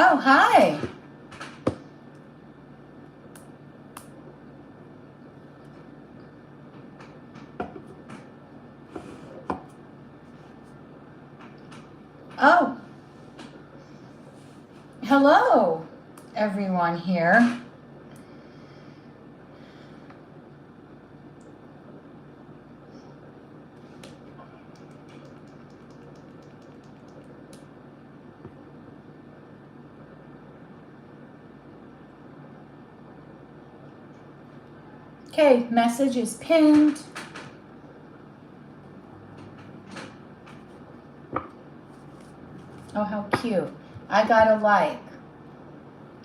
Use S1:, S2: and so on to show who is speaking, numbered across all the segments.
S1: Oh, hi. Oh, hello, everyone here. Okay, message is pinned. Oh, how cute. I got a like.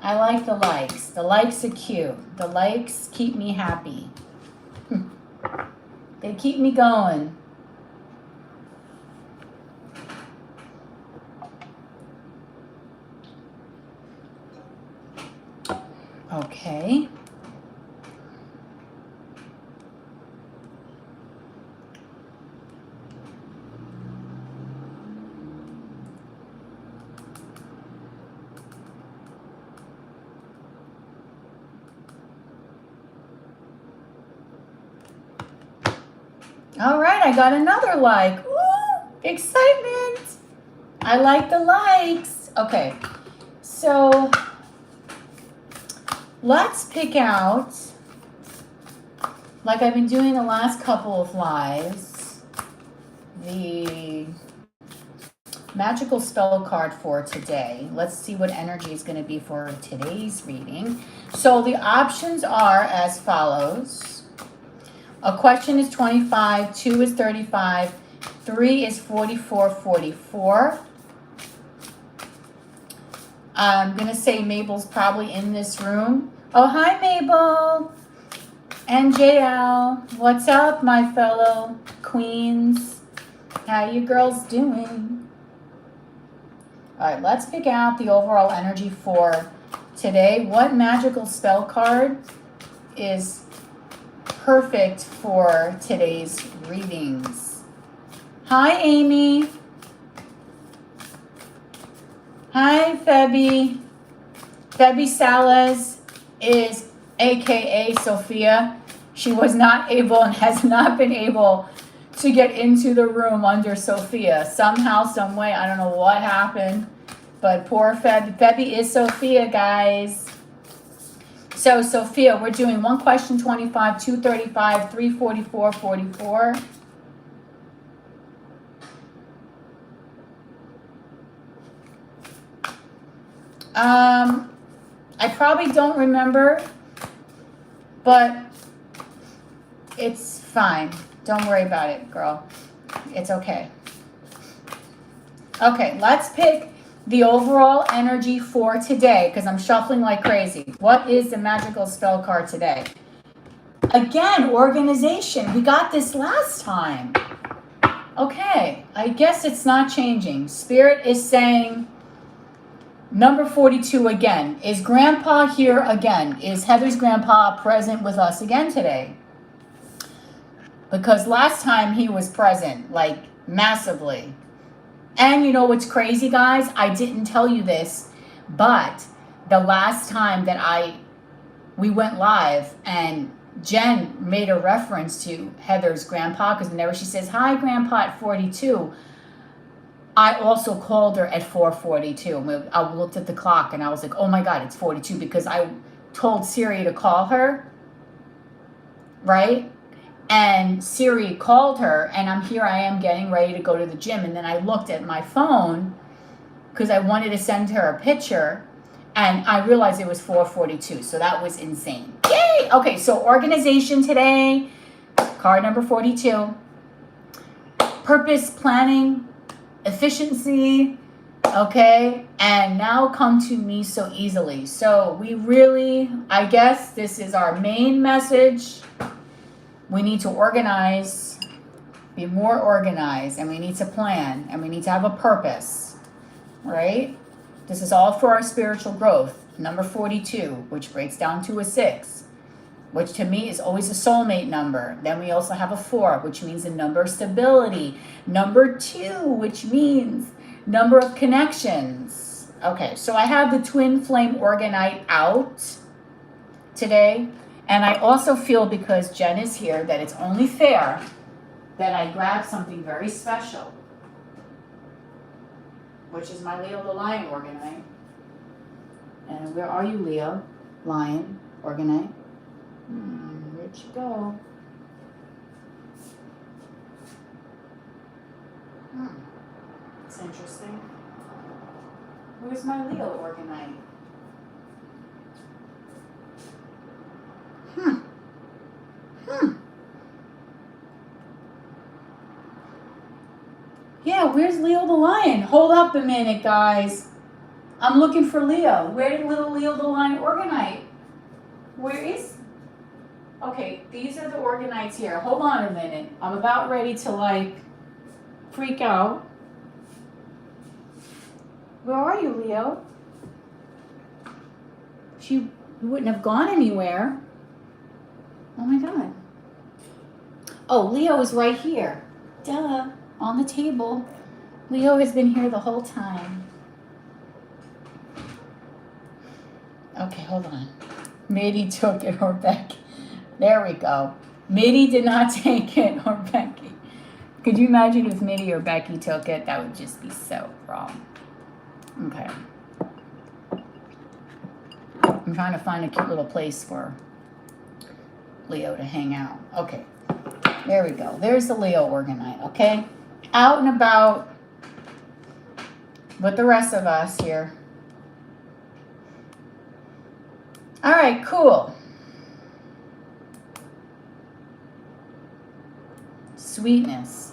S1: I like the likes. The likes are cute. The likes keep me happy. They keep me going. Okay. All right, I got another like. Ooh, excitement. I like the likes. Okay, so let's pick out, like I've been doing the last couple of lives, the magical spell card for today. Let's see what energy is going to be for today's reading. So the options are as follows. A question is 25, 2 is 35, 3 is 44, 44. I'm going to say Mabel's probably in this room. Oh, hi, Mabel. And JL. What's up, my fellow queens? How you girls doing? All right, let's pick out the overall energy for today. What magical spell card is perfect for today's readings? Hi, Amy. Hi, Febby. Febby Salas is AKA Sophia. She was not able and has not been able to get into the room under Sophia. Somehow, some way, I don't know what happened, but poor Febby. Febby is Sophia, guys. So, Sophia, we're doing one question 25, 235, 344, 44. I probably don't remember, but it's fine. Don't worry about it, girl. It's okay. Okay, let's pick the overall energy for today because I'm shuffling like crazy. What is the magical spell card today? Again, organization. We got this last time. Okay, I guess it's not changing. Spirit is saying number 42 again. Is Grandpa here again? Is Heather's grandpa present with us again today? Because last time he was present, like massively. And you know what's crazy, guys? I didn't tell you this, but the last time that we went live and Jen made a reference to Heather's grandpa, because whenever she says, hi, Grandpa at 42, I also called her at 4:42. I looked at the clock and I was like, oh my God, it's 42, because I told Siri to call her, right? And Siri called her, and I am getting ready to go to the gym. And then I looked at my phone because I wanted to send her a picture, and I realized it was 4:42. So that was insane. Yay! Okay, so organization today, card number 42. Purpose, planning, efficiency, okay? And now come to me so easily. So we really, I guess this is our main message. We need to organize, be more organized, and we need to plan, and we need to have a purpose, right? This is all for our spiritual growth. Number 42, which breaks down to a 6, which to me is always a soulmate number. Then we also have a 4, which means the number of stability. Number 2, which means number of connections, Okay, so I have the Twin Flame Orgonite out today. And I also feel, because Jen is here, that it's only fair that I grab something very special, which is my Leo the Lion Orgonite. And where are you, Leo? Lion Orgonite. Where'd you go? It's interesting. Where's my Leo Orgonite? Yeah, where's Leo the Lion? Hold up a minute, guys. I'm looking for Leo. Where's little Leo the Lion Orgonite? Where is... Okay, these are the Orgonites here. Hold on a minute. I'm about ready to, like, freak out. Where are you, Leo? She wouldn't have gone anywhere. Oh my God. Oh, Leo is right here. Duh. On the table. Leo has been here the whole time. Okay, hold on. Mitty took it, or Becky. There we go. Mitty did not take it, or Becky. Could you imagine if Mitty or Becky took it? That would just be so wrong. Okay. I'm trying to find a cute little place for Leo to hang out. Okay. There we go. There's the Leo Orgonite, okay? Out and about with the rest of us here. All right, cool. Sweetness.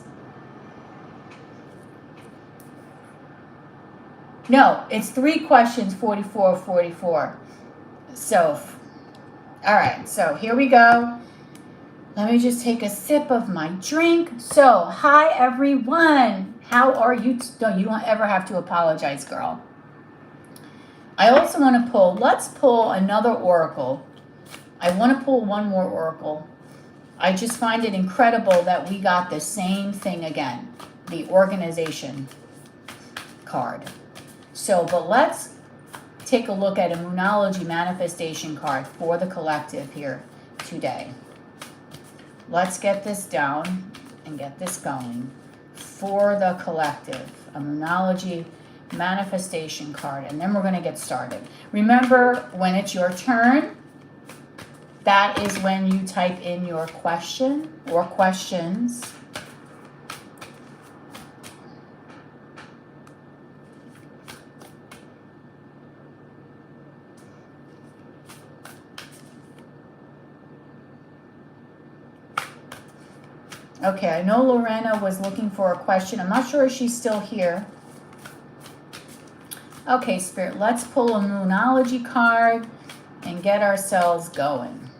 S1: No, it's 3 questions, 44, 44. So, all right, so here we go. Let me just take a sip of my drink. So, hi everyone. How are you? No, you don't ever have to apologize, girl. I also want to pull, let's pull another oracle. I want to pull one more oracle. I just find it incredible that we got the same thing again, the organization card. So, but let's take a look at a Moonology manifestation card for the collective here today. Let's get this down and get this going for the collective. A Moonology manifestation card, and then we're going to get started. Remember, when it's your turn, that is when you type in your question or questions. Okay, I know Lorena was looking for a question. I'm not sure if she's still here. Okay, Spirit, let's pull a Moonology card and get ourselves going.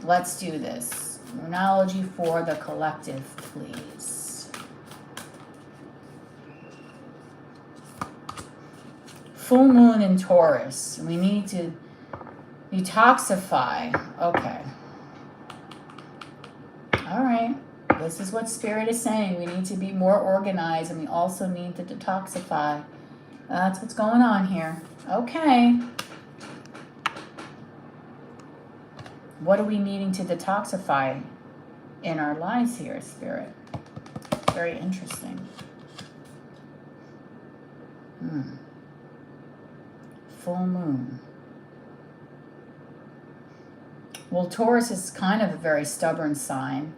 S1: Let's do this. Moonology for the collective, please. Full moon in Taurus. We need to detoxify. Okay. All right. This is what Spirit is saying. We need to be more organized, and we also need to detoxify. That's what's going on here. Okay. What are we needing to detoxify in our lives here, Spirit? Very interesting. Full moon. Well, Taurus is kind of a very stubborn sign.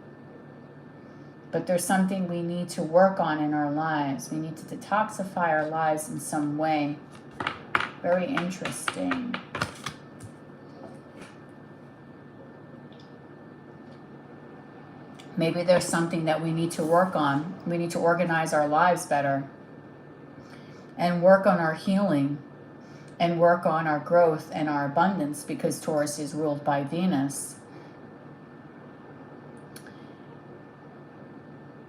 S1: But there's something we need to work on in our lives. We need to detoxify our lives in some way. Very interesting. Maybe there's something that we need to work on. We need to organize our lives better. And work on our healing. And work on our growth and our abundance, because Taurus is ruled by Venus.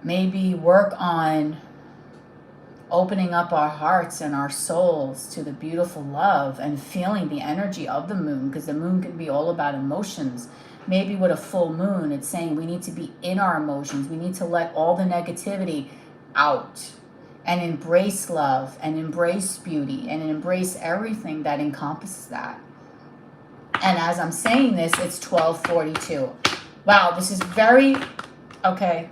S1: Maybe work on opening up our hearts and our souls to the beautiful love and feeling the energy of the moon, because the moon can be all about emotions. Maybe with a full moon, it's saying we need to be in our emotions. We need to let all the negativity out and embrace love and embrace beauty and embrace everything that encompasses that. And as I'm saying this, it's 12:42. Wow, this is very, okay.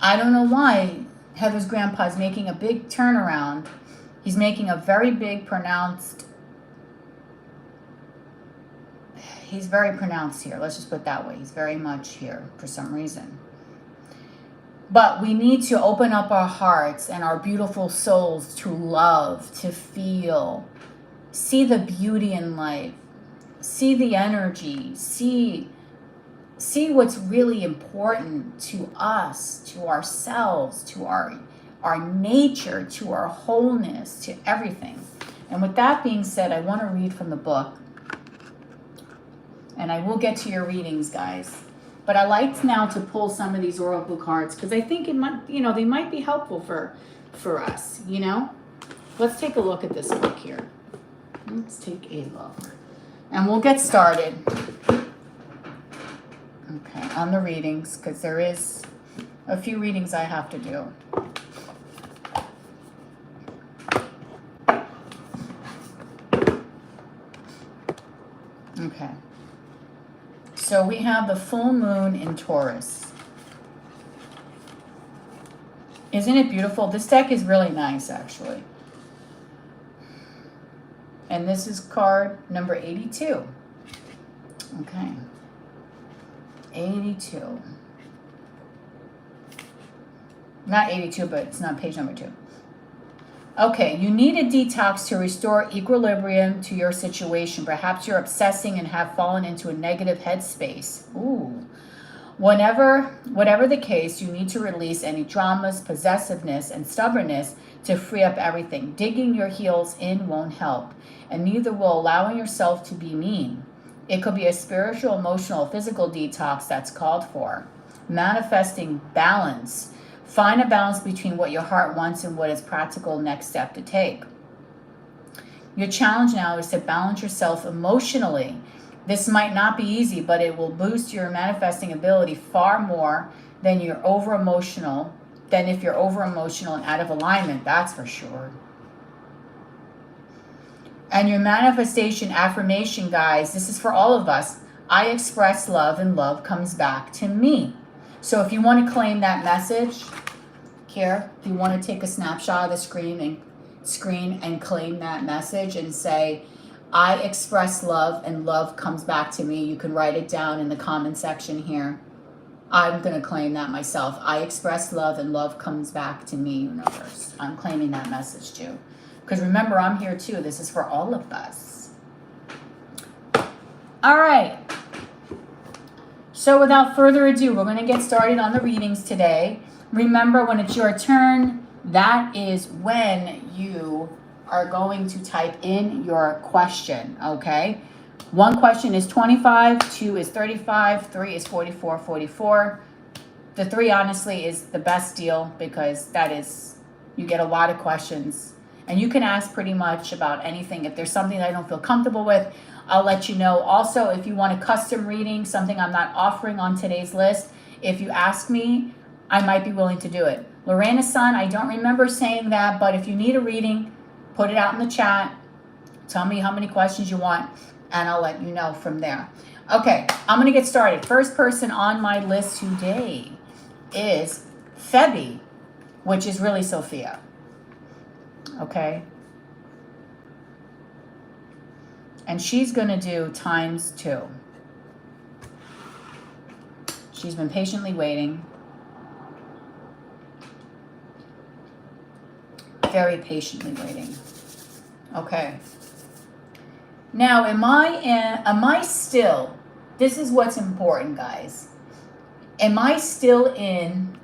S1: I don't know why Heather's grandpa is making a big turnaround. He's making a very big pronounced, he's very pronounced here. Let's just put it that way. He's very much here for some reason. But we need to open up our hearts and our beautiful souls to love, to feel, see the beauty in life, see the energy, see what's really important to us, to ourselves, to our nature, to our wholeness, to everything. And with that being said, I want to read from the book. And I will get to your readings, guys. But I like now to pull some of these oracle cards because I think it might, they might be helpful for us, Let's take a look at this book here. Let's take a look. And we'll get started. Okay, on the readings, because there is a few readings I have to do. Okay. So we have the full moon in Taurus. Isn't it beautiful? This deck is really nice, actually. And this is card number 82. Okay. 82. Not 82, but it's not page number 2. Okay, you need a detox to restore equilibrium to your situation. Perhaps you're obsessing and have fallen into a negative headspace. Ooh. Whatever the case, you need to release any dramas, possessiveness, and stubbornness to free up everything. Digging your heels in won't help, and neither will allowing yourself to be mean. It could be a spiritual, emotional, physical detox that's called for. Manifesting balance. Find a balance between what your heart wants and what is practical next step to take. Your challenge now is to balance yourself emotionally. This might not be easy, but it will boost your manifesting ability far more than if you're over emotional and out of alignment, that's for sure. And your manifestation affirmation, guys, this is for all of us. I express love and love comes back to me. So if you want to claim that message here, if you want to take a snapshot of the screen and claim that message and say, I express love and love comes back to me, you can write it down in the comment section here. I'm going to claim that myself. I express love and love comes back to me, universe. I'm claiming that message too. Because remember, I'm here too. This is for all of us. All right. So without further ado, we're going to get started on the readings today. Remember, when it's your turn, that is when you are going to type in your question, okay? One question is 25, 2 is 35, 3 is 44, 44. The 3, honestly, is the best deal because that is, you get a lot of questions. And you can ask pretty much about anything. If there's something I don't feel comfortable with, I'll let you know. Also, if you want a custom reading, something I'm not offering on today's list, if you ask me, I might be willing to do it. Lorena-san, I don't remember saying that, but if you need a reading, put it out in the chat. Tell me how many questions you want, and I'll let you know from there. Okay, I'm going to get started. First person on my list today is Febby, which is really Sophia. Okay. And she's going to do ×2. She's been patiently waiting. Very patiently waiting. Okay. Now, am I still, this is what's important, guys. Am I still in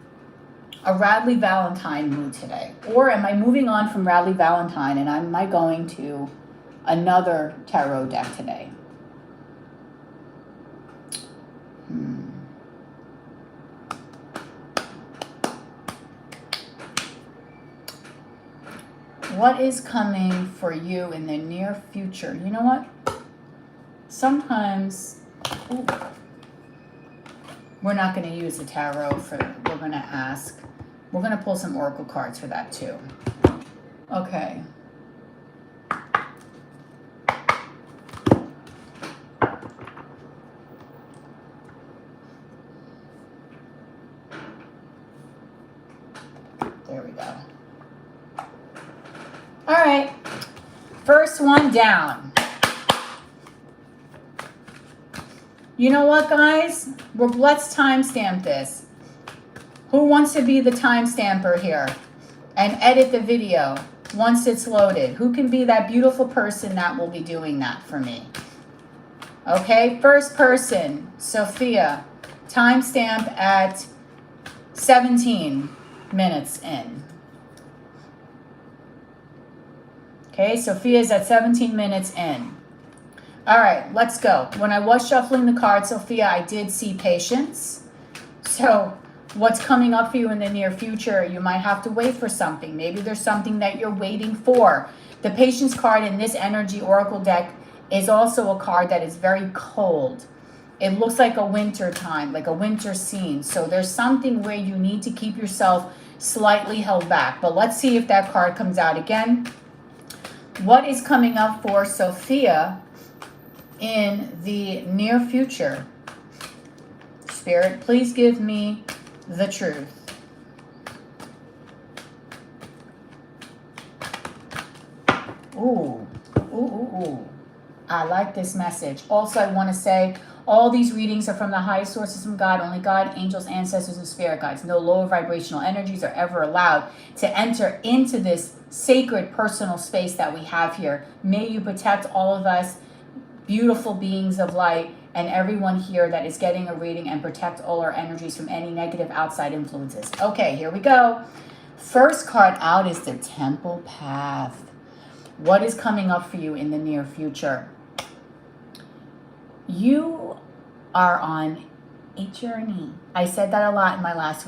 S1: a Radley Valentine mood today? Or am I moving on from Radley Valentine and am I going to another tarot deck today? What is coming for you in the near future? You know what? Sometimes we're not going to use the tarot we're going to ask We're going to pull some oracle cards for that too. Okay. There we go. All right. First one down. You know what, guys? Let's timestamp this. Who wants to be the timestamper here and edit the video once it's loaded? Who can be that beautiful person that will be doing that for me? Okay, first person, Sophia. Timestamp at 17 minutes in. Okay, Sophia's at 17 minutes in. All right, let's go. When I was shuffling the cards, Sophia, I did see patience. So what's coming up for you in the near future, you might have to wait for something. Maybe there's something that you're waiting for. The patience card in this energy oracle deck is also a card that is very cold. It looks like a winter time, like a winter scene. So there's something where you need to keep yourself slightly held back. But let's see if that card comes out again. What is coming up for Sophia in the near future? Spirit, please give me the truth. Ooh, ooh, ooh, ooh. I like this message. Also, I want to say all these readings are from the highest sources from God. Only God, angels, ancestors, and spirit guides. No lower vibrational energies are ever allowed to enter into this sacred personal space that we have here. May you protect all of us, beautiful beings of light, and everyone here that is getting a reading, and protect all our energies from any negative outside influences. Okay, here we go. First card out is the Temple Path. What is coming up for you in the near future? You are on a journey. I said that a lot in my last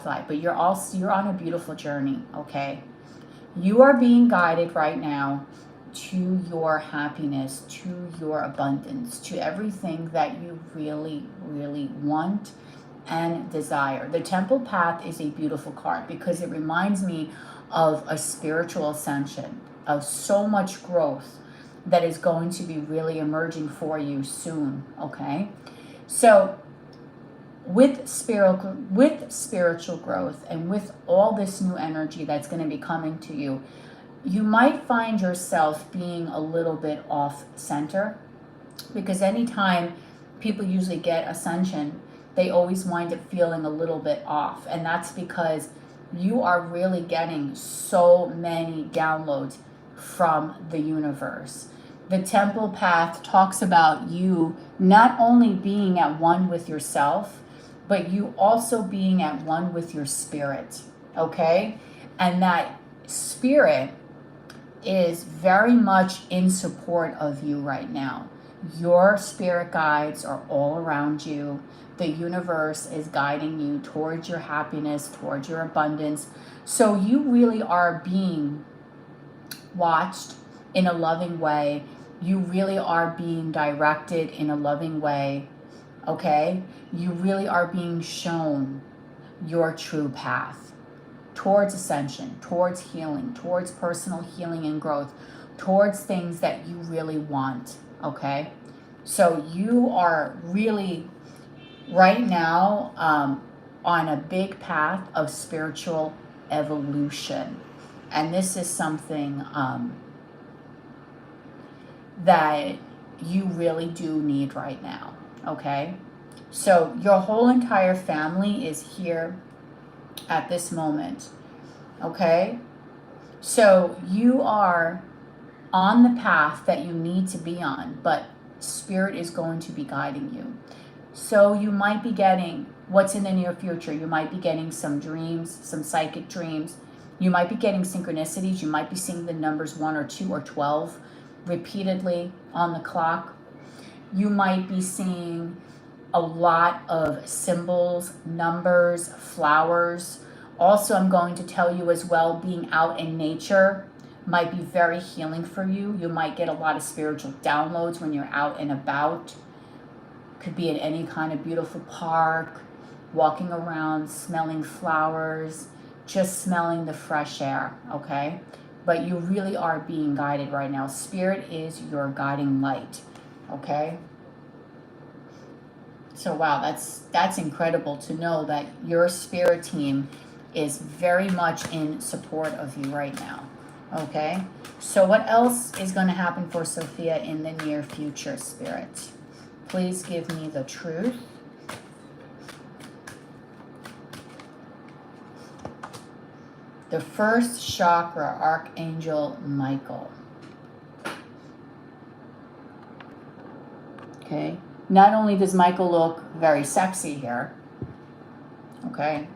S1: slide, but you're on a beautiful journey, okay? You are being guided right now to your happiness, to your abundance, to everything that you really, really want and desire. The Temple Path is a beautiful card because it reminds me of a spiritual ascension, of so much growth that is going to be really emerging for you soon, okay? So with spiritual growth and with all this new energy that's going to be coming to you, you might find yourself being a little bit off center, because anytime people usually get ascension, they always wind up feeling a little bit off. And that's because you are really getting so many downloads from the universe. The Temple Path talks about you not only being at one with yourself, but you also being at one with your spirit, okay? And that spirit is very much in support of you right now. Your spirit guides are all around you. The universe is guiding you towards your happiness, towards your abundance. So you really are being watched in a loving way. You really are being directed in a loving way, okay? You really are being shown your true path towards ascension, towards healing, towards personal healing and growth, towards things that you really want, okay? So you are really right now on a big path of spiritual evolution. And this is something that you really do need right now, okay? So your whole entire family is here at this moment, okay? So you are on the path that you need to be on, but Spirit is going to be guiding you. So you might be getting what's in the near future. You might be getting some dreams, some psychic dreams. You might be getting synchronicities. You might be seeing the numbers 1 or 2 or 12 repeatedly on the clock. You might be seeing a lot of symbols, numbers, flowers. Also, I'm going to tell you as well, being out in nature might be very healing for you. You might get a lot of spiritual downloads when you're out and about. Could be in any kind of beautiful park, walking around, smelling flowers, just smelling the fresh air, okay? But you really are being guided right now. Spirit is your guiding light, okay? So wow, that's incredible to know that your spirit team is very much in support of you right now, okay? So what else is going to happen for Sophia in the near future, Spirit? Please give me the truth. The first chakra, Archangel Michael. Okay. Not only does Michael look very sexy here, okay?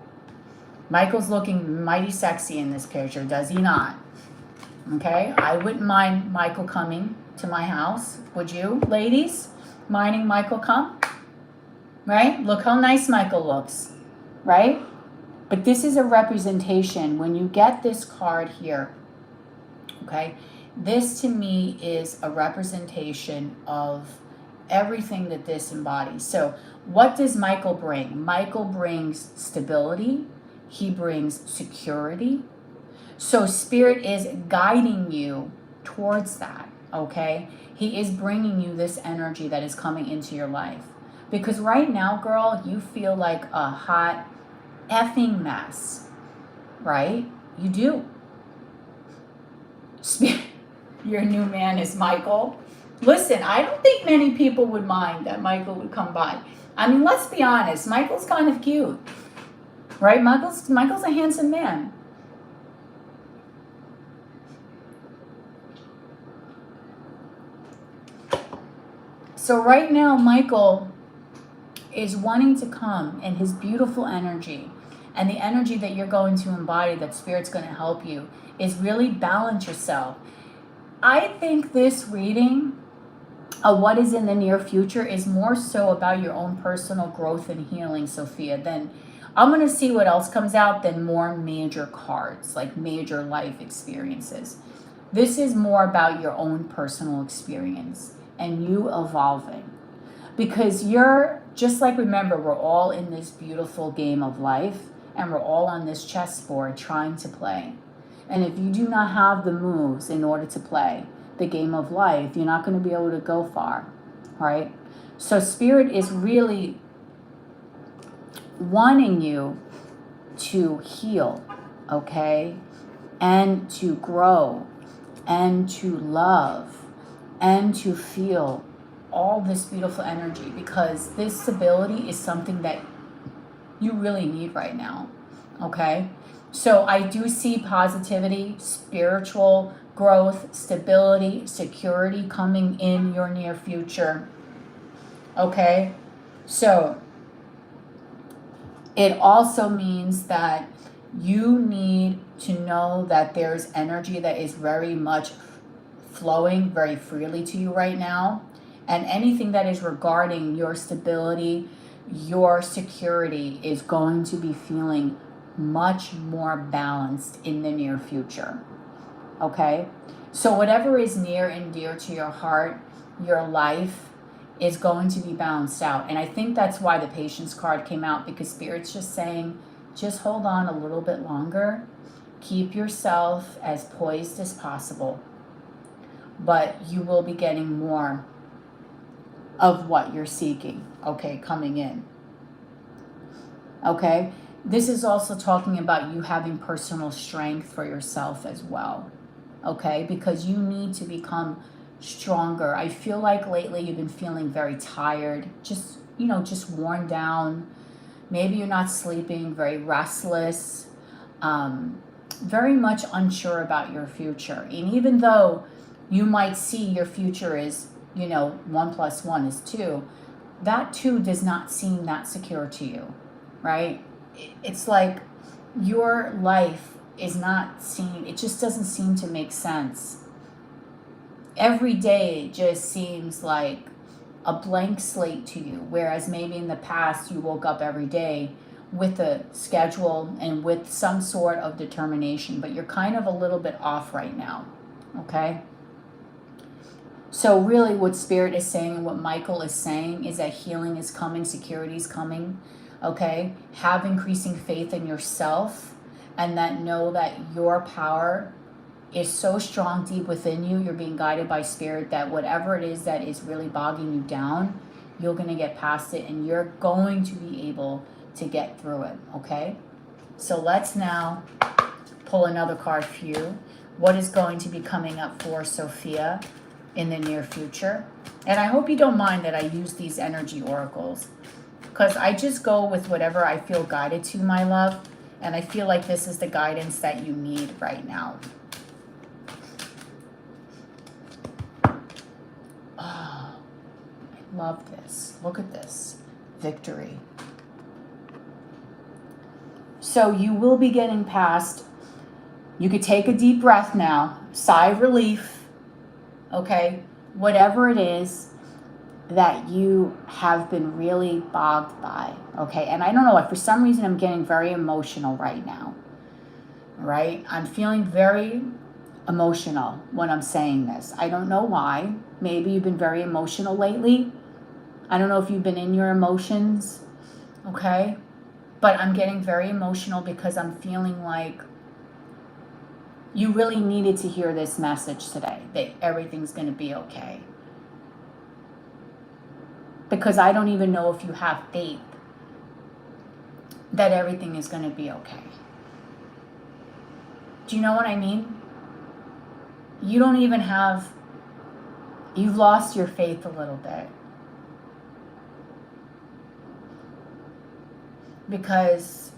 S1: Michael's looking mighty sexy in this picture, does he not? Okay, I wouldn't mind Michael coming to my house. Would you, ladies? Minding Michael come? Right? Look how nice Michael looks, right? But this is a representation. When you get this card here, okay, this to me is a representation of everything that this embodies. So what does Michael bring? Michael brings stability. He brings security. So Spirit is guiding you towards that, okay? He is bringing you this energy that is coming into your life. Because right now, girl, you feel like a hot effing mess, right? You do. Your new man is Michael. Listen, I don't think many people would mind that Michael would come by. I mean, let's be honest. Michael's kind of cute, right? Michael's a handsome man. So right now, Michael is wanting to come in his beautiful energy, and the energy that you're going to embody, that Spirit's going to help you, is really balance yourself. I think this reading of what is in the near future is more so about your own personal growth and healing, Sophia, than I'm going to see what else comes out than more major cards, like major life experiences. This is more about your own personal experience and you evolving. Because you're, just like, remember, we're all in this beautiful game of life, and we're all on this chessboard trying to play. And if you do not have the moves in order to play the game of life, you're not going to be able to go far, right? So Spirit is really wanting you to heal, okay? And to grow, and to love, and to feel all this beautiful energy, because this stability is something that you really need right now, okay? So I do see positivity, spiritual growth, stability, security coming in your near future, okay? So it also means that you need to know that there's energy that is very much flowing very freely to you right now. And anything that is regarding your stability, your security, is going to be feeling much more balanced in the near future. Okay? So whatever is near and dear to your heart, your life, is going to be balanced out. And I think that's why the Patience card came out, because Spirit's just saying, just hold on a little bit longer. Keep yourself as poised as possible. But you will be getting more of what you're seeking, okay, coming in. Okay? This is also talking about you having personal strength for yourself as well, okay? Because you need to become stronger. I feel like lately you've been feeling very tired, just worn down. Maybe you're not sleeping, very restless, very much unsure about your future. And even though you might see your future is, 1 + 1 is 2, that 2 does not seem that secure to you, right? It's like your life is not seen, it just doesn't seem to make sense. Every day just seems like a blank slate to you, whereas maybe in the past you woke up every day with a schedule and with some sort of determination, but you're kind of a little bit off right now, okay? So really what Spirit is saying and what Michael is saying is that healing is coming, security is coming, okay? Have increasing faith in yourself, and that know that your power is so strong deep within you. You're being guided by spirit, that whatever it is that is really bogging you down, you're going to get past it, and you're going to be able to get through it. Okay, so let's now pull another card for you. What is going to be coming up for Sophia in the near future? And I hope you don't mind that I use these energy oracles, because I just go with whatever I feel guided to, my love. And I feel like this is the guidance that you need right now. Oh, I love this. Look at this. Victory. So you will be getting past. You could take a deep breath now. Sigh of relief. Okay? Whatever it is that you have been really bogged by. Okay? And I don't know, for some reason I'm getting very emotional right now. Right? I'm feeling very emotional when I'm saying this. I don't know why. Maybe you've been very emotional lately. I don't know if you've been in your emotions. Okay? But I'm getting very emotional because I'm feeling like you really needed to hear this message today, that everything's going to be okay. Because I don't even know if you have faith that everything is going to be okay. Do you know what I mean? You don't even have, you've lost your faith a little bit. Because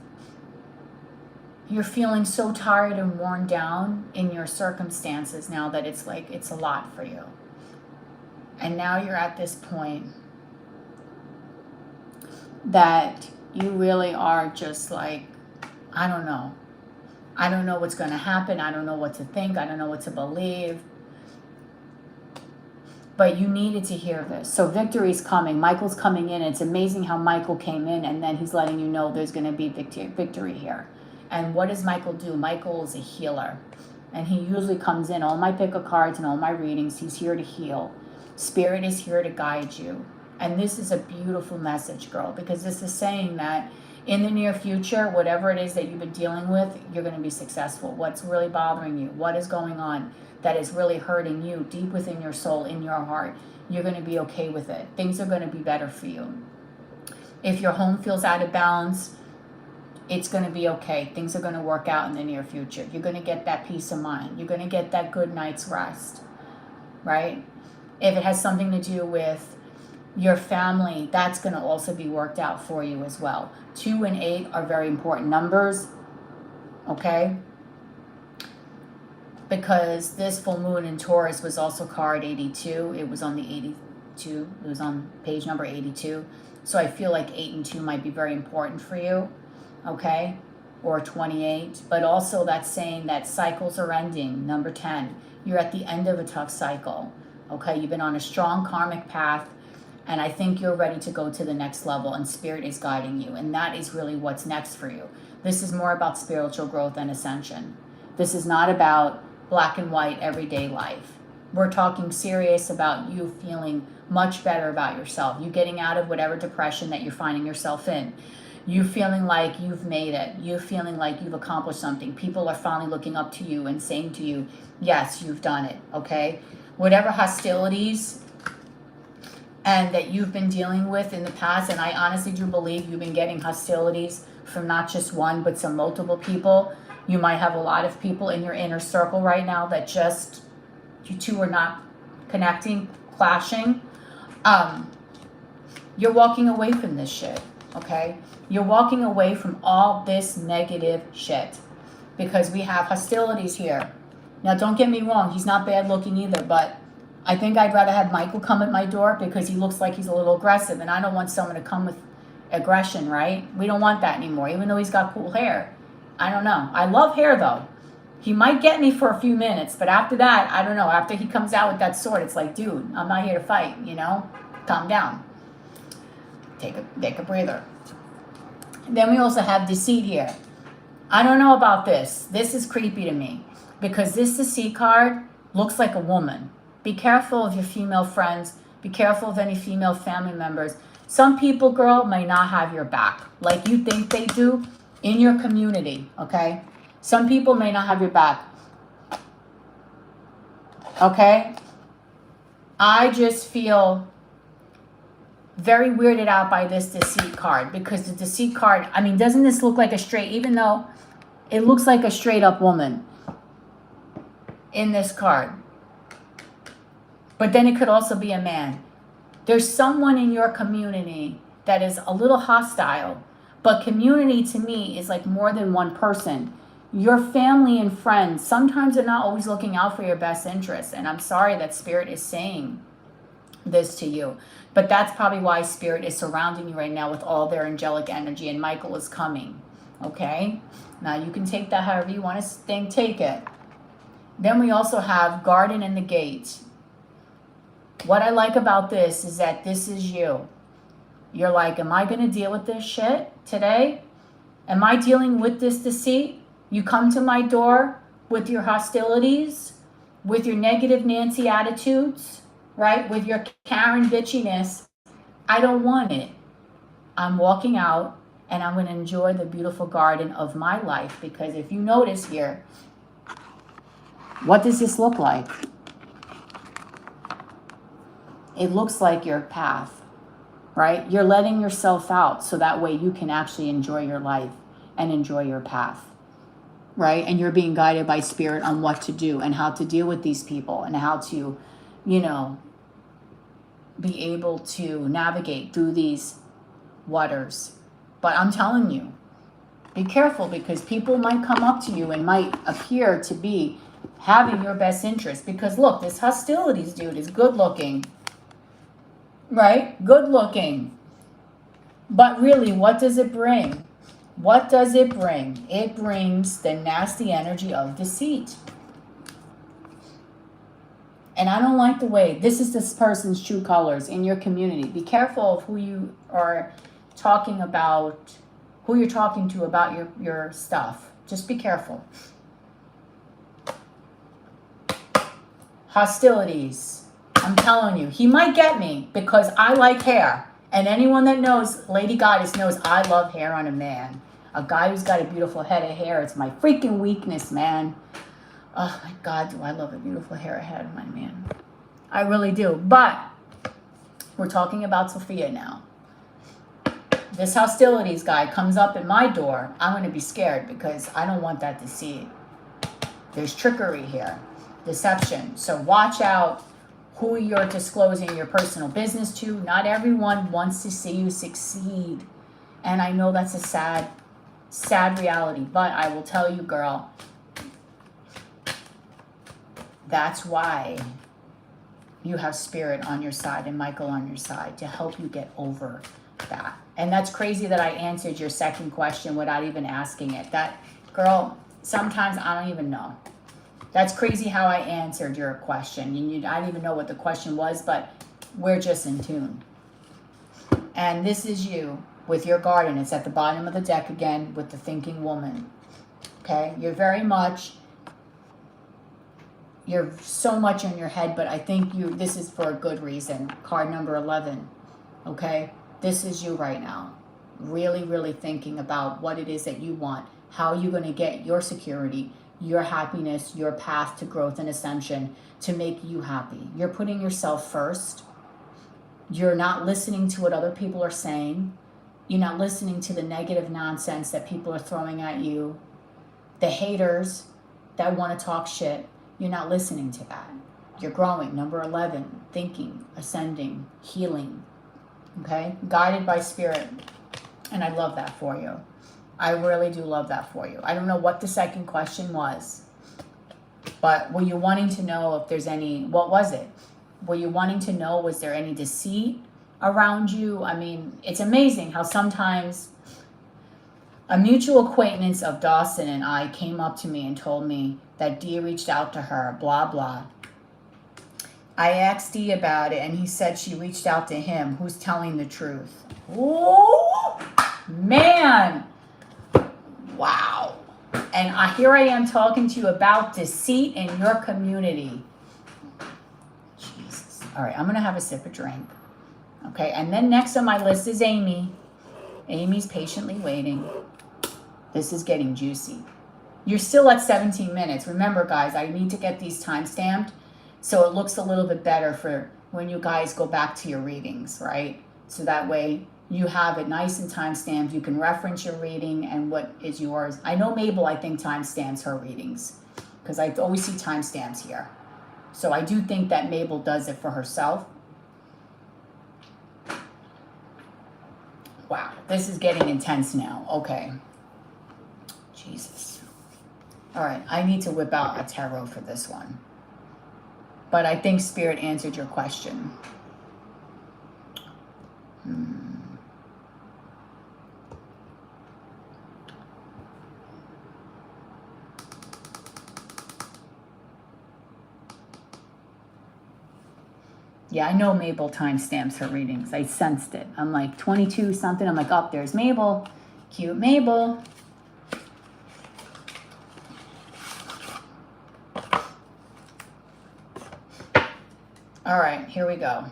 S1: you're feeling so tired and worn down in your circumstances now that it's like it's a lot for you. And now you're at this point that you really are just like, I don't know. I don't know what's going to happen. I don't know what to think. I don't know what to believe. But you needed to hear this. So victory's coming. Michael's coming in. It's amazing how Michael came in and then he's letting you know there's going to be victory here. And what does Michael do? Michael is a healer. And he usually comes in all my pick-a cards and all my readings. He's here to heal. Spirit is here to guide you. And this is a beautiful message, girl, because this is saying that in the near future, whatever it is that you've been dealing with, you're going to be successful. What's really bothering you? What is going on that is really hurting you deep within your soul, in your heart? You're going to be okay with it. Things are going to be better for you. If your home feels out of balance, it's going to be okay. Things are going to work out in the near future. You're going to get that peace of mind. You're going to get that good night's rest, right? If it has something to do with your family, that's going to also be worked out for you as well. 2 and 8 are very important numbers, okay? Because this full moon in Taurus was also card 82. It was on the 82. It was on page number 82. So I feel like 8 and 2 might be very important for you, okay? Or 28. But also that's saying that cycles are ending. Number 10. You're at the end of a tough cycle, okay? You've been on a strong karmic path. And I think you're ready to go to the next level, and Spirit is guiding you. And that is really what's next for you. This is more about spiritual growth and ascension. This is not about black and white everyday life. We're talking serious about you feeling much better about yourself. You getting out of whatever depression that you're finding yourself in. You feeling like you've made it. You feeling like you've accomplished something. People are finally looking up to you and saying to you, yes, you've done it, okay? Whatever hostilities and that you've been dealing with in the past, and I honestly do believe you've been getting hostilities from not just one, but some multiple people. You might have a lot of people in your inner circle right now that just, you two are not connecting, clashing. You're walking away from this shit, okay? You're walking away from all this negative shit because we have hostilities here. Now, don't get me wrong, he's not bad looking either, but I think I'd rather have Michael come at my door because he looks like he's a little aggressive, and I don't want someone to come with aggression, right? We don't want that anymore, even though he's got cool hair. I don't know. I love hair, though. He might get me for a few minutes, but after that, I don't know. After he comes out with that sword, it's like, dude, I'm not here to fight, you know? Calm down. Take a breather. Then we also have deceit here. I don't know about this. This is creepy to me because this deceit card looks like a woman. Be careful of your female friends. Be careful of any female family members. Some people, girl, may not have your back like you think they do in your community, okay? Some people may not have your back. Okay? I just feel very weirded out by this deceit card, because the deceit card, I mean, doesn't this look like a straight, even though it looks like a straight up woman in this card. But then it could also be a man. There's someone in your community that is a little hostile, but community to me is like more than one person. Your family and friends, sometimes they're not always looking out for your best interests. And I'm sorry that Spirit is saying this to you. But that's probably why Spirit is surrounding you right now with all their angelic energy, and Michael is coming. Okay? Now you can take that however you want to think, take it. Then we also have Garden and the Gate. What I like about this is that this is you. You're like, am I going to deal with this shit today? Am I dealing with this deceit? You come to my door with your hostilities, with your negative Nancy attitudes, right? With your Karen bitchiness. I don't want it. I'm walking out and I'm going to enjoy the beautiful garden of my life, because if you notice here, what does this look like? It looks like your path, right? You're letting yourself out so that way you can actually enjoy your life and enjoy your path, right? And you're being guided by Spirit on what to do and how to deal with these people and how to, you know, be able to navigate through these waters. But I'm telling you, be careful, because people might come up to you and might appear to be having your best interest. Because look, this hostilities dude is good looking. Right? Good looking. But really, what does it bring? What does it bring? It brings the nasty energy of deceit. And I don't like the way, this is this person's true colors in your community. Be careful of who you are talking about, who you're talking to about your stuff. Just be careful. Hostilities. I'm telling you, he might get me because I like hair. And anyone that knows Lady Goddess knows I love hair on a man. A guy who's got a beautiful head of hair. It's my freaking weakness, man. Oh my God, do I love a beautiful hair head of my man. I really do. But we're talking about Sophia now. This hostilities guy comes up at my door. I'm going to be scared because I don't want that to see. There's trickery here. Deception. So watch out who you're disclosing your personal business to. Not everyone wants to see you succeed. And I know that's a sad, sad reality. But I will tell you, girl, that's why you have Spirit on your side and Michael on your side to help you get over that. And that's crazy that I answered your second question without even asking it. That, girl, sometimes I don't even know. That's crazy how I answered your question. And I didn't even know what the question was, but we're just in tune. And this is you with your garden. It's at the bottom of the deck again with the thinking woman. Okay? You're so much in your head, but I think this is for a good reason. Card number 11. Okay? This is you right now. Really, really thinking about what it is that you want. How you're going to get your security, your happiness, your path to growth and ascension to make you happy. You're putting yourself first. You're not listening to what other people are saying. You're not listening to the negative nonsense that people are throwing at you. The haters that want to talk shit. You're not listening to that. You're growing. Number 11, thinking, ascending, healing. Okay? Guided by Spirit. And I love that for you. I really do love that for you. I don't know what the second question was, but were you wanting to know if there's any, what was it? Were you wanting to know, was there any deceit around you? I mean, it's amazing how sometimes a mutual acquaintance of Dawson and I came up to me and told me that Dee reached out to her, blah, blah. I asked Dee about it, and he said she reached out to him. Who's telling the truth? Oh, man. Wow. And here I am talking to you about deceit in your community. Jesus. All right, I'm going to have a sip of drink. Okay, and then next on my list is Amy. Amy's patiently waiting. This is getting juicy. You're still at 17 minutes. Remember, guys, I need to get these time stamped so it looks a little bit better for when you guys go back to your readings, right? So that way you have it nice and time stamped. You can reference your reading and what is yours. I know Mabel, I think, time stamps her readings because I always see time stamps here. So I do think that Mabel does it for herself. Wow, this is getting intense now. Okay. Jesus. All right, I need to whip out a tarot for this one. But I think Spirit answered your question. Yeah, I know Mabel timestamps her readings. I sensed it. I'm like 22 something. I'm like, oh, there's Mabel. Cute Mabel. All right, here we go.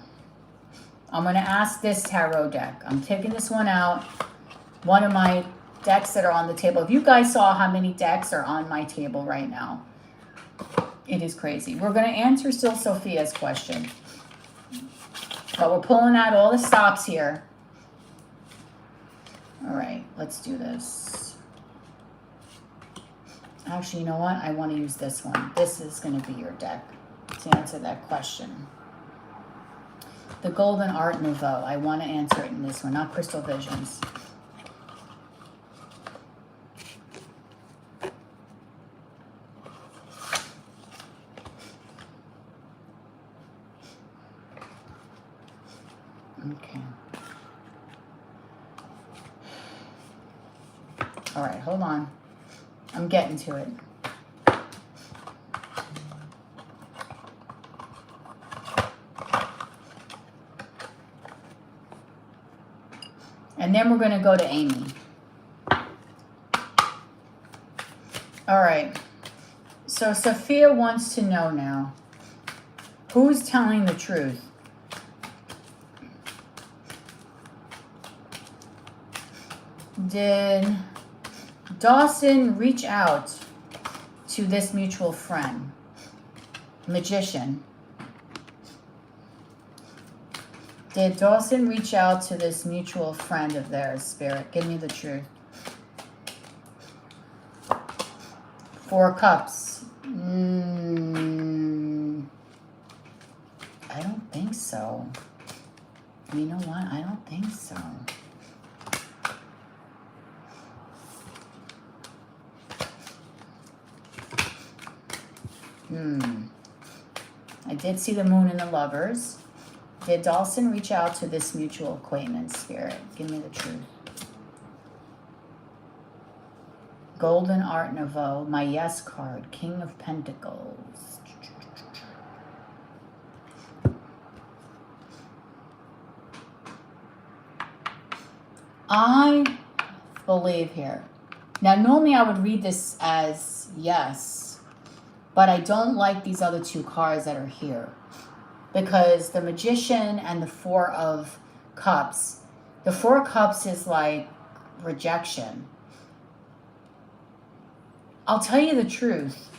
S1: I'm going to ask this tarot deck. I'm taking this one out. One of my decks that are on the table. If you guys saw how many decks are on my table right now, it is crazy. We're going to answer still Sophia's question. But we're pulling out all the stops here. All right, let's do this. Actually, you know what? I want to use this one. This is going to be your deck to answer that question. The Golden Art Nouveau. I want to answer it in this one, not Crystal Visions. Okay. All right, hold on. I'm getting to it. And then we're going to go to Amy. All right. So Sophia wants to know now, who's telling the truth? Did Dawson reach out to this mutual friend, magician? Did Dawson reach out to this mutual friend of theirs, Spirit? Give me the truth. 4 Cups. I don't think so. You know what? I don't think so. I did see the Moon and the Lovers. Did Dawson reach out to this mutual acquaintance, Spirit? Give me the truth. Golden Art Nouveau, my yes card, King of Pentacles. I believe here. Now, normally I would read this as yes, but I don't like these other 2 cards that are here. Because the Magician and the 4 of Cups, the 4 of Cups is like rejection. I'll tell you the truth.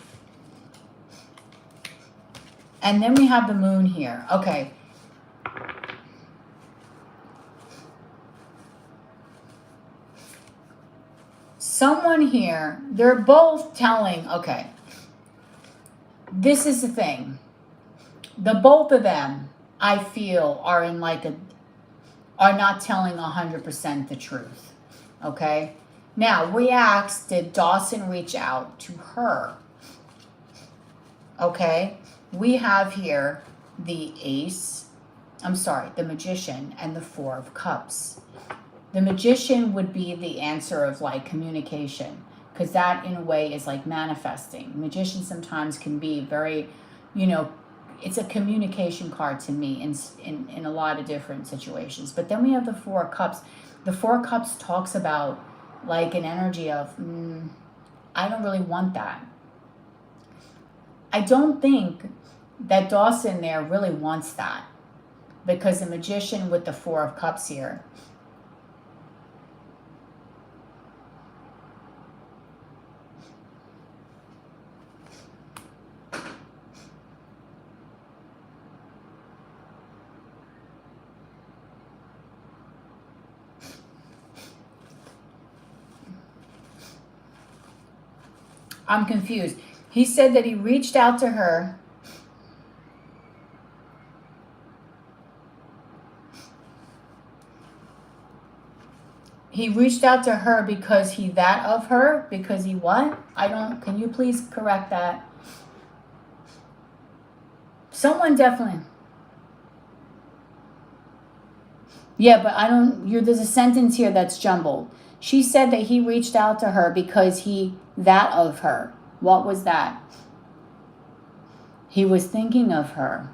S1: And then we have the Moon here. Okay. Someone here, they're both telling, okay, this is the thing. The both of them, I feel, are in like are not telling 100% the truth. Okay? Now, we asked, did Dawson reach out to her? Okay? We have here the the Magician and the 4 of Cups. The Magician would be the answer of like communication, because that in a way is like manifesting. Magician sometimes can be very, it's a communication card to me in a lot of different situations. But then we have the 4 of Cups. The 4 of Cups talks about like an energy of, I don't really want that. I don't think that Dawson there really wants that, because the Magician with the 4 of Cups here, I'm confused. He said that he reached out to her. He reached out to her because he that of her? Because he what? I don't, can you please correct that? Someone definitely. Yeah, but I don't, there's a sentence here that's jumbled. She said that he reached out to her because he that of her. What was that? He was thinking of her.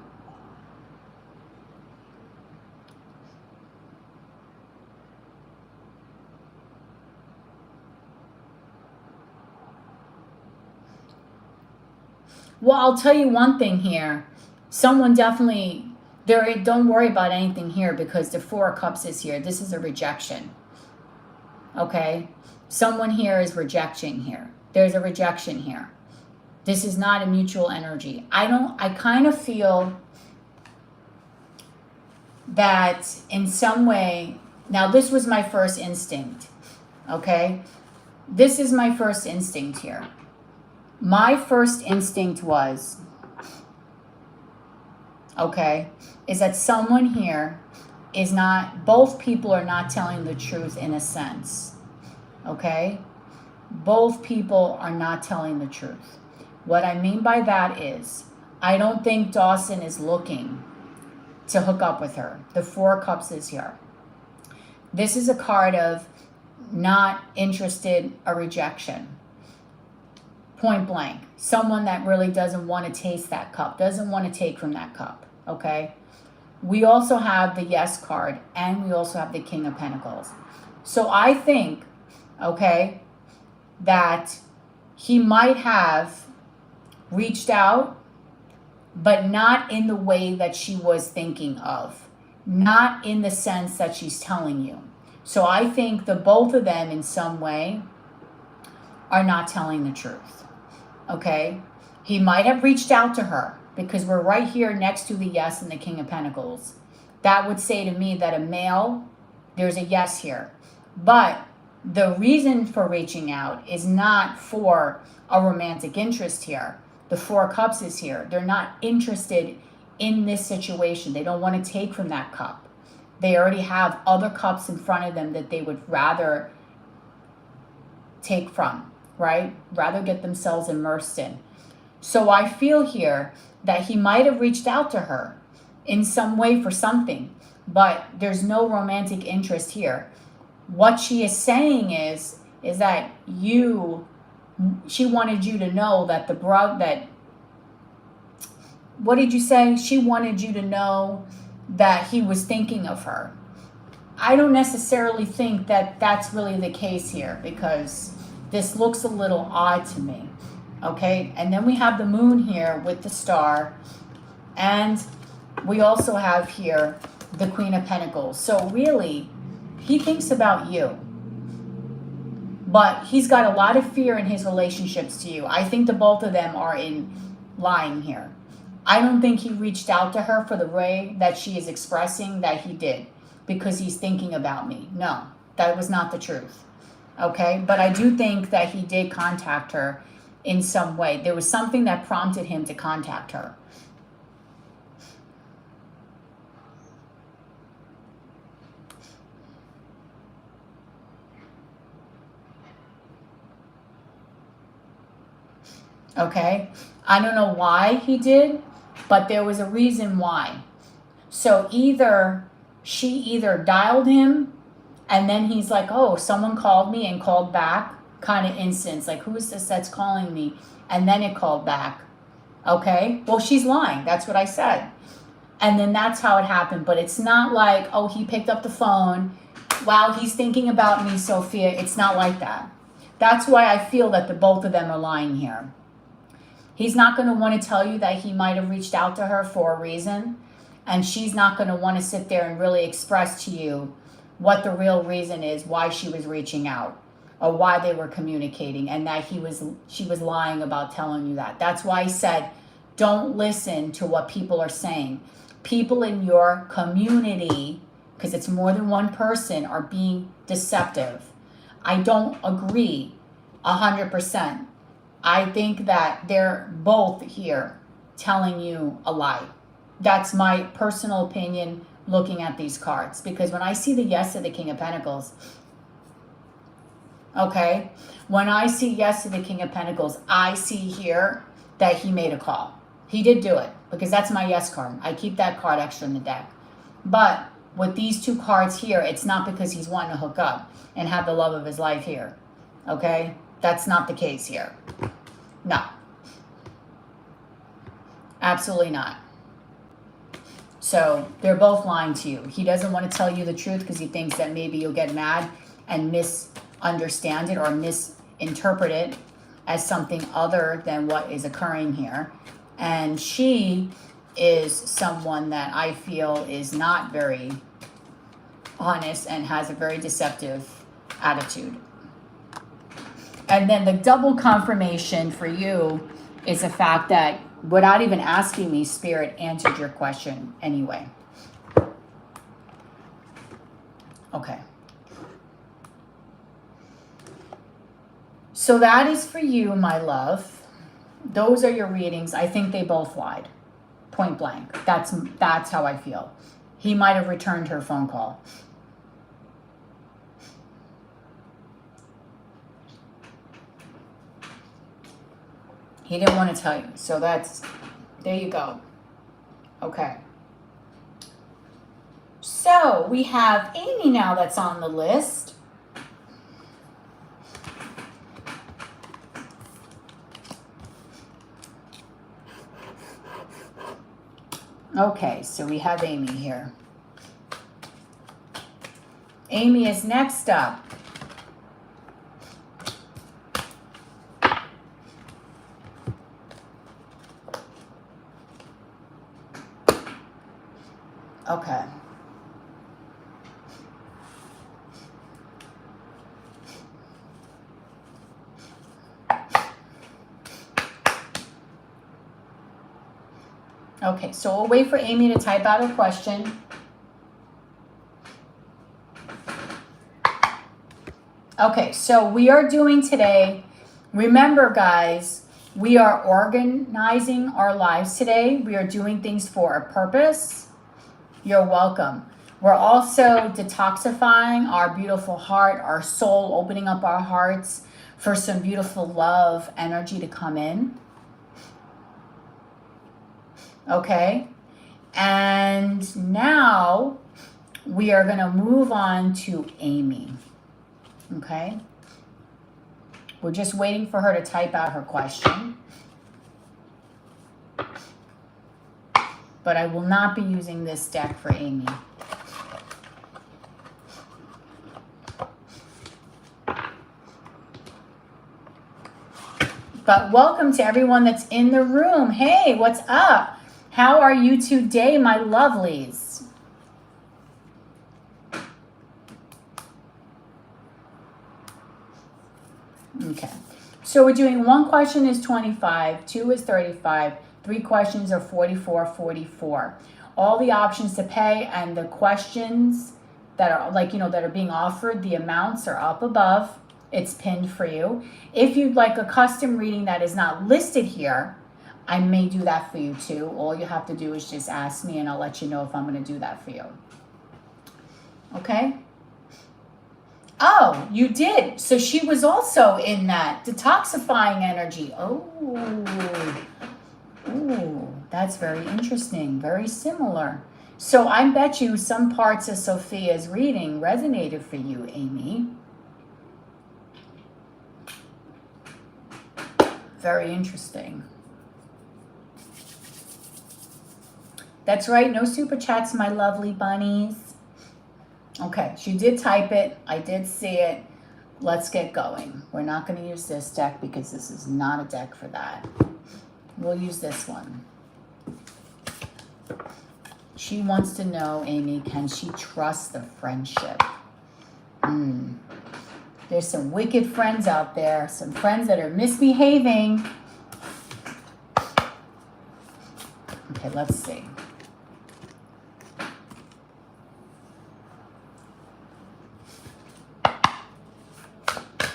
S1: Well, I'll tell you one thing here. Someone definitely, don't worry about anything here because the Four of Cups is here. This is a rejection. Okay? Someone here is rejecting here. There's a rejection here. This is not a mutual energy. I kind of feel that in some way, now this was my first instinct. Okay? This is my first instinct here. My first instinct was, okay, is that someone here is not, both people are not telling the truth in a sense. Okay? Both people are not telling the truth. What I mean by that is, I don't think Dawson is looking to hook up with her. The Four of Cups is here. This is a card of not interested, a rejection. Point blank. Someone that really doesn't want to taste that cup, doesn't want to take from that cup, okay? We also have the Yes card, and we also have the King of Pentacles. So I think, okay, that he might have reached out, but not in the way that she was thinking of. Not in the sense that she's telling you. So I think the both of them in some way are not telling the truth. Okay, he might have reached out to her because we're right here next to the Yes and the King of Pentacles. That would say to me that a male, there's a yes here. But the reason for reaching out is not for a romantic interest here. The Four of Cups is here. They're not interested in this situation. They don't want to take from that cup. They already have other cups in front of them that they would rather take from. Right? Rather get themselves immersed in. So I feel here that he might have reached out to her in some way for something, but there's no romantic interest here. What she is saying is that she wanted you to know that what did you say? She wanted you to know that he was thinking of her. I don't necessarily think that that's really the case here because this looks a little odd to me, okay? And then we have the moon here with the star, and we also have here the Queen of Pentacles. So really, he thinks about you, but he's got a lot of fear in his relationships to you. I think the both of them are in lying here. I don't think he reached out to her for the way that she is expressing that he did because he's thinking about me. No, that was not the truth. Okay, but I do think that he did contact her in some way. There was something that prompted him to contact her. Okay, I don't know why he did, but there was a reason why. So she dialed him, and then he's like, oh, someone called me and called back, kind of instance. Like, who is this that's calling me? And then it called back. Okay, well, she's lying. That's what I said. And then that's how it happened. But it's not like, oh, he picked up the phone. Wow, he's thinking about me, Sophia. It's not like that. That's why I feel that the both of them are lying here. He's not going to want to tell you that he might have reached out to her for a reason. And she's not going to want to sit there and really express to you what the real reason is, why she was reaching out or why they were communicating, and that she was lying about telling you that. That's why I said, don't listen to what people are saying. People in your community, because it's more than one person, are being deceptive. I don't agree 100%. I think that they're both here telling you a lie. That's my personal opinion looking at these cards. Because when I see the yes of the King of Pentacles, okay, when I see yes to the King of Pentacles, I see here that he made a call. He did do it, because that's my yes card. I keep that card extra in the deck. But with these two cards here, it's not because he's wanting to hook up and have the love of his life here. Okay? That's not the case here. No. Absolutely not. So they're both lying to you. He doesn't want to tell you the truth because he thinks that maybe you'll get mad and misunderstand it or misinterpret it as something other than what is occurring here. And she is someone that I feel is not very honest and has a very deceptive attitude. And then the double confirmation for you is the fact that without even asking me, Spirit answered your question anyway. Okay. So that is for you, my love. Those are your readings. I think they both lied. Point blank. That's how I feel. He might have returned her phone call. He didn't want to tell you. So there you go. Okay. So we have Amy now that's on the list. Okay, so we have Amy here. Amy is next up. Okay. Okay, so we'll wait for Amy to type out her question. Okay, so we are doing today, remember guys, we are organizing our lives today. We are doing things for a purpose. You're welcome. We're also detoxifying our beautiful heart, our soul, opening up our hearts for some beautiful love energy to come in. Okay, and now we are going to move on to Amy. Okay, we're just waiting for her to type out her question. But I will not be using this deck for Amy. But welcome to everyone that's in the room. Hey, what's up? How are you today, my lovelies? Okay. So we're doing one question is 25, two is 35, 3 questions are 44. All the options to pay and the questions that are that are being offered, the amounts are up above. It's pinned for you. If you'd like a custom reading that is not listed here, I may do that for you too. All you have to do is just ask me and I'll let you know if I'm going to do that for you. Okay? Oh, you did. So she was also in that detoxifying energy. Oh, that's very interesting. Very similar. So I bet you some parts of Sophia's reading resonated for you, Amy. Very interesting. That's right. No super chats, my lovely bunnies. Okay, she did type it. I did see it. Let's get going. We're not going to use this deck because this is not a deck for that. We'll use this one. She wants to know, Amy, can she trust the friendship? There's some wicked friends out there. Some friends that are misbehaving. Okay, let's see.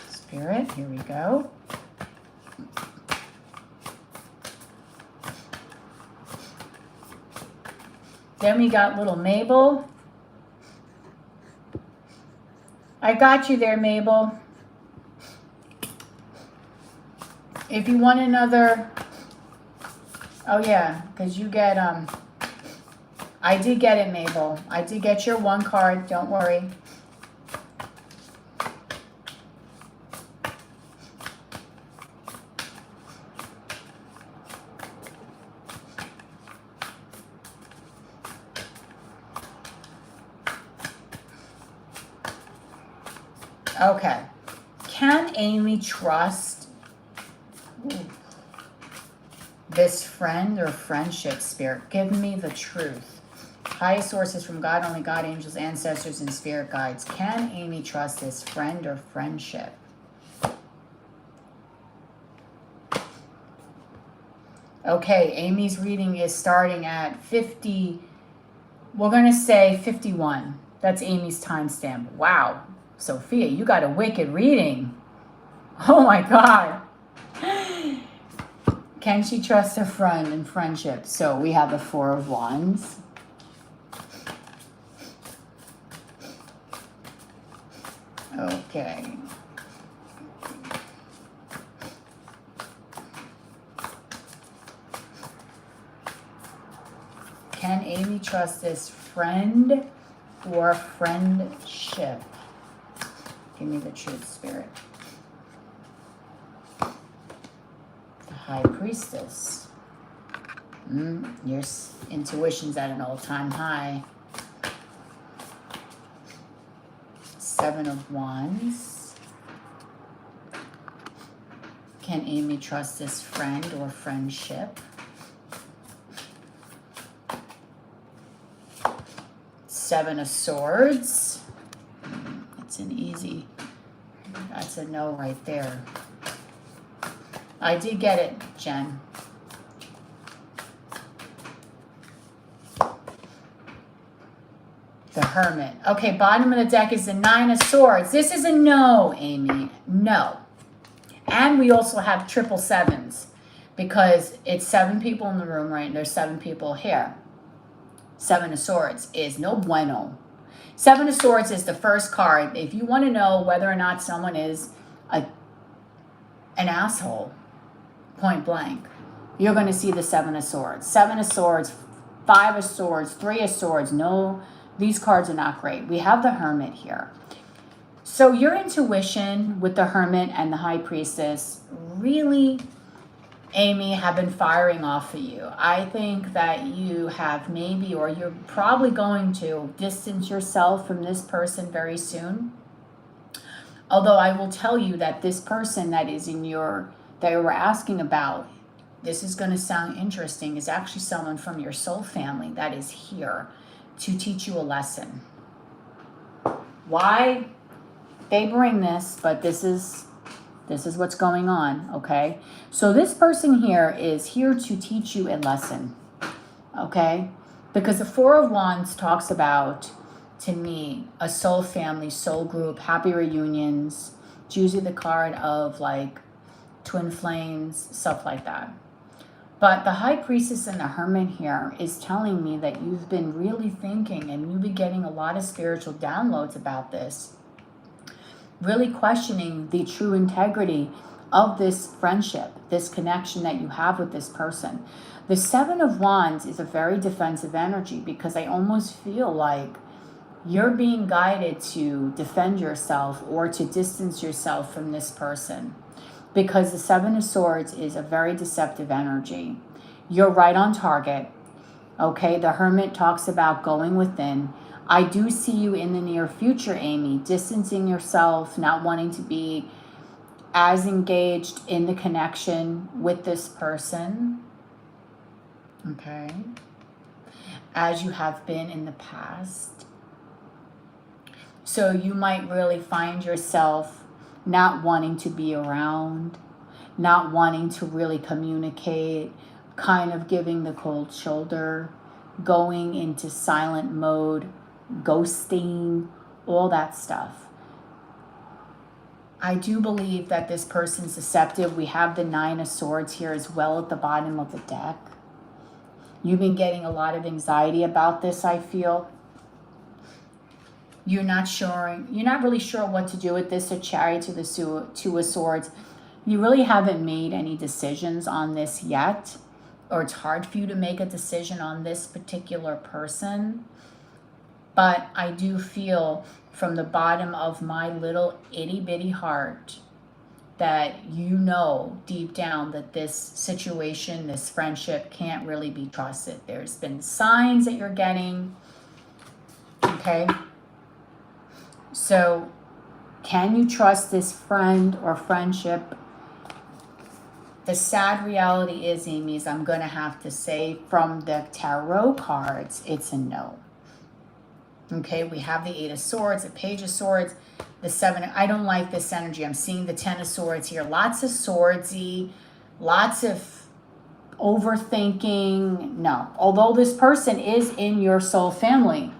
S1: Spirit, here we go. Then we got little Mabel. I got you there, Mabel. If you want another, oh yeah, because you get, I did get it, Mabel. I did get your one card, don't worry. Okay. Can Amy trust this friend or friendship spirit? Give me the truth. Highest sources from God, only God, angels, ancestors, and spirit guides. Can Amy trust this friend or friendship? Okay, Amy's reading is starting at 50. We're going to say 51. That's Amy's timestamp. Wow. Sophia, you got a wicked reading. Oh my God. Can she trust a friend and friendship? So we have the Four of Wands. Okay. Can Amy trust this friend or friendship? Give me the truth, Spirit. The High Priestess. Your intuition's at an all-time high. Seven of Wands. Can Amy trust this friend or friendship? Seven of Swords. That's an easy, that's a no right there. I did get it, Jen. The Hermit. Okay, bottom of the deck is the Nine of Swords. This is a no, Amy. No. And we also have triple sevens because it's 7 people in the room, right? And there's 7 people here. Seven of Swords is no bueno. Seven of Swords is the first card. If you want to know whether or not someone is an asshole, point blank, you're going to see the Seven of Swords. 7 of Swords, 5 of Swords, 3 of Swords. No, these cards are not great. We have the Hermit here. So your intuition with the Hermit and the High Priestess really, Amy, have been firing off for you. I think that you have maybe, or you're probably going to distance yourself from this person very soon. Although I will tell you that this person that is in your, that you were asking about, this is going to sound interesting, is actually someone from your soul family that is here to teach you a lesson. Why they bring this, but this is what's going on, okay? So this person here is here to teach you a lesson, okay? Because the Four of Wands talks about, to me, a soul family, soul group, happy reunions. It's usually the card of like twin flames, stuff like that. But the High Priestess and the Hermit here is telling me that you've been really thinking and you've been getting a lot of spiritual downloads about this. Really questioning the true integrity of this friendship, this connection that you have with this person. The Seven of Wands is a very defensive energy because I almost feel like you're being guided to defend yourself or to distance yourself from this person. Because the Seven of Swords is a very deceptive energy. You're right on target. Okay, the Hermit talks about going within. I do see you in the near future, Amy, distancing yourself, not wanting to be as engaged in the connection with this person. Okay. As you have been in the past. So you might really find yourself not wanting to be around, not wanting to really communicate, kind of giving the cold shoulder, going into silent mode, ghosting, all that stuff. I do believe that this person's deceptive. We have the Nine of Swords here as well at the bottom of the deck. You've been getting a lot of anxiety about this, I feel. You're not really sure what to do with this, a Chariot to the Two of Swords. You really haven't made any decisions on this yet, or it's hard for you to make a decision on this particular person. But I do feel from the bottom of my little itty bitty heart that you know deep down that this situation, this friendship can't really be trusted. There's been signs that you're getting, okay? So can you trust this friend or friendship? The sad reality is, Amy, is I'm going to have to say from the tarot cards, it's a no. Okay, we have the Eight of Swords, the Page of Swords, the Seven. I don't like this energy. I'm seeing the Ten of Swords here. Lots of swordsy, lots of overthinking. No, although this person is in your soul family,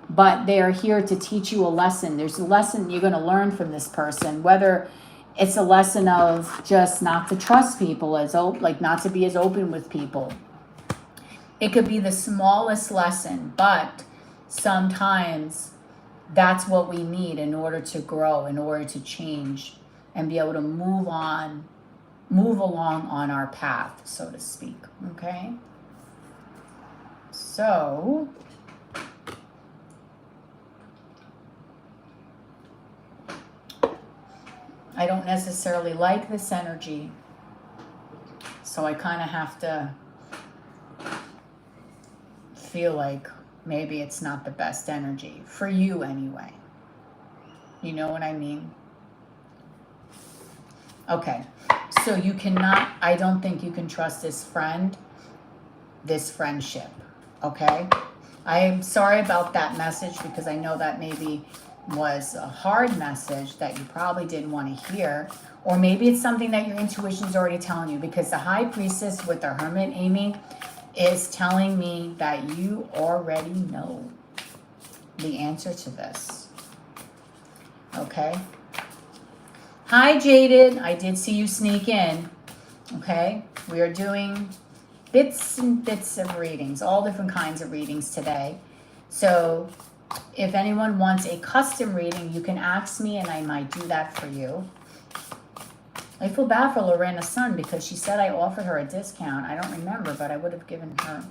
S1: but they are here to teach you a lesson. There's a lesson you're going to learn from this person, whether it's a lesson of just not to trust people, like not to be as open with people. It could be the smallest lesson, but sometimes that's what we need in order to grow, in order to change and be able to move along on our path, so to speak. Okay? So I don't necessarily like this energy, so I kind of have to feel like maybe it's not the best energy for you anyway. You know what I mean? Okay, so you cannot, I don't think you can trust this friend, this friendship, okay? I am sorry about that message because I know that maybe was a hard message that you probably didn't want to hear, or maybe it's something that your intuition is already telling you, because the High Priestess with the Hermit, Amy, is telling me that you already know the answer to this. Okay? Hi, Jaded. I did see you sneak in. Okay? We are doing bits and bits of readings, all different kinds of readings today. So if anyone wants a custom reading, you can ask me and I might do that for you. I feel bad for Lorena's son because she said I offered her a discount. I don't remember, but I would have given her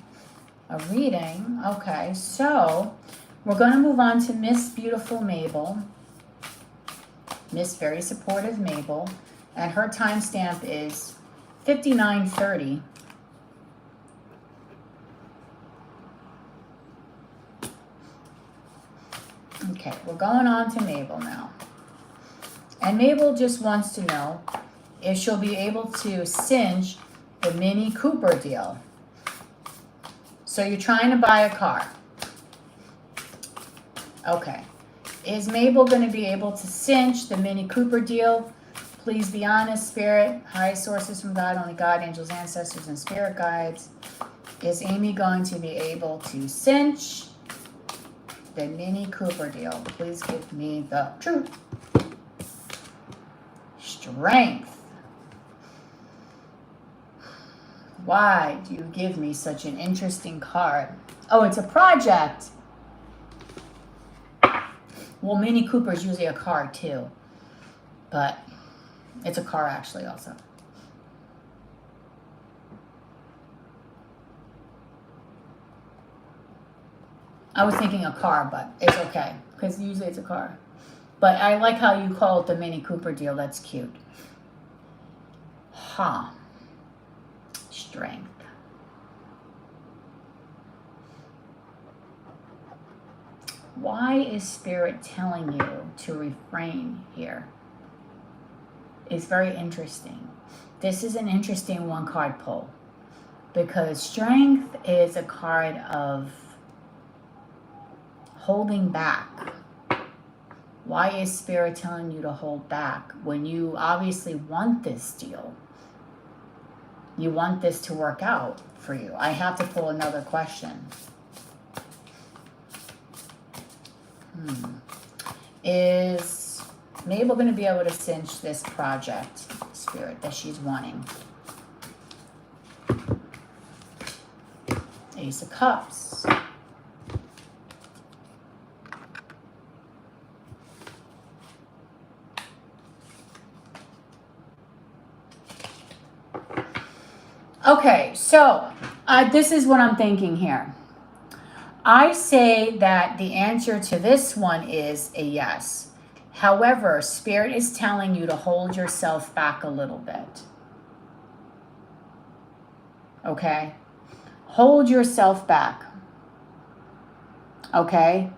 S1: a reading. Okay, so we're going to move on to Miss Beautiful Mabel. Miss Very Supportive Mabel. And her timestamp is 59:30. Okay, we're going on to Mabel now. And Mabel just wants to know if she'll be able to cinch the Mini Cooper deal. So you're trying to buy a car. Okay. Is Mabel going to be able to cinch the Mini Cooper deal? Please be honest, Spirit. Highest sources from God, only God, angels, ancestors, and spirit guides. Is Amy going to be able to cinch the Mini Cooper deal? Please give me the truth. Strength. Why do you give me such an interesting card? Oh, it's a project. Well, Mini Cooper is usually a car too, but it's a car actually also. I was thinking a car, but it's okay because usually it's a car. But I like how you call it the Mini Cooper deal. That's cute. Huh. Strength. Why is Spirit telling you to refrain here? It's very interesting. This is an interesting one card pull because strength is a card of holding back. Why is Spirit telling you to hold back when you obviously want this deal? You want this to work out for you. I have to pull another question. Is Mabel going to be able to cinch this project, Spirit, that she's wanting? Ace of Cups. Okay, so this is what I'm thinking here. I say that the answer to this one is a yes. However, Spirit is telling you to hold yourself back a little bit. Okay? Hold yourself back. Okay?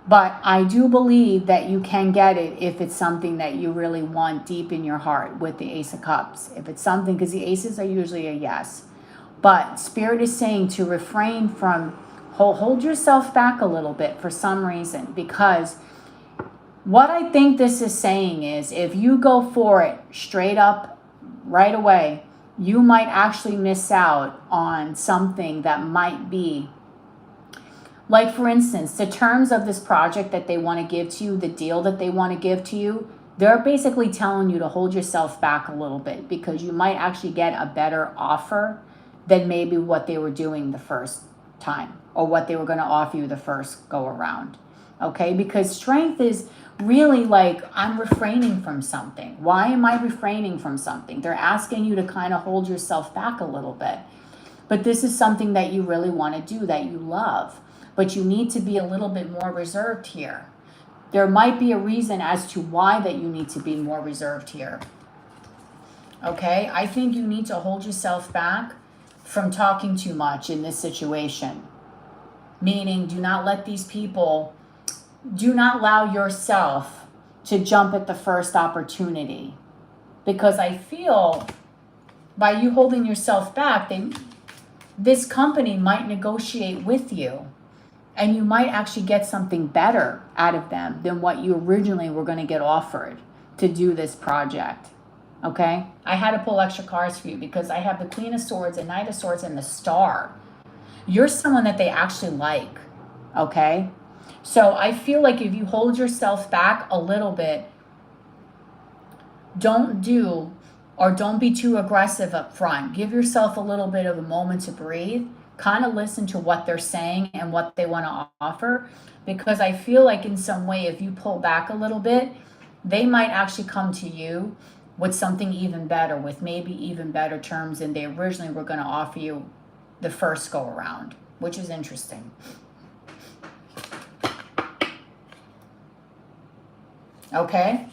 S1: But I do believe that you can get it if it's something that you really want deep in your heart with the Ace of Cups. If it's something, because the aces are usually a yes. But Spirit is saying to refrain from, hold yourself back a little bit for some reason. Because what I think this is saying is if you go for it straight up right away, you might actually miss out on something that might be, like for instance, the terms of this project that they want to give to you, the deal that they want to give to you, they're basically telling you to hold yourself back a little bit because you might actually get a better offer than maybe what they were doing the first time or what they were going to offer you the first go around. Okay, because strength is really like, I'm refraining from something. Why am I refraining from something? They're asking you to kind of hold yourself back a little bit. But this is something that you really want to do, that you love. But you need to be a little bit more reserved here. There might be a reason as to why that you need to be more reserved here. Okay, I think you need to hold yourself back from talking too much in this situation. Meaning, do not let these people, do not allow yourself to jump at the first opportunity. Because I feel by you holding yourself back, this company might negotiate with you. And you might actually get something better out of them than what you originally were going to get offered to do this project. Okay? I had to pull extra cards for you because I have the Queen of Swords, the Knight of Swords, and the Star. You're someone that they actually like. Okay? So I feel like if you hold yourself back a little bit, don't be too aggressive up front. Give yourself a little bit of a moment to breathe. Kind of listen to what they're saying and what they want to offer, because I feel like in some way, if you pull back a little bit, they might actually come to you with something even better, with maybe even better terms than they originally were going to offer you the first go around, which is interesting. Okay?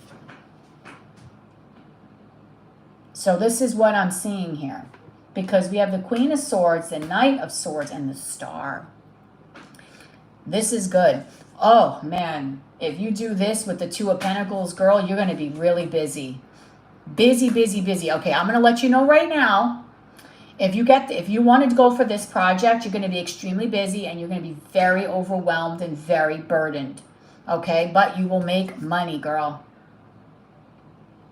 S1: So this is what I'm seeing here. Because we have the Queen of Swords, the Knight of Swords, and the Star. This is good. Oh, man. If you do this with the Two of Pentacles, girl, you're going to be really busy. Busy, busy, busy. Okay, I'm going to let you know right now. If you wanted to go for this project, you're going to be extremely busy and you're going to be very overwhelmed and very burdened. Okay, but you will make money, girl.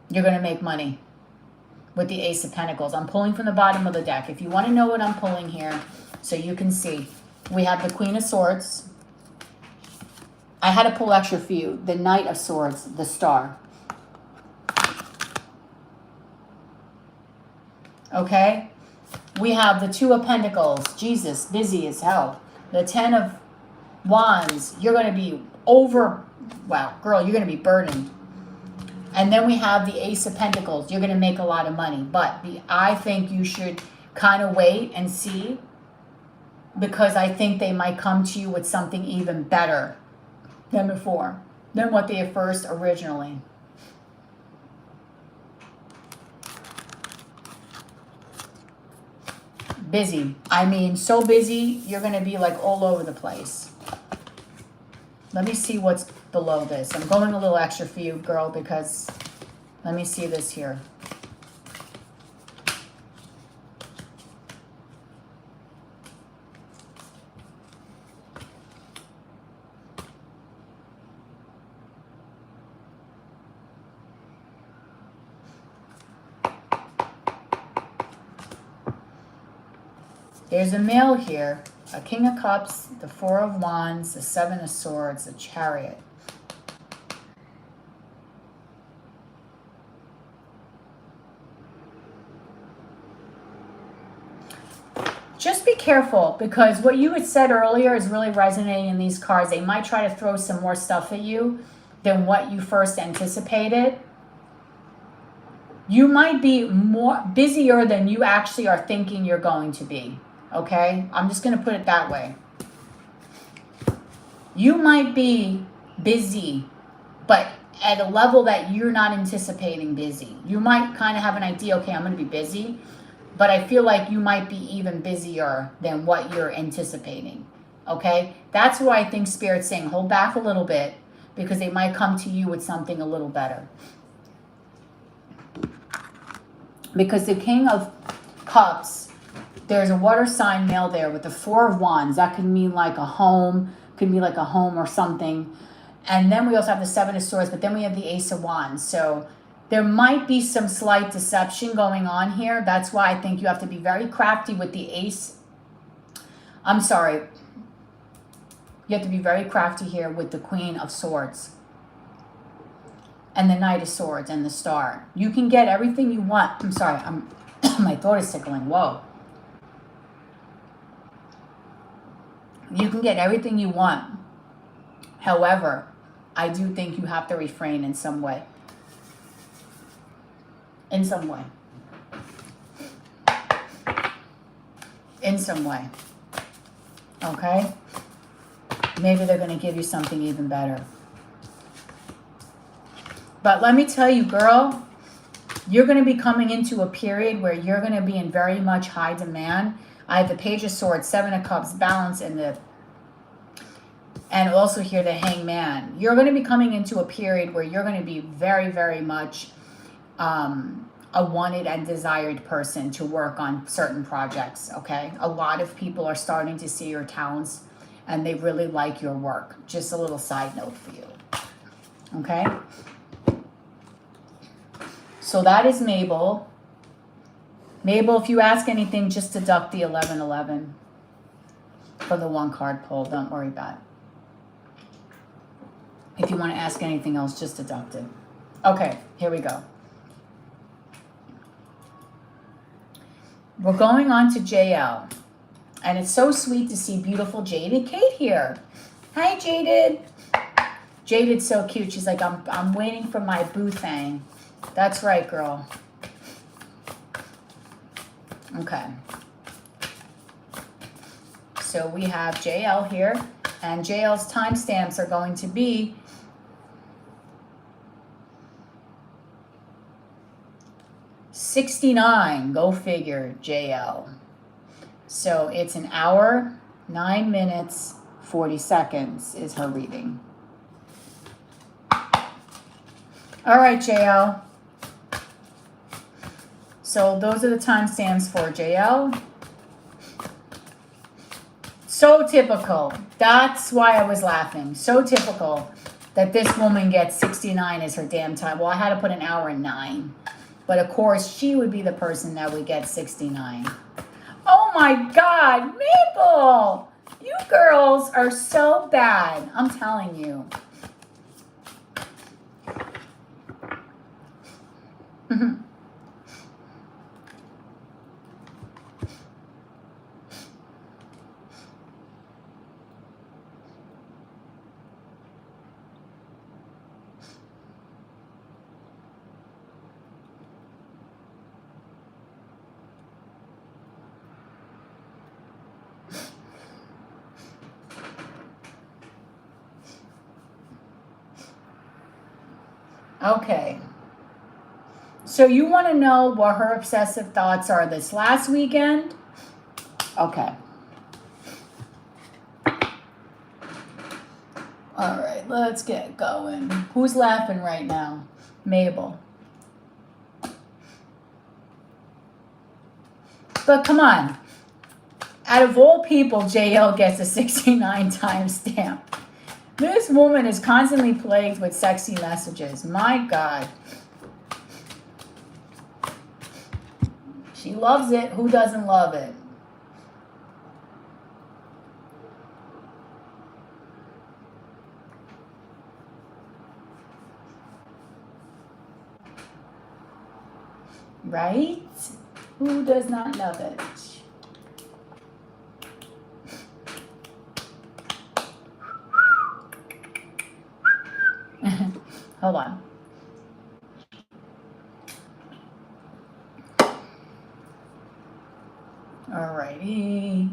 S1: You're going to make money. With the Ace of Pentacles. I'm pulling from the bottom of the deck. If you want to know what I'm pulling here, so you can see, we have the Queen of Swords. I had to pull extra for you. The Knight of Swords, the Star. Okay? We have the Two of Pentacles. Jesus, busy as hell. The Ten of Wands. You're going to be wow, girl, you're going to be burdened. And then we have the Ace of Pentacles. You're going to make a lot of money. But I think you should kind of wait and see. Because I think they might come to you with something even better than before. Than what they had first originally. Busy. I mean, so busy, you're going to be like all over the place. Let me see what's below this. I'm going a little extra for you, girl, because let me see this here. There's a male here, a King of Cups, the Four of Wands, the Seven of Swords, the Chariot. be careful, because what you had said earlier is really resonating in these cards. They might try to throw some more stuff at you than what you first anticipated. You might be more busier than you actually are thinking you're going to be. Okay? I'm just going to put it that way. You might be busy, but at a level that you're not anticipating busy. You might kind of have an idea, okay, I'm going to be busy, but I feel like you might be even busier than what you're anticipating. Okay? That's why I think Spirit's saying hold back a little bit, because they might come to you with something a little better. Because the King of Cups, there's a water sign male there with the Four of Wands. That could mean like a home, could be like a home or something. And then we also have the Seven of Swords, but then we have the Ace of Wands. So there might be some slight deception going on here. That's why I think you have to be very crafty with the Ace. I'm sorry. You have to be very crafty here with the Queen of Swords. And the Knight of Swords and the Star. You can get everything you want. I'm sorry, my throat is tickling. Whoa. You can get everything you want. However, I do think you have to refrain in some way. In some way. In some way. Okay? Maybe they're going to give you something even better. But let me tell you, girl, you're going to be coming into a period where you're going to be in very much high demand. I have the Page of Swords, Seven of Cups, Balance, and also here the Hangman. You're going to be coming into a period where you're going to be very, very much a wanted and desired person to work on certain projects, okay? A lot of people are starting to see your talents, and they really like your work. Just a little side note for you, okay? So that is Mabel. Mabel, if you ask anything, just deduct the 1111 for the one card pull. Don't worry about it. If you want to ask anything else, just deduct it. Okay, here we go. We're going on to JL. And it's so sweet to see beautiful Jaded Kate here. Hi, Jaded. Jaded's so cute. She's like, I'm waiting for my boo thing. That's right, girl. Okay. So we have JL here, and JL's timestamps are going to be 69. Go figure, JL. So it's an hour, 9 minutes, 40 seconds is her reading. All right, JL. So those are the timestamps for JL. So typical. That's why I was laughing. So typical that this woman gets 69 as her damn time. Well, I had to put an hour and 9. But of course, she would be the person that would get 69. Oh my God, Maple! You girls are so bad. I'm telling you. Okay. So you want to know what her obsessive thoughts are this last weekend? Okay. All right, let's get going. Who's laughing right now? Mabel. But come on. Out of all people, JL gets a 69 timestamp. This woman is constantly plagued with sexy messages. My God. She loves it. Who doesn't love it? Right? Who does not love it? Hold on. Alrighty.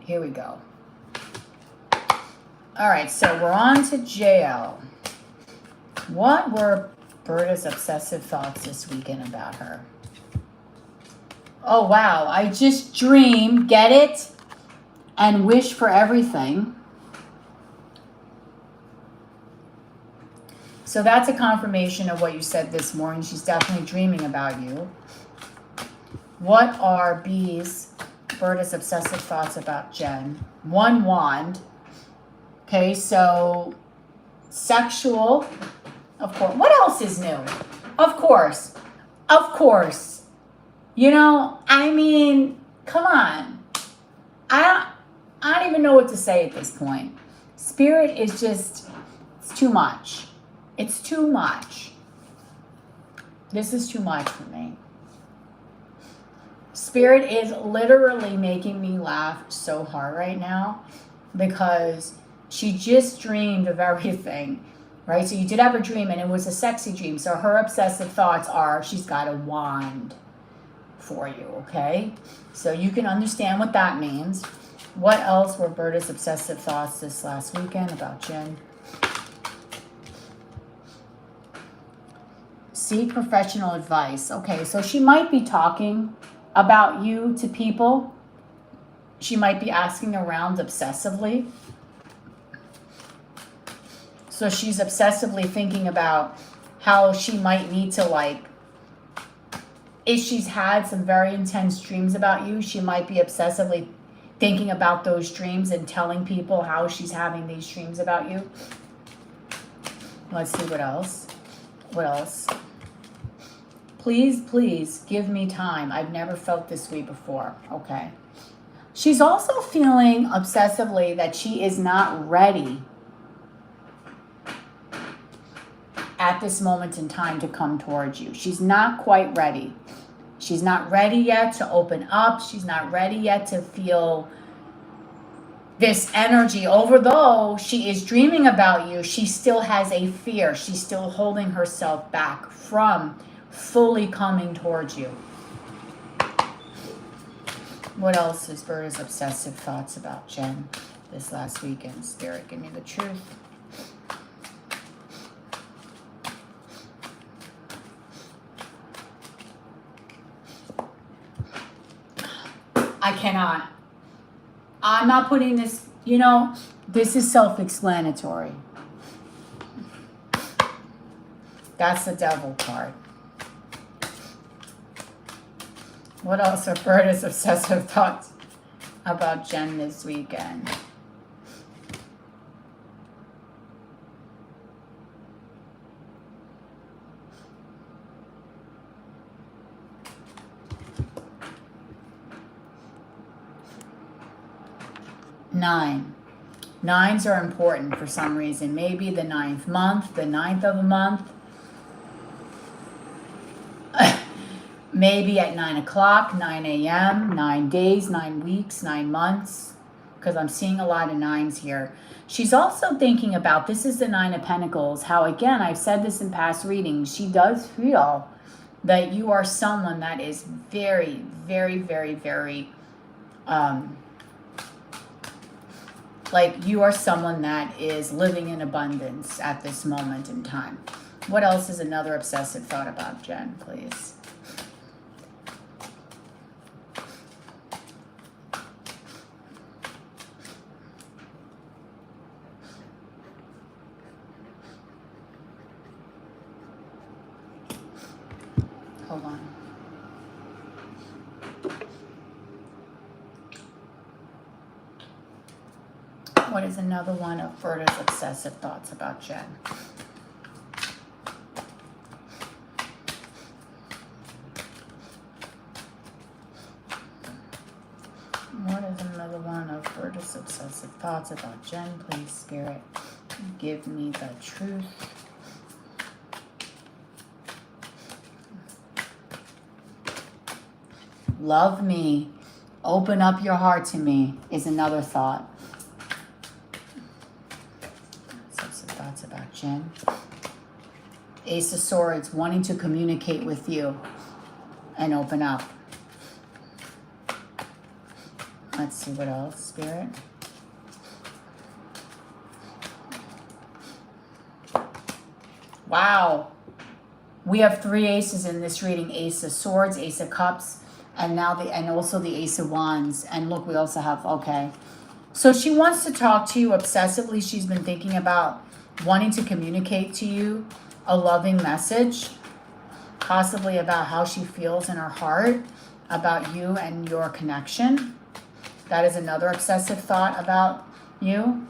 S1: Here we go. All right, so we're on to JL. What were Berta's obsessive thoughts this weekend about her? Oh, wow. I just dream, get it, and wish for everything. So that's a confirmation of what you said this morning. She's definitely dreaming about you. What are Berta's obsessive thoughts about Jen? One wand. Okay, so sexual. Of course. What else is new? Of course. Of course. You know, I mean, come on. I don't even know what to say at this point. Spirit is just, it's too much. It's too much. This is too much for me. Spirit is literally making me laugh so hard right now because she just dreamed of everything, right? So you did have a dream and it was a sexy dream. So her obsessive thoughts are she's got a wand for you, okay? So you can understand what that means. What else were Berta's obsessive thoughts this last weekend about Jen? Seek professional advice. Okay, so she might be talking about you to people. She might be asking around obsessively. So she's obsessively thinking about how she might need to, like, if she's had some very intense dreams about you, she might be obsessively thinking about those dreams and telling people how she's having these dreams about you. Let's see what else. What else? Please, please give me time. I've never felt this way before. Okay. She's also feeling obsessively that she is not ready at this moment in time to come towards you. She's not quite ready. She's not ready yet to open up. She's not ready yet to feel this energy. Although she is dreaming about you, she still has a fear. She's still holding herself back from fully coming towards you. What else is Berta's obsessive thoughts about Jen this last weekend? Spirit, give me the truth. I cannot. I'm not putting this, you know, this is self-explanatory. That's the devil card. What else are Berta's obsessive thoughts about Jen this weekend? Nine. Nines are important for some reason. Maybe the 9th month, the 9th of a month. Maybe at 9 o'clock, 9 a.m., 9 days, 9 weeks, 9 months, because I'm seeing a lot of nines here. She's also thinking about, this is the 9 of Pentacles, how, again, I've said this in past readings, she does feel that you are someone that is very, very, very, very, like you are someone that is living in abundance at this moment in time. What else is another obsessive thought about Jen, please? Hold on. What is another one of Berta's obsessive thoughts about Jen? What is another one of Berta's obsessive thoughts about Jen? Please, Spirit, give me the truth. Love me. Open up your heart to me is another thought. Obsessive thoughts about Jen. Ace of Swords, wanting to communicate with you and open up. Let's see what else, Spirit. Wow. We have 3 aces in this reading. Ace of Swords, Ace of Cups, and also the Ace of Wands. And look, we also have, okay. So she wants to talk to you obsessively. She's been thinking about wanting to communicate to you a loving message, possibly about how she feels in her heart about you and your connection. That is another obsessive thought about you.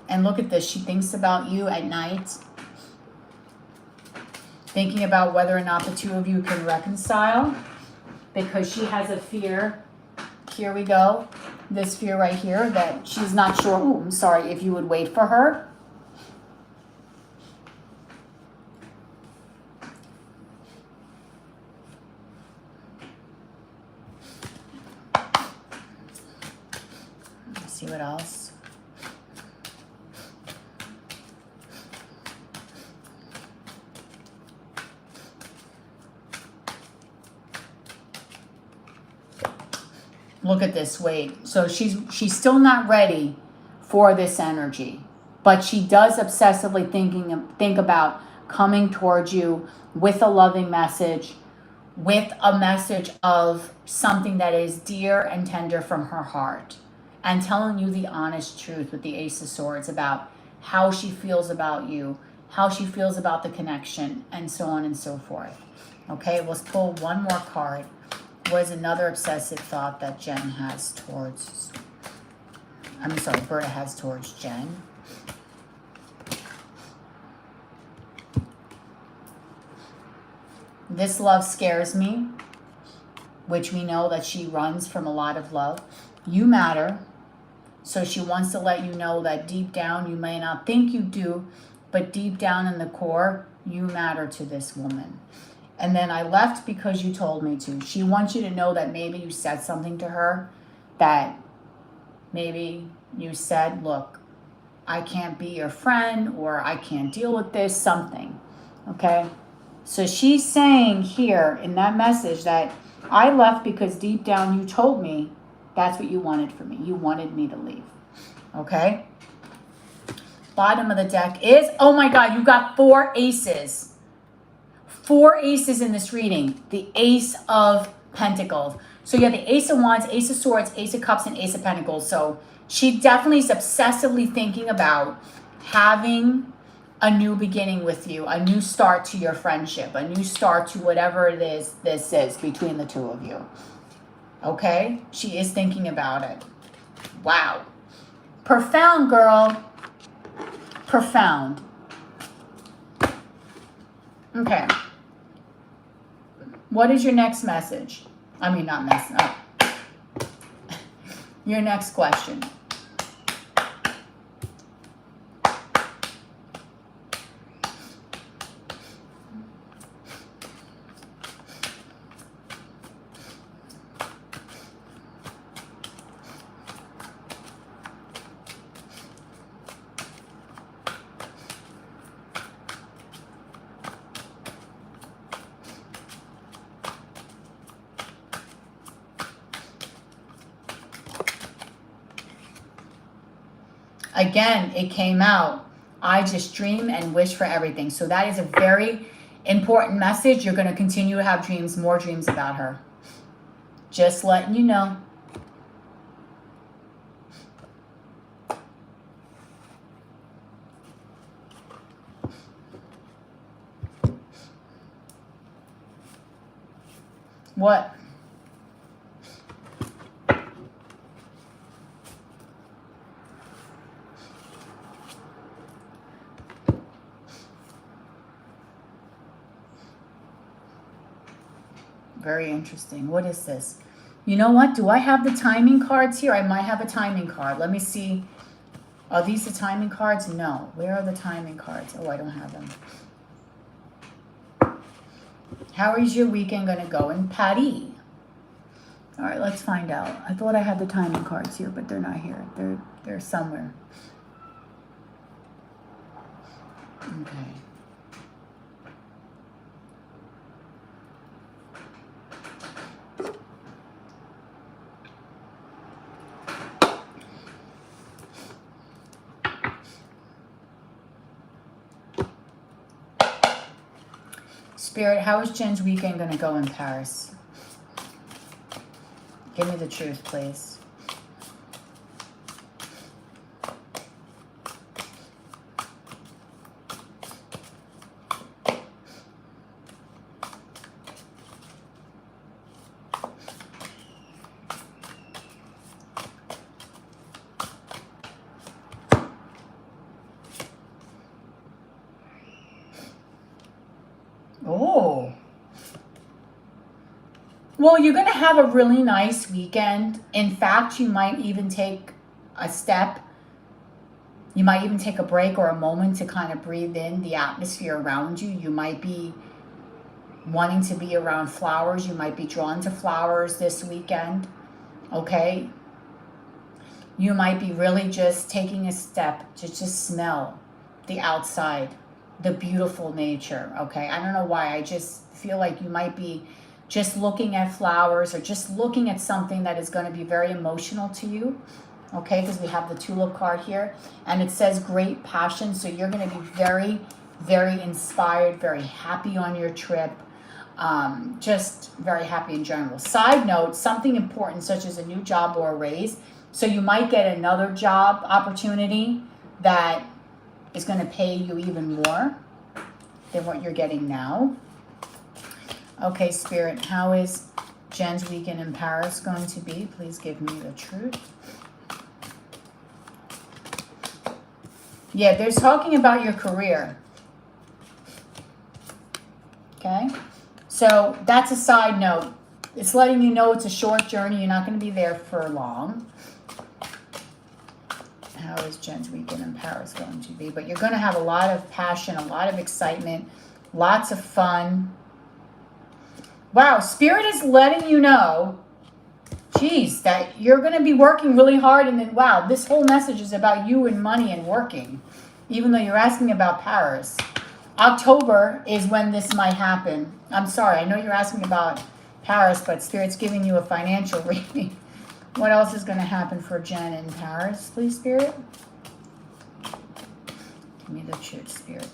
S1: And look at this. She thinks about you at night, thinking about whether or not the two of you can reconcile, because she has a fear. Here we go. This fear right here that she's not sure. Oh, I'm sorry, if you would wait for her. Let's see what else. Look at this, wait. So she's still not ready for this energy, but she does obsessively think about coming towards you with a loving message, with a message of something that is dear and tender from her heart, and telling you the honest truth with the Ace of Swords about how she feels about you, how she feels about the connection, and so on and so forth. Okay, let's pull one more card. What is another obsessive thought that Jen has towards, Berta has towards Jen? This love scares me, which we know that she runs from a lot of love. You matter. So she wants to let you know that deep down, you may not think you do, but deep down in the core, you matter to this woman. And then I left because you told me to. She wants you to know that maybe you said something to her, that maybe you said, look, I can't be your friend, or I can't deal with this, something. Okay? So she's saying here in that message that I left because deep down you told me that's what you wanted for me. You wanted me to leave. Okay? Bottom of the deck is, oh my God, you got 4 aces. 4 aces in this reading. The Ace of Pentacles. So you have the Ace of Wands, Ace of Swords, Ace of Cups, and Ace of Pentacles. So she definitely is obsessively thinking about having a new beginning with you, a new start to your friendship, a new start to whatever it is this is between the two of you. Okay? She is thinking about it. Wow. Profound, girl. Profound. Okay. What is your next message? I mean, not message. Oh. Your next question. Again, it came out, I just dream and wish for everything. So that is a very important message. You're going to continue to have dreams, more dreams about her. Just letting you know. What? Very interesting. What is this? You know what? Do I have the timing cards here? I might have a timing card. Let me see. Are these the timing cards? No. Where are the timing cards? Oh, I don't have them. How is your weekend going to go in Paris? All right, let's find out. I thought I had the timing cards here, but they're not here. They're somewhere. Okay. Spirit, how is Jen's weekend going to go in Paris? Give me the truth, please. Oh. Well, you're going to have a really nice weekend. In fact, you might even take a step. You might even take a break or a moment to kind of breathe in the atmosphere around you. You might be wanting to be around flowers. You might be drawn to flowers this weekend. Okay? You might be really just taking a step to just smell the outside, the beautiful nature. Okay? I don't know why. I just feel like you might be just looking at flowers or just looking at something that is going to be very emotional to you. Okay, because we have the tulip card here and it says great passion. So you're going to be very, very inspired, very happy on your trip. Just very happy in general. Side note, something important such as a new job or a raise. So you might get another job opportunity that is going to pay you even more than what you're getting now. Okay, Spirit, how is Jen's weekend in Paris going to be? Please give me the truth. Yeah, they're talking about your career. Okay? So that's a side note. It's letting you know it's a short journey. You're not going to be there for long. How is Jen's weekend in Paris going to be? But you're going to have a lot of passion, a lot of excitement, lots of fun. Wow, Spirit is letting you know, geez, that you're going to be working really hard. And then, wow, this whole message is about you and money and working, even though you're asking about Paris. October is when this might happen. I'm sorry, I know you're asking about Paris, but Spirit's giving you a financial reading. What else is going to happen for Jen in Paris, please, Spirit? Give me the truth, Spirit.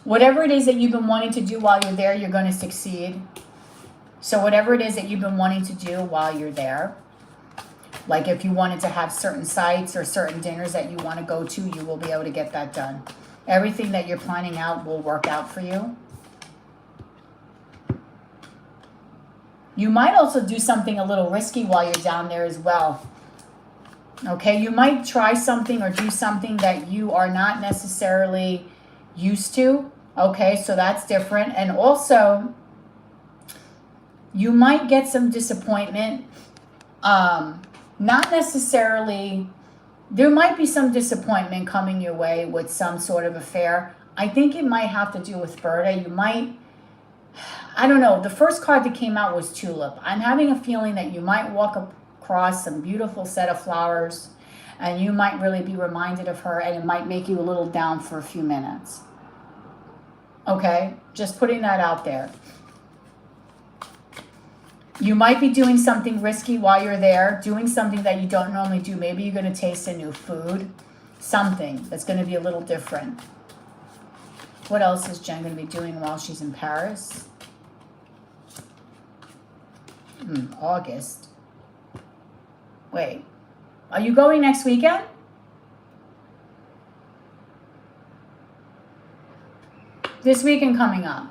S1: Whatever it is that you've been wanting to do while you're there, you're going to succeed. So whatever it is that you've been wanting to do while you're there, like if you wanted to have certain sites or certain dinners that you want to go to, you will be able to get that done. Everything that you're planning out will work out for you. You might also do something a little risky while you're down there as well. Okay, you might try something or do something that you are not necessarily used to. Okay, so that's different. And also, you might get some disappointment. Not necessarily, there might be some disappointment coming your way with some sort of affair. I think it might have to do with Berta. You might, I don't know. The first card that came out was Tulip. I'm having a feeling that you might walk across some beautiful set of flowers and you might really be reminded of her and it might make you a little down for a few minutes. Okay? Just putting that out there. You might be doing something risky while you're there, doing something that you don't normally do. Maybe you're going to taste a new food, something that's going to be a little different. What else is Jen going to be doing while she's in Paris? August. Wait, are you going next weekend? This weekend coming up.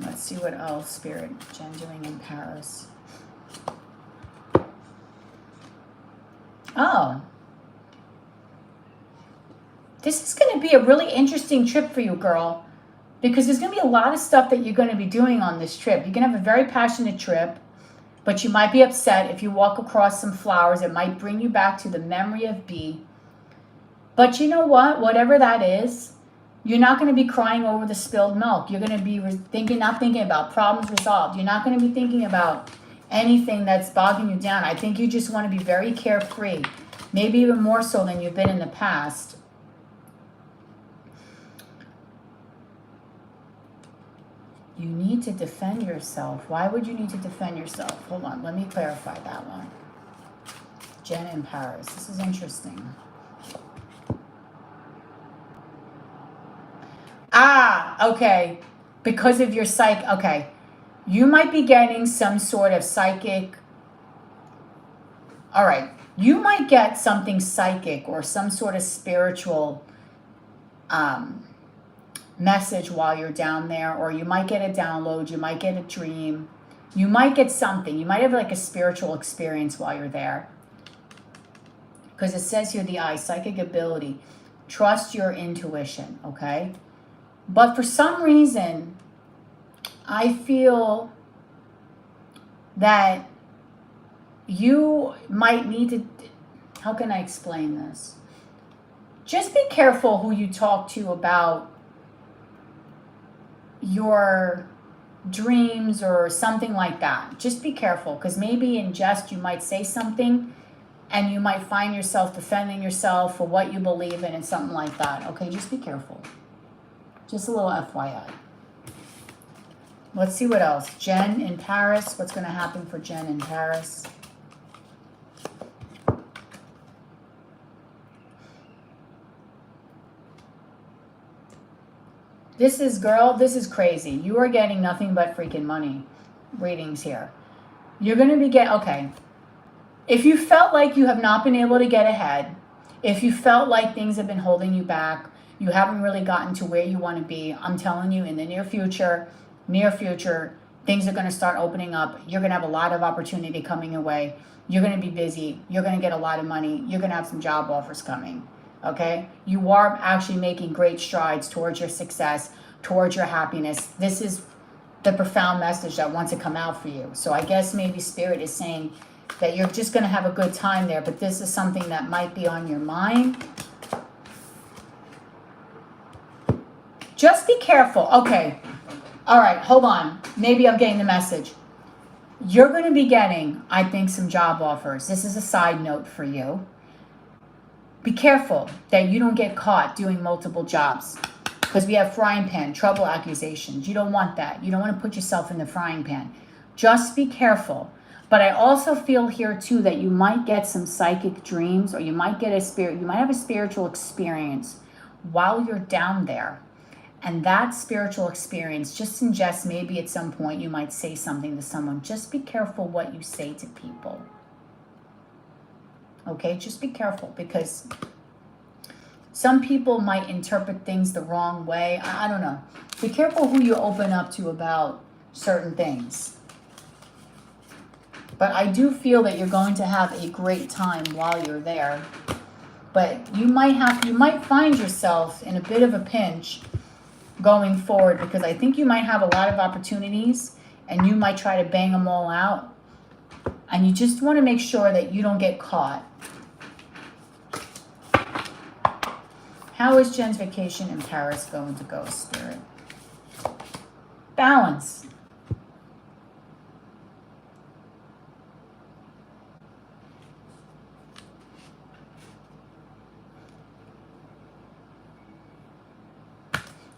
S1: Let's see what else, Spirit, Jen doing in Paris. Oh. This is going to be a really interesting trip for you, girl. Because there's going to be a lot of stuff that you're going to be doing on this trip. You're going to have a very passionate trip. But you might be upset if you walk across some flowers. It might bring you back to the memory of B. But you know what? Whatever that is, you're not going to be crying over the spilled milk. You're going to be not thinking about problems resolved. You're not going to be thinking about anything that's bogging you down. I think you just want to be very carefree, maybe even more so than you've been in the past. You need to defend yourself. Why would you need to defend yourself? Hold on, let me clarify that one. Jen in Paris. This is interesting. Ah, okay. Because of your okay. You might be getting some sort of psychic. All right. You might get something psychic or some sort of spiritual message while you're down there, or you might get a download, you might get a dream, you might get something, you might have like a spiritual experience while you're there. Because it says here, the eye, psychic ability, trust your intuition, okay? But for some reason, I feel that you might need to, how can I explain this? Just be careful who you talk to about your dreams or something like that. Just be careful, because maybe in jest you might say something and you might find yourself defending yourself for what you believe in and something like that. Okay, just be careful. Just a little FYI. Let's see what else. Jen in Paris. What's going to happen for Jen in Paris? This is crazy. You are getting nothing but freaking money readings here. You're going to be okay. If you felt like you have not been able to get ahead, if you felt like things have been holding you back, you haven't really gotten to where you want to be, I'm telling you, in the near future, things are going to start opening up. You're going to have a lot of opportunity coming your way. You're going to be busy. You're going to get a lot of money. You're going to have some job offers coming. Okay? You are actually making great strides towards your success, towards your happiness. This is the profound message that wants to come out for you. So I guess maybe Spirit is saying that you're just going to have a good time there, but this is something that might be on your mind. Just be careful. Okay. All right, hold on. Maybe I'm getting the message. You're going to be getting, I think, some job offers. This is a side note for you. Be careful that you don't get caught doing multiple jobs, because we have frying pan, trouble, accusations. You don't want that. You don't want to put yourself in the frying pan. Just be careful. But I also feel here too that you might get some psychic dreams, or you might get you might have a spiritual experience while you're down there. And that spiritual experience, just in jest, maybe at some point you might say something to someone. Just be careful what you say to people. Okay, just be careful, because some people might interpret things the wrong way. I don't know. Be careful who you open up to about certain things. But I do feel that you're going to have a great time while you're there. But you might find yourself in a bit of a pinch going forward, because I think you might have a lot of opportunities and you might try to bang them all out. And you just want to make sure that you don't get caught. How is Jen's vacation in Paris going to go, Spirit? Balance.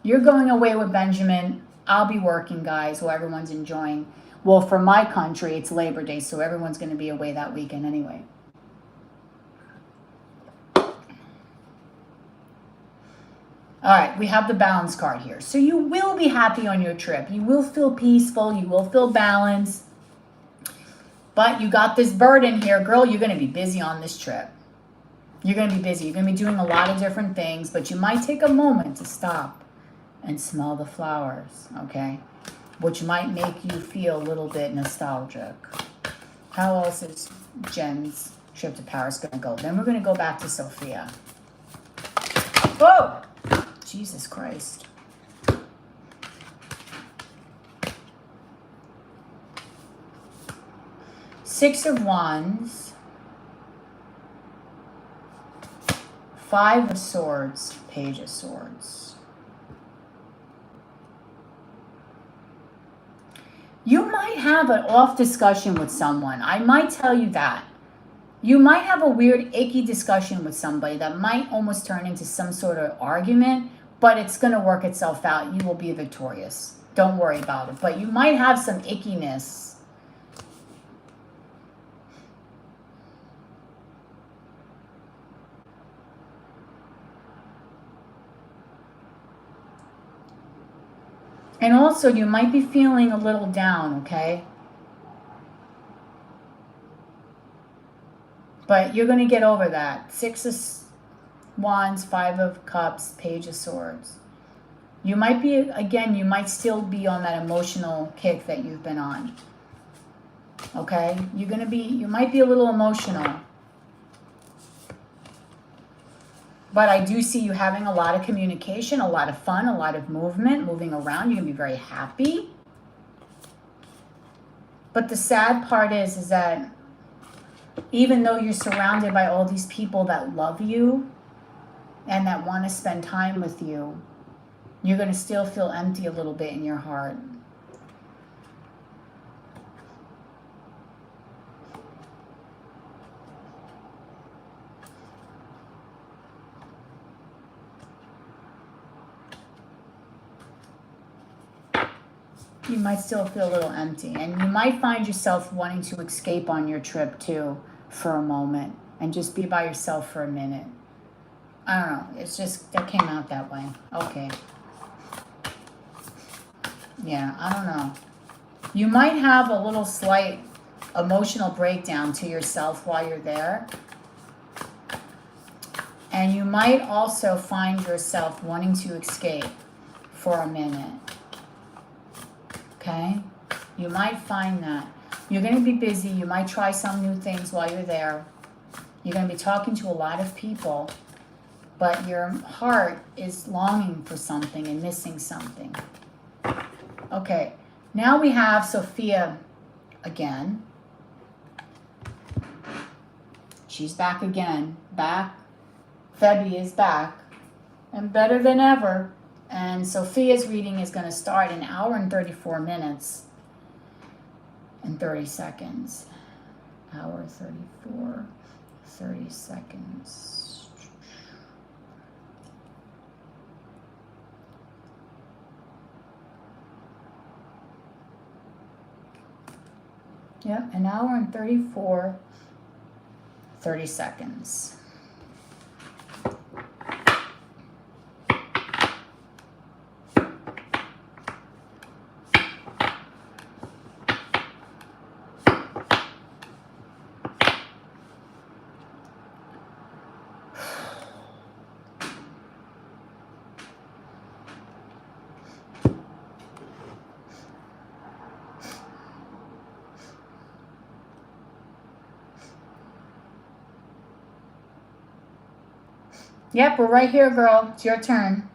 S1: You're going away with Benjamin. I'll be working, guys, while everyone's enjoying. Well, for my country, it's Labor Day, so everyone's going to be away that weekend anyway. All right, we have the balance card here. So you will be happy on your trip. You will feel peaceful. You will feel balanced. But you got this burden here. Girl, you're going to be busy on this trip. You're going to be busy. You're going to be doing a lot of different things, but you might take a moment to stop and smell the flowers, okay? Which might make you feel a little bit nostalgic. How else is Jen's trip to Paris going to go? Then we're going to go back to Sophia. Whoa! Jesus Christ. Six of Wands, Five of Swords, Page of Swords. You might have an off discussion with someone. I might tell you that. You might have a weird, icky discussion with somebody that might almost turn into some sort of argument, but it's going to work itself out. You will be victorious. Don't worry about it. But you might have some ickiness. And also, you might be feeling a little down, okay? But you're going to get over that. Six of Wands, Five of Cups, Page of Swords. You might be, again, you might still be on that emotional kick that you've been on. Okay? You might be a little emotional. But I do see you having a lot of communication, a lot of fun, a lot of movement, moving around. You're going to be very happy. But the sad part is that even though you're surrounded by all these people that love you and that want to spend time with you, you're going to still feel empty a little bit in your heart. You might still feel a little empty, and you might find yourself wanting to escape on your trip too for a moment and just be by yourself for a minute. I don't know. It's just that came out that way. Okay. Yeah, I don't know. You might have a little slight emotional breakdown to yourself while you're there. And you might also find yourself wanting to escape for a minute. Okay? You might find that. You're going to be busy. You might try some new things while you're there. You're going to be talking to a lot of people. But your heart is longing for something and missing something. Okay. Now we have Sophia again. She's back again. Back. Febby is back. And better than ever. And Sophia's reading is going to start in 1 hour and 34 minutes and 30 seconds. Hour 34, 30 seconds. Yep, 1 hour and 34, 30 seconds. Yep, we're right here, girl. It's your turn.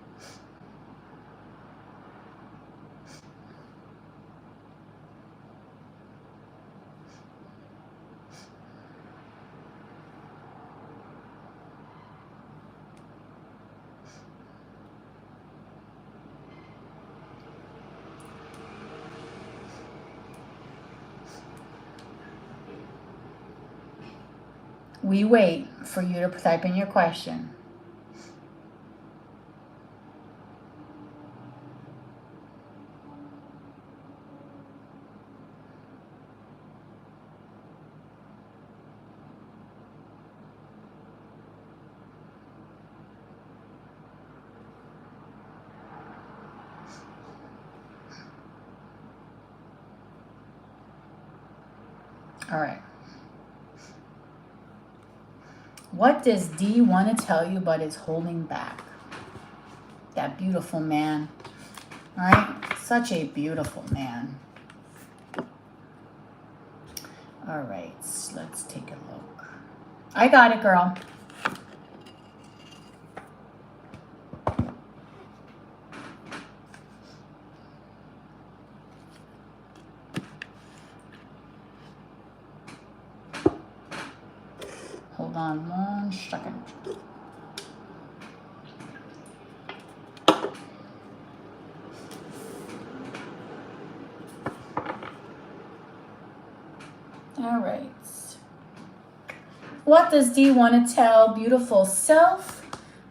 S1: We wait for you to type in your question. All right. What does D want to tell you but is holding back? That beautiful man. All right? Such a beautiful man. All right. Let's take a look. I got it, girl. Hold on 1 second. All right. What does D want to tell beautiful self,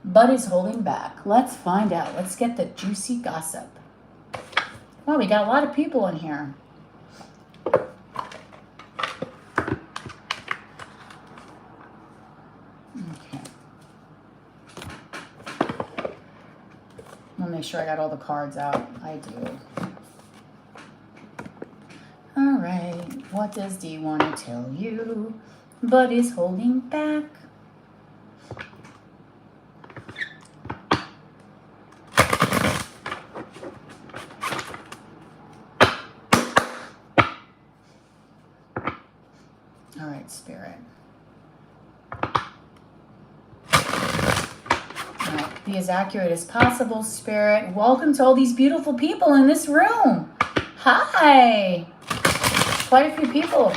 S1: but is holding back? Let's find out. Let's get the juicy gossip. Well, we got a lot of people in here. Okay. I'll make sure I got all the cards out. I do. All right. What does D want to tell you, but is holding back? All right, Spirit. All right, be as accurate as possible, Spirit. Welcome to all these beautiful people in this room. Hi. Quite a few people.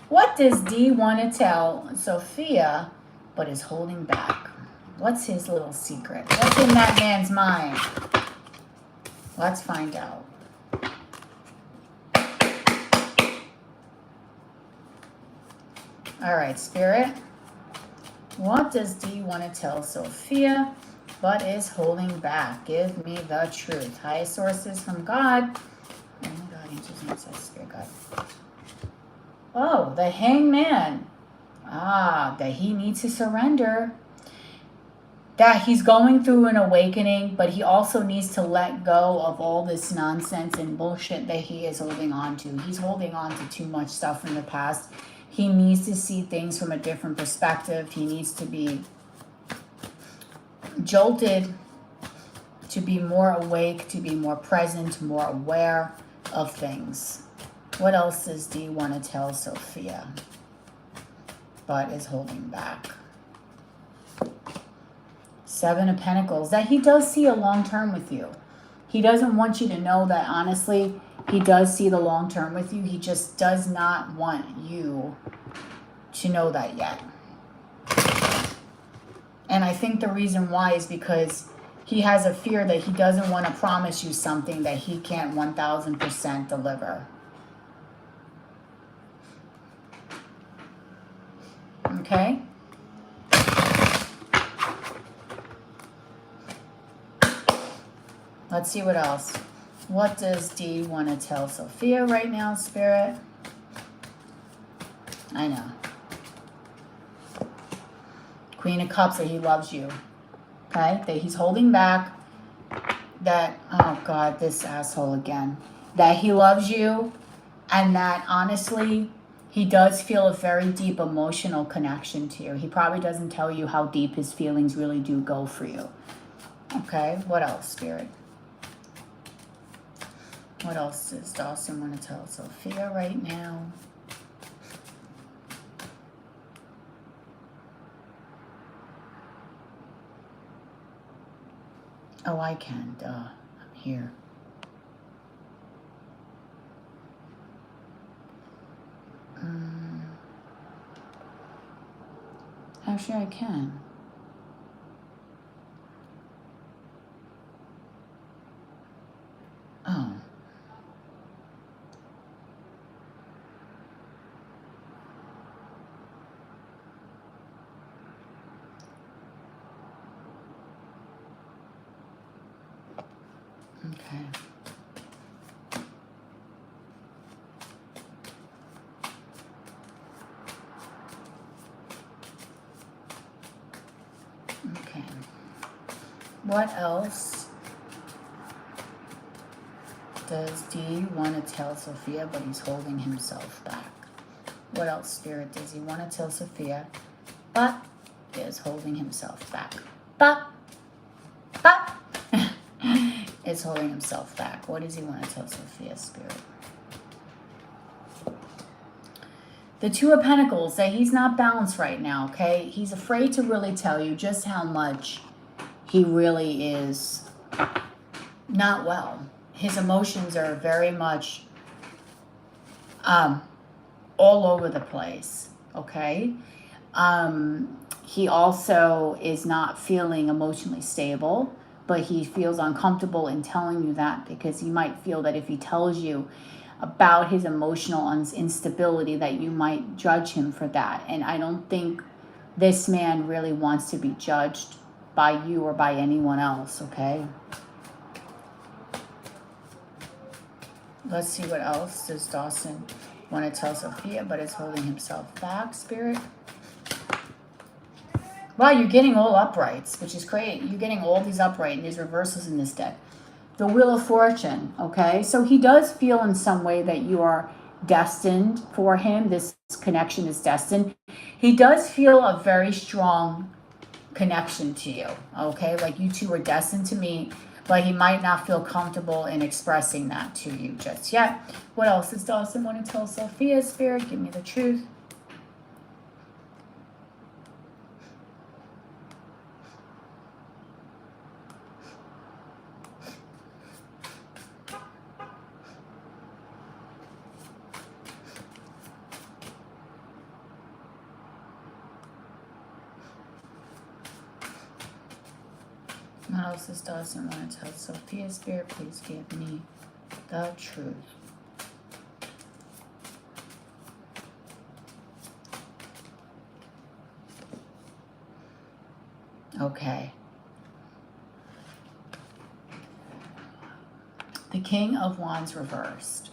S1: What does D want to tell Sophia, but is holding back? What's his little secret? What's in that man's mind? Let's find out. All right, Spirit. What does D want to tell Sophia, but is holding back? Give me the truth. Highest sources from God. Oh my God, angels, ancestors, Spirit, God. Oh, the Hangman. Ah, that he needs to surrender. That he's going through an awakening, but he also needs to let go of all this nonsense and bullshit that he is holding on to. He's holding on to too much stuff from the past. He needs to see things from a different perspective. He needs to be jolted, to be more awake, to be more present, more aware of things. What else does D want to tell Sophia, but is holding back? 7 of Pentacles, that he does see a long term with you. He doesn't want you to know that, honestly, he does see the long term with you. He just does not want you to know that yet. And I think the reason why is because he has a fear that he doesn't want to promise you something that he can't 1000% deliver. Okay? Let's see what else. What does D want to tell Sophia right now, Spirit? I know. Queen of Cups, that he loves you. Okay? That he's holding back. That, oh God, this asshole again. That he loves you. And that, honestly, he does feel a very deep emotional connection to you. He probably doesn't tell you how deep his feelings really do go for you. Okay? What else, Spirit? What else does Dawson want to tell Sophia right now? Oh, I can. Duh. I'm here. Actually, I can. Oh. Okay. Okay. What else does D want to tell Sophia, but he's holding himself back? What else, Spirit, does he want to tell Sophia, but is holding himself back? But is holding himself back. What does he want to tell Sophia, Spirit? The Two of Pentacles, that he's not balanced right now, okay? He's afraid to really tell you just how much he really is not well. His emotions are very much all over the place, okay? He also is not feeling emotionally stable, but he feels uncomfortable in telling you that because he might feel that if he tells you about his emotional instability that you might judge him for that. And I don't think this man really wants to be judged by you or by anyone else, okay? Let's see what else does Dawson want to tell Sophia, but is holding himself back, Spirit. Wow, you're getting all uprights, which is great. You're getting all these upright and these reversals in this deck. The Wheel of Fortune, okay? So he does feel in some way that you are destined for him. This connection is destined. He does feel a very strong connection to you, okay? Like you two are destined to meet, but he might not feel comfortable in expressing that to you just yet. What else does Dawson want to tell Sophia, Spirit? Give me the truth. What else does Dawson want to tell Sophia, Spirit? Please give me the truth. Okay. The King of Wands reversed.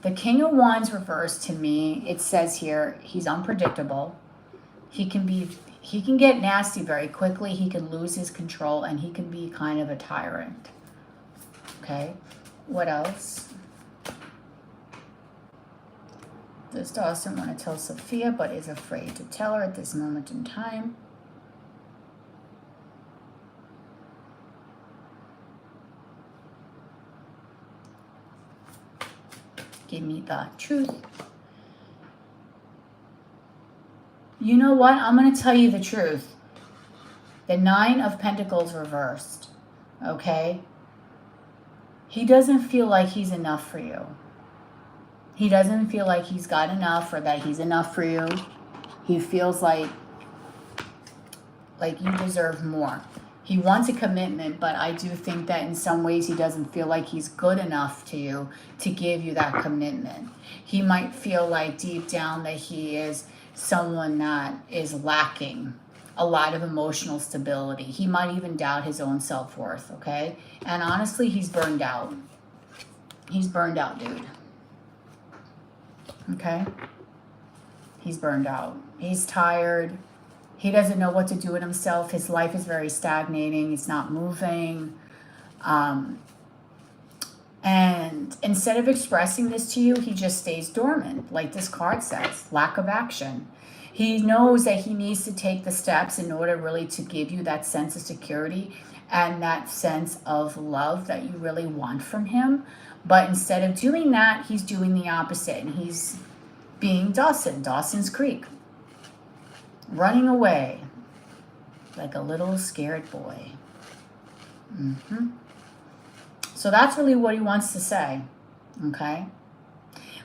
S1: The King of Wands reversed, to me, it says here, he's unpredictable. He can get nasty very quickly. He can lose his control, and he can be kind of a tyrant. Okay. What else? This Dawson want to tell Sophia, but is afraid to tell her at this moment in time. Give me the truth. You know what? I'm going to tell you the truth. The Nine of Pentacles reversed. Okay? He doesn't feel like he's enough for you. He doesn't feel like he's got enough or that he's enough for you. He feels like you deserve more. He wants a commitment, but I do think that in some ways he doesn't feel like he's good enough to you to give you that commitment. He might feel like deep down that he is someone that is lacking a lot of emotional stability. He might even doubt his own self-worth, okay? And honestly, he's burned out. He's burned out, dude. Okay? He's burned out. He's tired. He doesn't know what to do with himself. His life is very stagnating. He's not moving. And instead of expressing this to you, he just stays dormant, like this card says, lack of action. He knows that he needs to take the steps in order really to give you that sense of security and that sense of love that you really want from him. But instead of doing that, he's doing the opposite. And he's being Dawson's Creek. Running away like a little scared boy. So that's really what he wants to say, okay?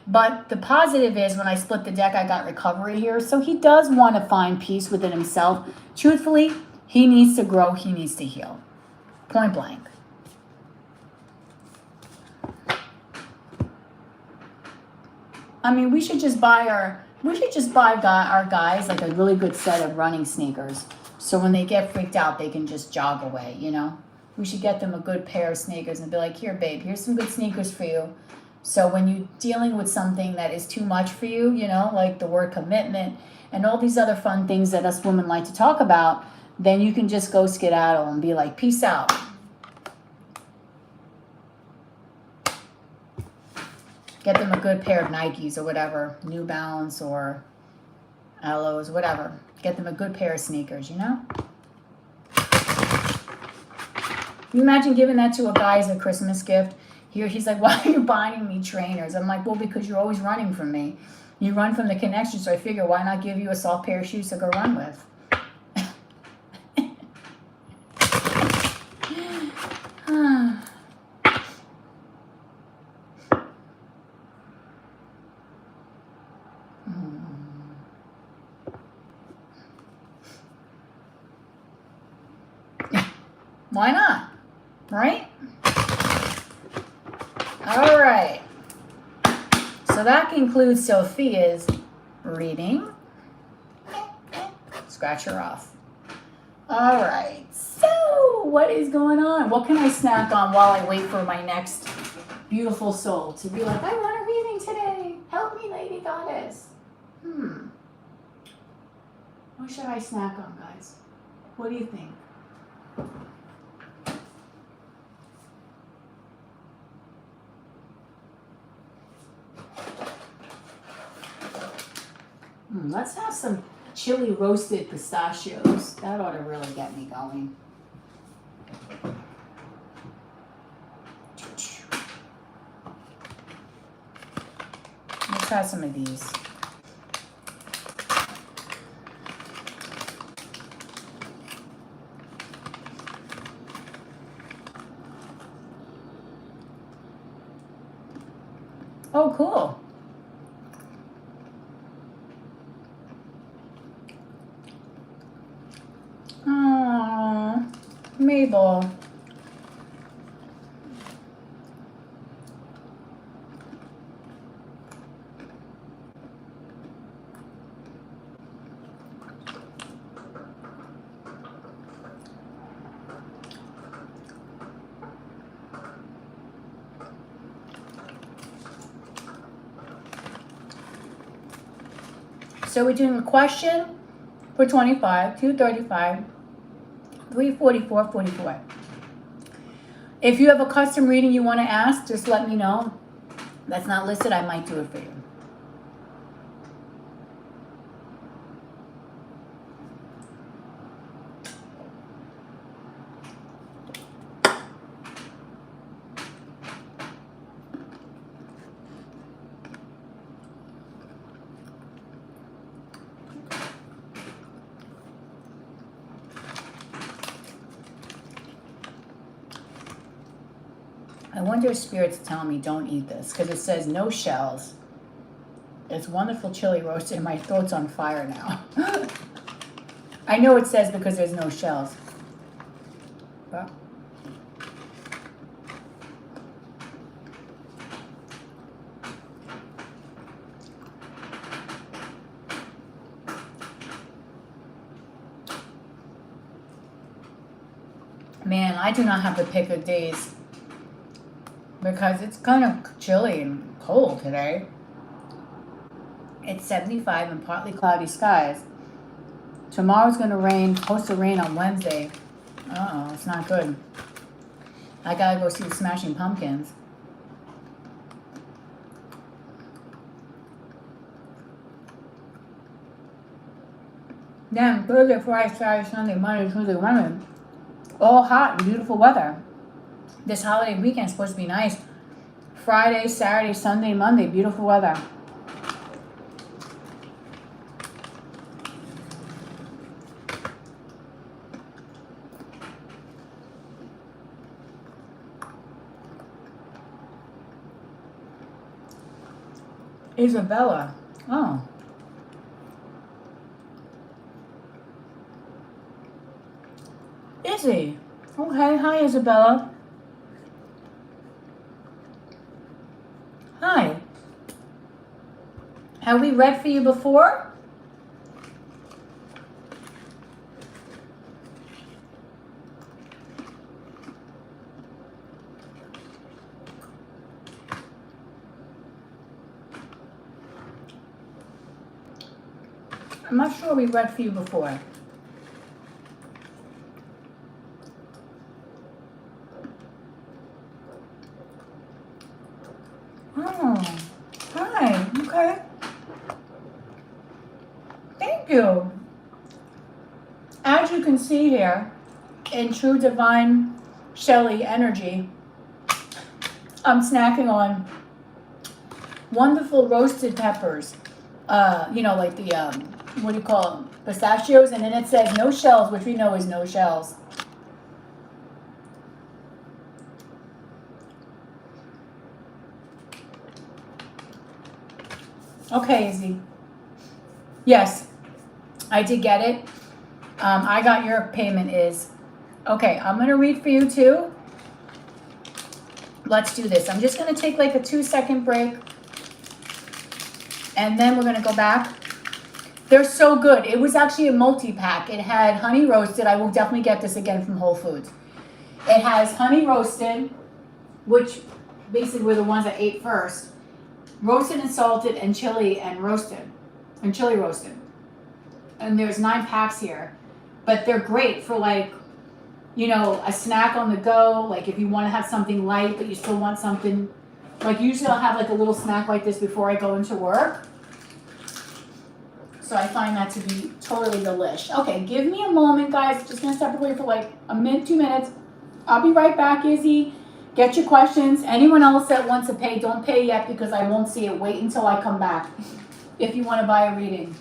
S1: But the positive is when I split the deck, I got recovery here. So he does want to find peace within himself. Truthfully, he needs to grow. He needs to heal. Point blank. I mean, we should just buy our guys like a really good set of running sneakers. So when they get freaked out, they can just jog away, you know? We should get them a good pair of sneakers and be like, here, babe, here's some good sneakers for you. So when you're dealing with something that is too much for you, you know, like the word commitment and all these other fun things that us women like to talk about, then you can just go skedaddle and be like, peace out. Get them a good pair of Nikes or whatever, New Balance or Aloes, whatever. Get them a good pair of sneakers, you know? You imagine giving that to a guy as a Christmas gift? Here, he's like, why are you buying me trainers? I'm like, well, because you're always running from me. You run from the connection, so I figure, why not give you a soft pair of shoes to go run with? Why not? Right? All right. So that concludes Sophia's reading. Scratch her off. All right. So what is going on? What can I snack on while I wait for my next beautiful soul to be like, I want a reading today. Help me, Lady Goddess. What should I snack on, guys? What do you think? Let's have some chili roasted pistachios. That ought to really get me going. Let's have some of these. Oh, cool. Aww, Mabel. So we're doing a question for 25, 235, 344, 44. If you have a custom reading you want to ask, just let me know. That's not listed, I might do it for you. I wonder if Spirit's telling me don't eat this, because it says no shells. It's wonderful chili roasted, and my throat's on fire now. I know it says because there's no shells. But man, I do not have the pick of days, because it's kind of chilly and cold today. It's 75 and partly cloudy skies. Tomorrow's going to rain, supposed to rain on Wednesday. Uh-oh, it's not good. I gotta go see the Smashing Pumpkins. Then Thursday, Friday, Saturday, Sunday, Monday, Tuesday, Wednesday, all hot and beautiful weather. This holiday weekend is supposed to be nice. Friday, Saturday, Sunday, Monday, beautiful weather. Isabella. Oh. Izzy. Okay, hi Isabella. Hi. Have we read for you before? I'm not sure we read for you before. Oh, hi. Okay. Thank you. As you can see here, in true divine Shelley energy, I'm snacking on wonderful roasted peppers. You know, like the, what do you call them? Pistachios, and then it says no shells, which we know is no shells. Okay, Izzy. Yes, I did get it. I got your payment is Okay, I'm going to read for you too. Let's do this. I'm just going to take like a 2-second break. And then we're going to go back. They're so good. It was actually a multi-pack. It had honey roasted. I will definitely get this again from Whole Foods. It has honey roasted, which basically were the ones I ate first. Roasted and salted and chili and roasted. And chili roasted. And there's 9 packs here. But they're great for like, you know, a snack on the go. Like if you want to have something light, but you still want something. Like usually I'll have like a little snack like this before I go into work. So I find that to be totally delish. Okay, give me a moment, guys. Just gonna step away for like a minute, 2 minutes. I'll be right back, Izzy. Get your questions. Anyone else that wants to pay, don't pay yet because I won't see it. Wait until I come back if you want to buy a reading.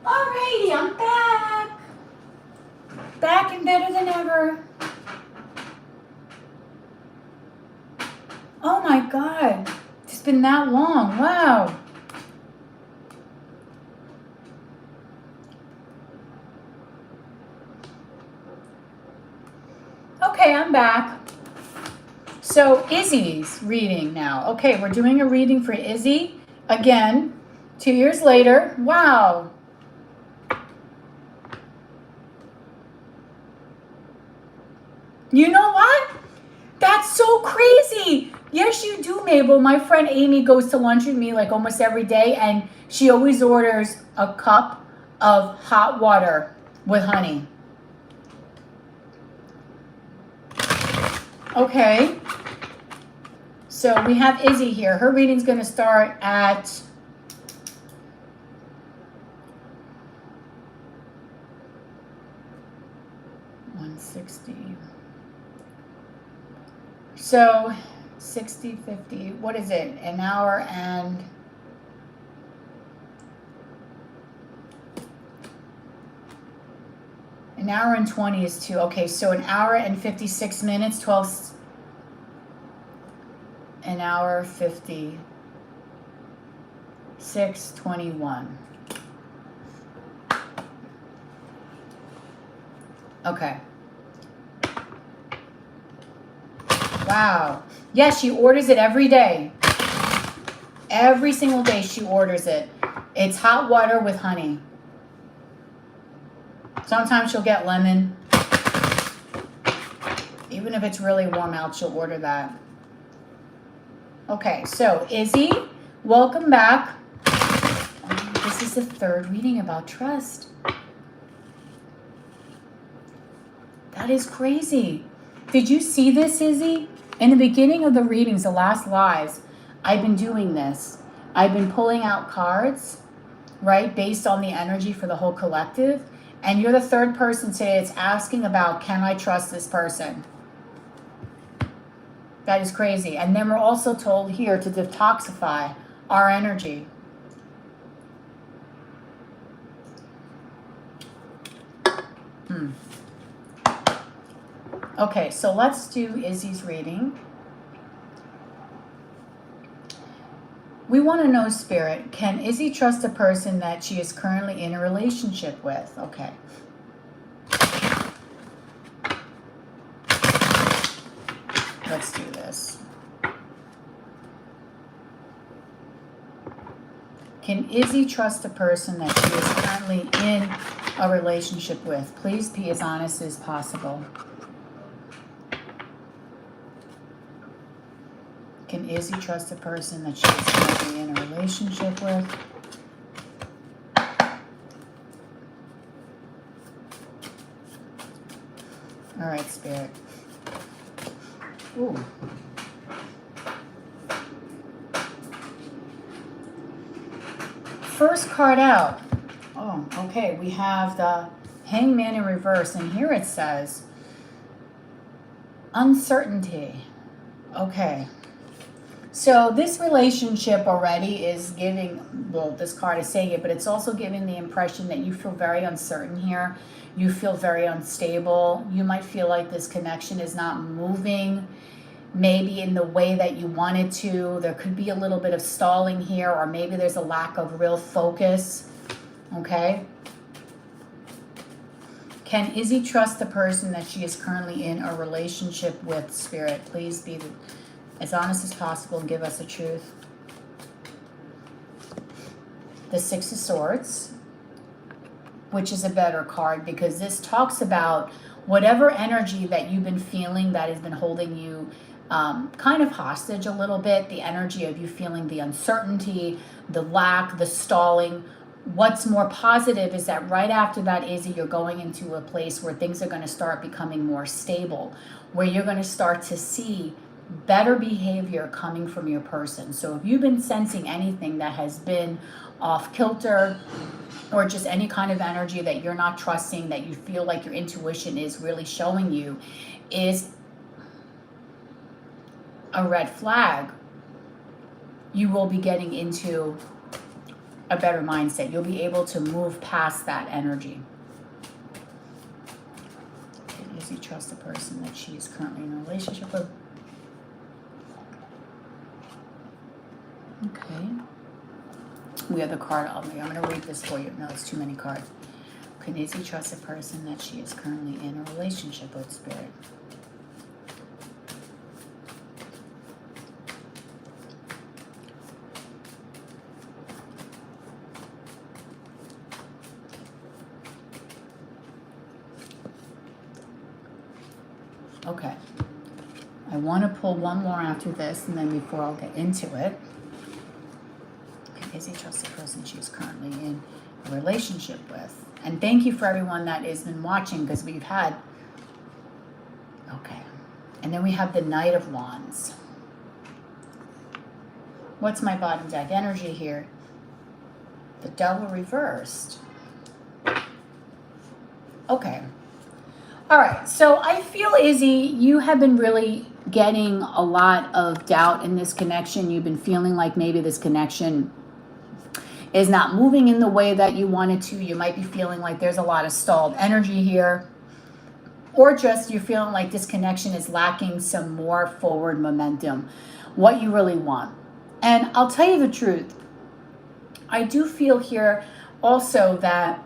S1: Alrighty, I'm back. Back and better than ever. Oh my God. It's been that long. Wow. Okay, I'm back. So Izzy's reading now. Okay, we're doing a reading for Izzy. Again, 2 years later. Wow. You know what? That's so crazy. Yes, you do, Mabel. My friend Amy goes to lunch with me like almost every day, and she always orders a cup of hot water with honey. Okay. So we have Izzy here. Her reading's going to start at 160. So 60, 50, what is it? An hour and an hour and 20 is 2. Okay, so an hour and 56 minutes, 12, an hour 56, 21. Okay. Wow. Yeah, she orders it every day. Every single day she orders it. It's hot water with honey. Sometimes she'll get lemon. Even if it's really warm out, she'll order that. Okay, so Izzy, welcome back. This is the third reading about trust. That is crazy. Did you see this, Izzy? In the beginning of the readings, the last lives, I've been doing this. I've been pulling out cards, right, based on the energy for the whole collective. And you're the third person today that's asking about, can I trust this person? That is crazy. And then we're also told here to detoxify our energy. Okay, so let's do Izzy's reading. We want to know, Spirit, can Izzy trust a person that she is currently in a relationship with? Okay. Let's do this. Can Izzy trust a person that she is currently in a relationship with? Please be as honest as possible. Can Izzy trust a person that she is currently in a relationship with? All right, Spirit. Ooh. First card out. Oh, okay. We have the Hangman in reverse, and here it says uncertainty. Okay. So this relationship already is giving, well, this card is saying it, but it's also giving the impression that you feel very uncertain here. You feel very unstable. You might feel like this connection is not moving maybe in the way that you wanted to. There could be a little bit of stalling here, or maybe there's a lack of real focus. Okay? Can Izzy trust the person that she is currently in a relationship with, Spirit? Please be as honest as possible and give us the truth. The Six of Swords, which is a better card because this talks about whatever energy that you've been feeling that has been holding you kind of hostage a little bit, the energy of you feeling the uncertainty, the lack, the stalling. What's more positive is that right after that, Izzy, you're going into a place where things are going to start becoming more stable, where you're going to start to see better behavior coming from your person. So if you've been sensing anything that has been off kilter, or just any kind of energy that you're not trusting, that you feel like your intuition is really showing you is a red flag, you will be getting into a better mindset. You'll be able to move past that energy. Does he trust the person that she is currently in a relationship with? Okay. We have the card. I'm going to read this for you. No, it's too many cards. Can Izzy trust a person that she is currently in a relationship with, Spirit? Okay. I want to pull one more after this, and then before I'll get into it. Izzy trusts the person she's currently in a relationship with. And thank you for everyone that has been watching, because we've had, okay. And then we have the Knight of Wands. What's my bottom deck energy here? The Devil reversed. Okay. All right. So I feel, Izzy, you have been really getting a lot of doubt in this connection. You've been feeling like maybe this connection is not moving in the way that you wanted to. You might be feeling like there's a lot of stalled energy here, or just you're feeling like this connection is lacking some more forward momentum, what you really want. And I'll tell you the truth, I do feel here also that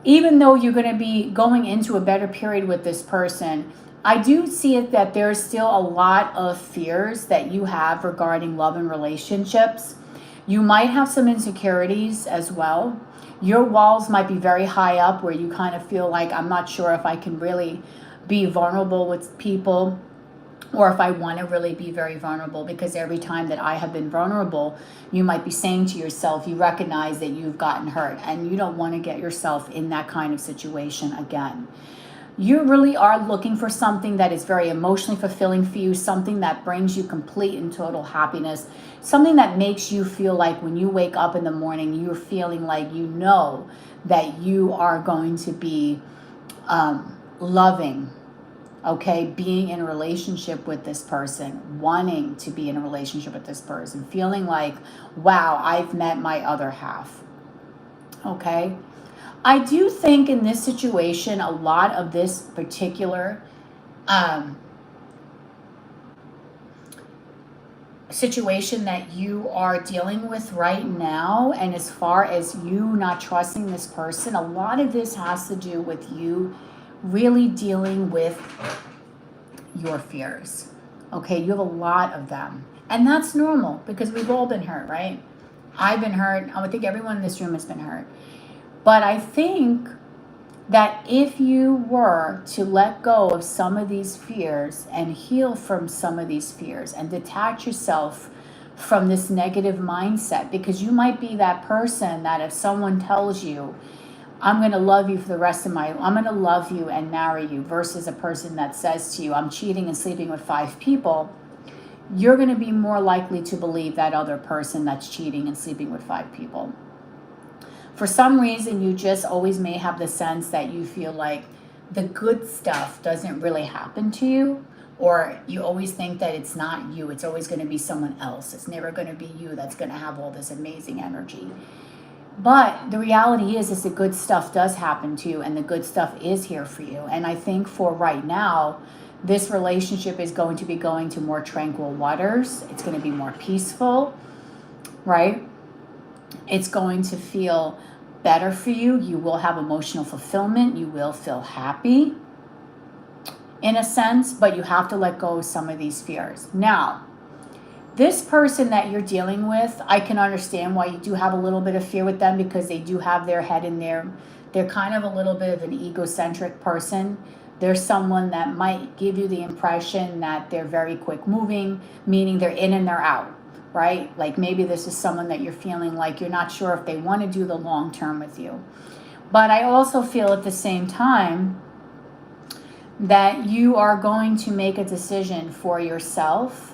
S1: even though you're going to be going into a better period with this person, I do see it that there's still a lot of fears that you have regarding love and relationships. You might have some insecurities as well. Your walls might be very high up where you kind of feel like, I'm not sure if I can really be vulnerable with people, or if I want to really be very vulnerable, because every time that I have been vulnerable, you might be saying to yourself, you recognize that you've gotten hurt and you don't want to get yourself in that kind of situation again. You really are looking for something that is very emotionally fulfilling for you, something that brings you complete and total happiness, something that makes you feel like when you wake up in the morning, you're feeling like you know that you are going to be loving, okay, being in a relationship with this person, wanting to be in a relationship with this person, feeling like, wow, I've met my other half, okay? I do think in this situation, a lot of this particular situation that you are dealing with right now, and as far as you not trusting this person, a lot of this has to do with you really dealing with your fears. Okay, you have a lot of them. And that's normal because we've all been hurt, right? I've been hurt. I would think everyone in this room has been hurt. But I think that if you were to let go of some of these fears and heal from some of these fears and detach yourself from this negative mindset, because you might be that person that if someone tells you, I'm going to love you for the rest of I'm going to love you and marry you, versus a person that says to you, I'm cheating and sleeping with 5 people, you're going to be more likely to believe that other person that's cheating and sleeping with 5 people. For some reason, you just always may have the sense that you feel like the good stuff doesn't really happen to you, or you always think that it's not you, it's always going to be someone else. It's never going to be you that's going to have all this amazing energy. But the reality is the good stuff does happen to you, and the good stuff is here for you. And I think for right now, this relationship is going to be going to more tranquil waters. It's going to be more peaceful, right? It's going to feel better for you. You will have emotional fulfillment. You will feel happy in a sense, but you have to let go of some of these fears. Now, this person that you're dealing with, I can understand why you do have a little bit of fear with them, because they do have their head in there. They're kind of a little bit of an egocentric person. They're someone that might give you the impression that they're very quick moving, meaning they're in and they're out, right? Like maybe this is someone that you're feeling like you're not sure if they want to do the long term with you. But I also feel at the same time that you are going to make a decision for yourself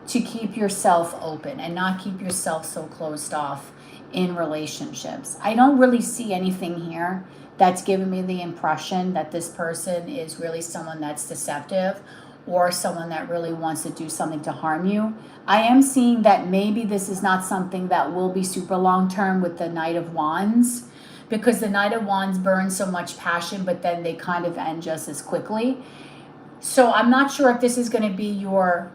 S1: to keep yourself open and not keep yourself so closed off in relationships. I don't really see anything here that's given me the impression that this person is really someone that's deceptive or someone that really wants to do something to harm you. I am seeing that maybe this is not something that will be super long term with the Knight of Wands, because the Knight of Wands burns so much passion, but then they kind of end just as quickly. So I'm not sure if this is going to be your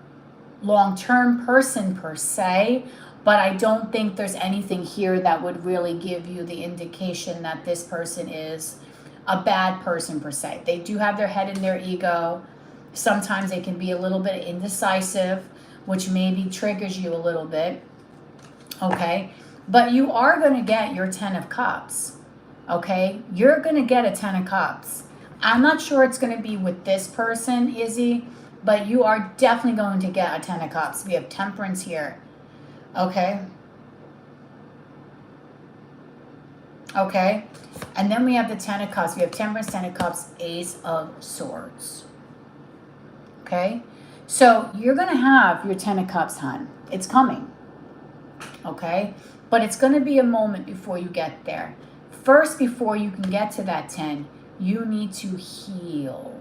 S1: long-term person per se, but I don't think there's anything here that would really give you the indication that this person is a bad person per se. They do have their head in their ego. Sometimes they can be a little bit indecisive, which maybe triggers you a little bit, okay? But you are going to get your 10 of Cups, okay? You're going to get a 10 of Cups. I'm not sure it's going to be with this person, Izzy, but you are definitely going to get a 10 of Cups. We have Temperance here, okay? Okay, and then we have the 10 of Cups. We have Temperance, 10 of Cups, Ace of Swords. Okay, so you're going to have your 10 of Cups, hon. It's coming. Okay, but it's going to be a moment before you get there. First, before you can get to that 10, you need to heal.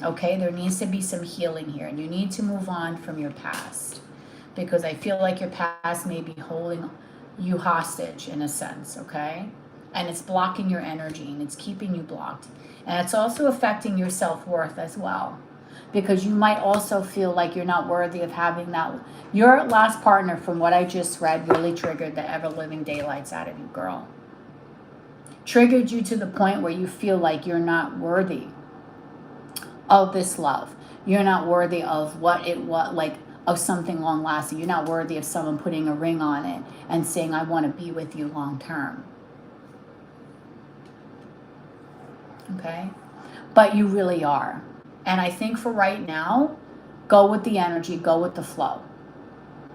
S1: Okay, there needs to be some healing here, and you need to move on from your past, because I feel like your past may be holding you hostage in a sense, okay? And it's blocking your energy, and it's keeping you blocked. And it's also affecting your self-worth as well, because you might also feel like you're not worthy of having that. Your last partner, from what I just read, really triggered the ever-living daylights out of you, girl. Triggered you to the point where you feel like you're not worthy of this love. You're not worthy of of something long lasting. You're not worthy of someone putting a ring on it and saying, I want to be with you long term. Okay? but you really are. And I think for right now, go with the energy, go with the flow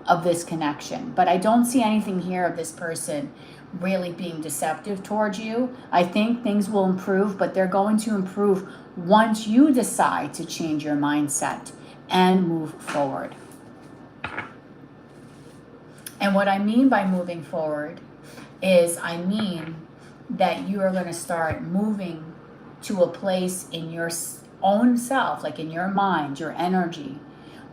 S1: of this connection. But I don't see anything here of this person really being deceptive towards you. I think things will improve, but they're going to improve once you decide to change your mindset and move forward. And what I mean by moving forward is I mean that you are going to start moving to a place in your own self, like in your mind, your energy,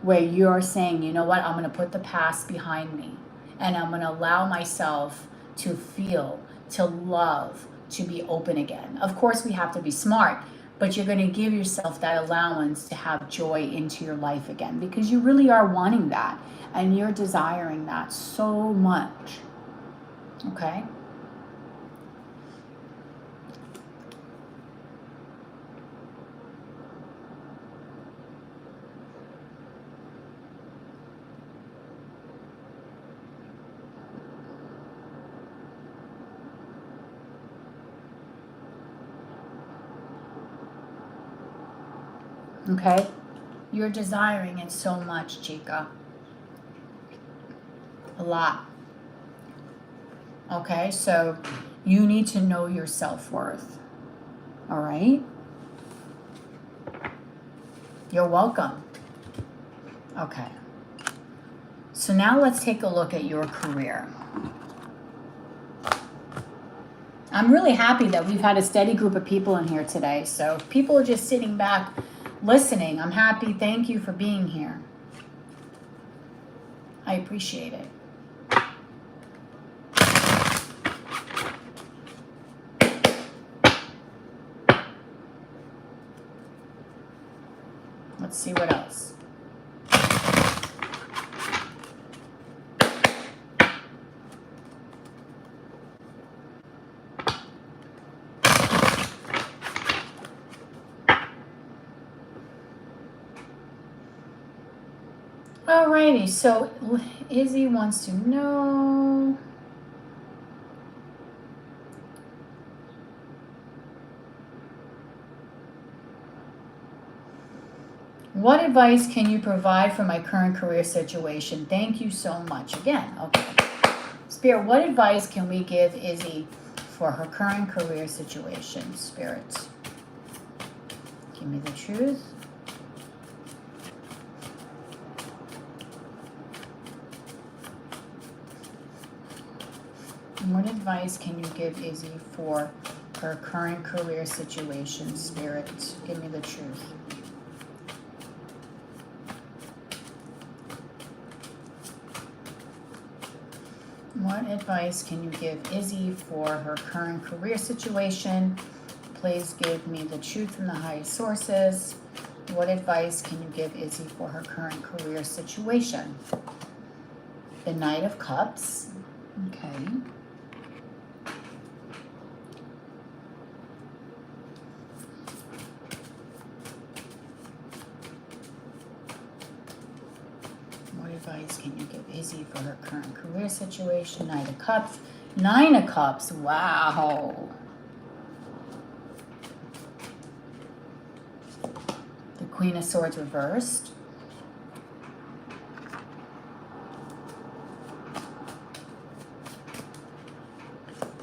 S1: where you're saying, you know what, I'm going to put the past behind me and I'm going to allow myself to feel, to love, to be open again. Of course, we have to be smart, but you're going to give yourself that allowance to have joy into your life again, because you really are wanting that and you're desiring that so much. Okay? Okay? You're desiring it so much, Chica. A lot. Okay? So you need to know your self-worth. All right? You're welcome. Okay. So now let's take a look at your career. I'm really happy that we've had a steady group of people in here today. So if people are just sitting back listening, I'm happy. Thank you for being here. I appreciate it. Let's see what else. Alrighty, so Izzy wants to know, what advice can you provide for my current career situation? Thank you so much. Again, okay. Spirit, what advice can we give Izzy for her current career situation? Spirit, give me the truth. What advice can you give Izzy for her current career situation? Spirit, give me the truth. What advice can you give Izzy for her current career situation? Please give me the truth from the highest sources. What advice can you give Izzy for her current career situation? The Knight of Cups. Okay. What advice can you give Izzy for her current career situation? Knight of Cups. Nine of Cups. Wow. The Queen of Swords reversed.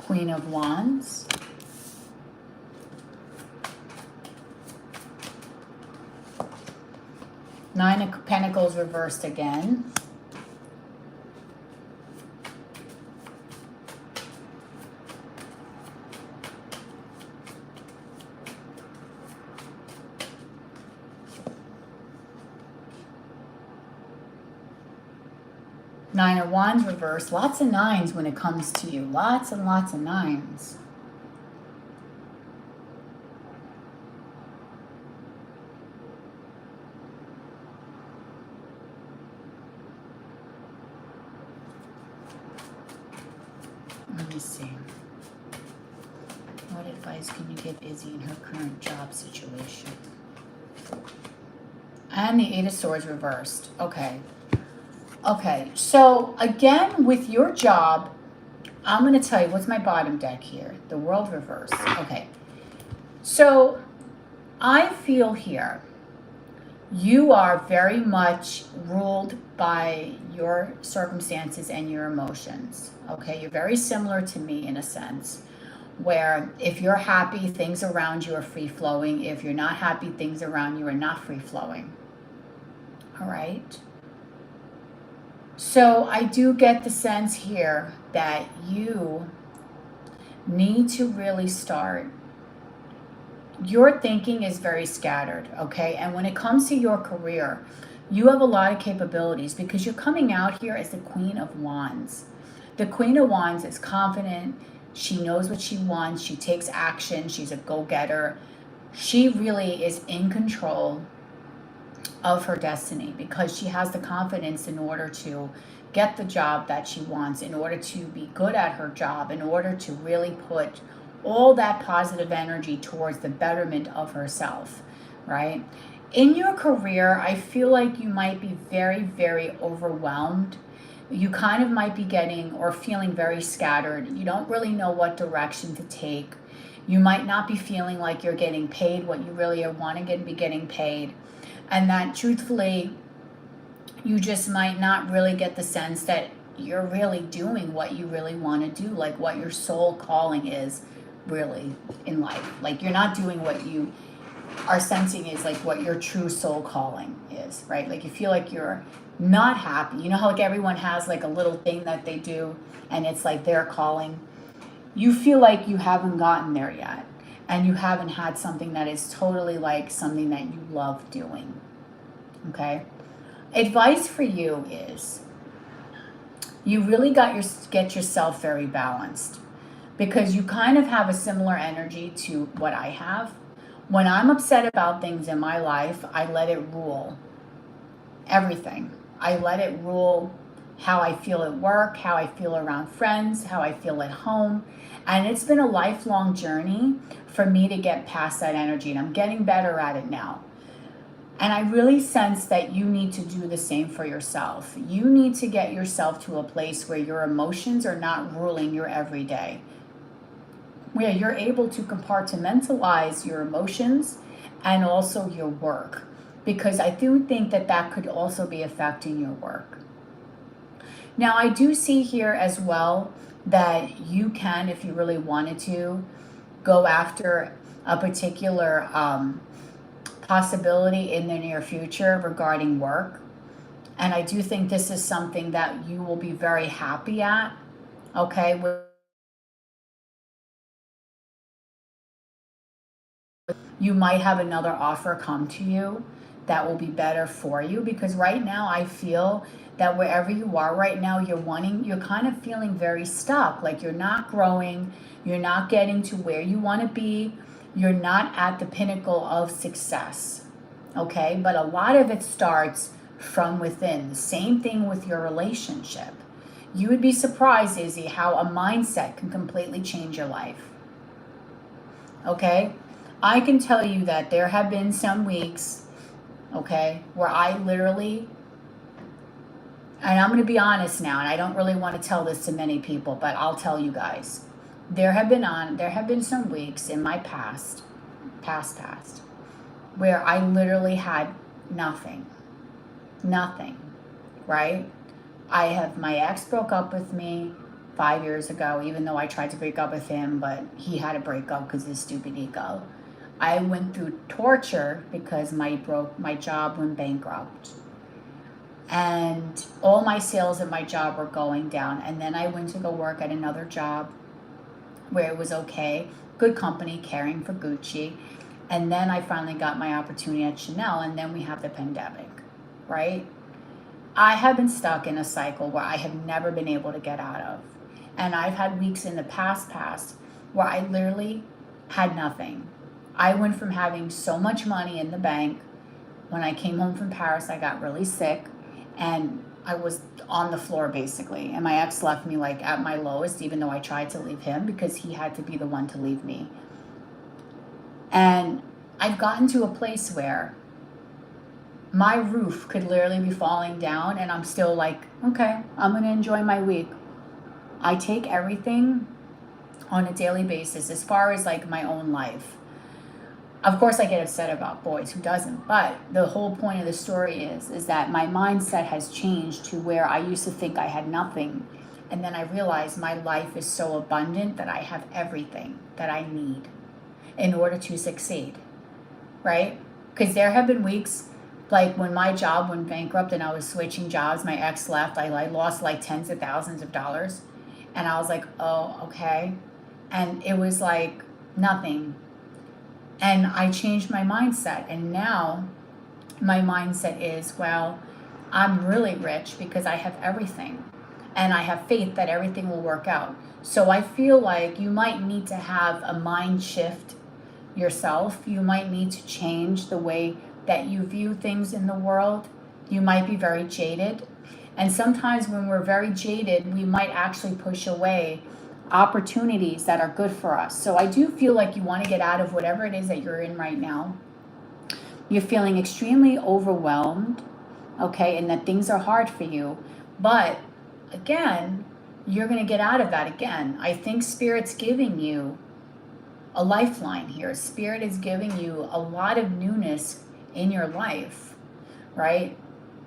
S1: Queen of Wands. Nine of Pentacles reversed again. Nine of Wands reversed. Lots of nines when it comes to you. Lots and lots of nines. Let me see. What advice can you give Izzy in her current job situation? And the Eight of Swords reversed. Okay. Okay, so again, with your job, I'm going to tell you, what's my bottom deck here? The World reversed. Okay. So I feel here you are very much ruled by your circumstances and your emotions. Okay, you're very similar to me in a sense, where if you're happy, things around you are free flowing. If you're not happy, things around you are not free flowing. All right. So I do get the sense here that you need to really start. Your thinking is very scattered, okay? And when it comes to your career, you have a lot of capabilities because you're coming out here as the Queen of Wands. The Queen of Wands is confident. She knows what she wants. She takes action. She's a go-getter. She really is in control of her destiny because she has the confidence in order to get the job that she wants, in order to be good at her job, in order to really put all that positive energy towards the betterment of herself, right? In your career, I feel like you might be very, very overwhelmed. You kind of might be getting or feeling very scattered. You don't really know what direction to take. You might not be feeling like you're getting paid what you really want to be getting paid. And that truthfully, you just might not really get the sense that you're really doing what you really want to do, like what your soul calling is really in life. Like you're not doing what you are sensing is like what your true soul calling is, right? Like you feel like you're not happy. You know how like everyone has like a little thing that they do and it's like their calling. You feel like you haven't gotten there yet and you haven't had something that is totally like something that you love doing. Okay? Advice for you is you really get yourself very balanced because you kind of have a similar energy to what I have. When I'm upset about things in my life, I let it rule everything. I let it rule how I feel at work, how I feel around friends, how I feel at home. And it's been a lifelong journey for me to get past that energy, and I'm getting better at it now. And I really sense that you need to do the same for yourself. You need to get yourself to a place where your emotions are not ruling your everyday, where you're able to compartmentalize your emotions and also your work, because I do think that that could also be affecting your work. Now, I do see here as well that you can, if you really wanted to, go after a particular possibility in the near future regarding work. And I do think this is something that you will be very happy at, okay? You might have another offer come to you that will be better for you, because right now I feel that wherever you are right now, you're kind of feeling very stuck, like you're not growing, you're not getting to where you want to be, you're not at the pinnacle of success, okay? But a lot of it starts from within. The same thing with your relationship. You would be surprised, Izzy, how a mindset can completely change your life, okay? I can tell you that there have been some weeks, okay, where I literally, and I'm going to be honest now, and I don't really want to tell this to many people, but I'll tell you guys. There have been some weeks in my past, where I literally had nothing, right? My ex broke up with me 5 years ago, even though I tried to break up with him, but he had to break up because of his stupid ego. I went through torture because my job went bankrupt. And all my sales at my job were going down. And then I went to go work at another job where it was okay, good company, caring for Gucci. And then I finally got my opportunity at Chanel, and then we have the pandemic, right? I have been stuck in a cycle where I have never been able to get out of. And I've had weeks in the past where I literally had nothing. I went from having so much money in the bank. When I came home from Paris, I got really sick and I was on the floor basically. And my ex left me like at my lowest, even though I tried to leave him because he had to be the one to leave me. And I've gotten to a place where my roof could literally be falling down and I'm still like, okay, I'm going to enjoy my week. I take everything on a daily basis as far as like my own life. Of course, I get upset about boys. Who doesn't? But the whole point of the story is that my mindset has changed to where I used to think I had nothing. And then I realized my life is so abundant that I have everything that I need in order to succeed, right? Because there have been weeks like when my job went bankrupt and I was switching jobs, my ex left, I lost like tens of thousands of dollars. And I was like, oh, okay. And it was like nothing. And I changed my mindset. And now my mindset is, well, I'm really rich because I have everything. And I have faith that everything will work out. So I feel like you might need to have a mind shift yourself. You might need to change the way that you view things in the world. You might be very jaded. And sometimes when we're very jaded, we might actually push away opportunities that are good for us. So I do feel like you want to get out of whatever it is that you're in right now. You're feeling extremely overwhelmed, okay, and that things are hard for you. But again, you're going to get out of that again. I think Spirit's giving you a lifeline here. Spirit is giving you a lot of newness in your life, right?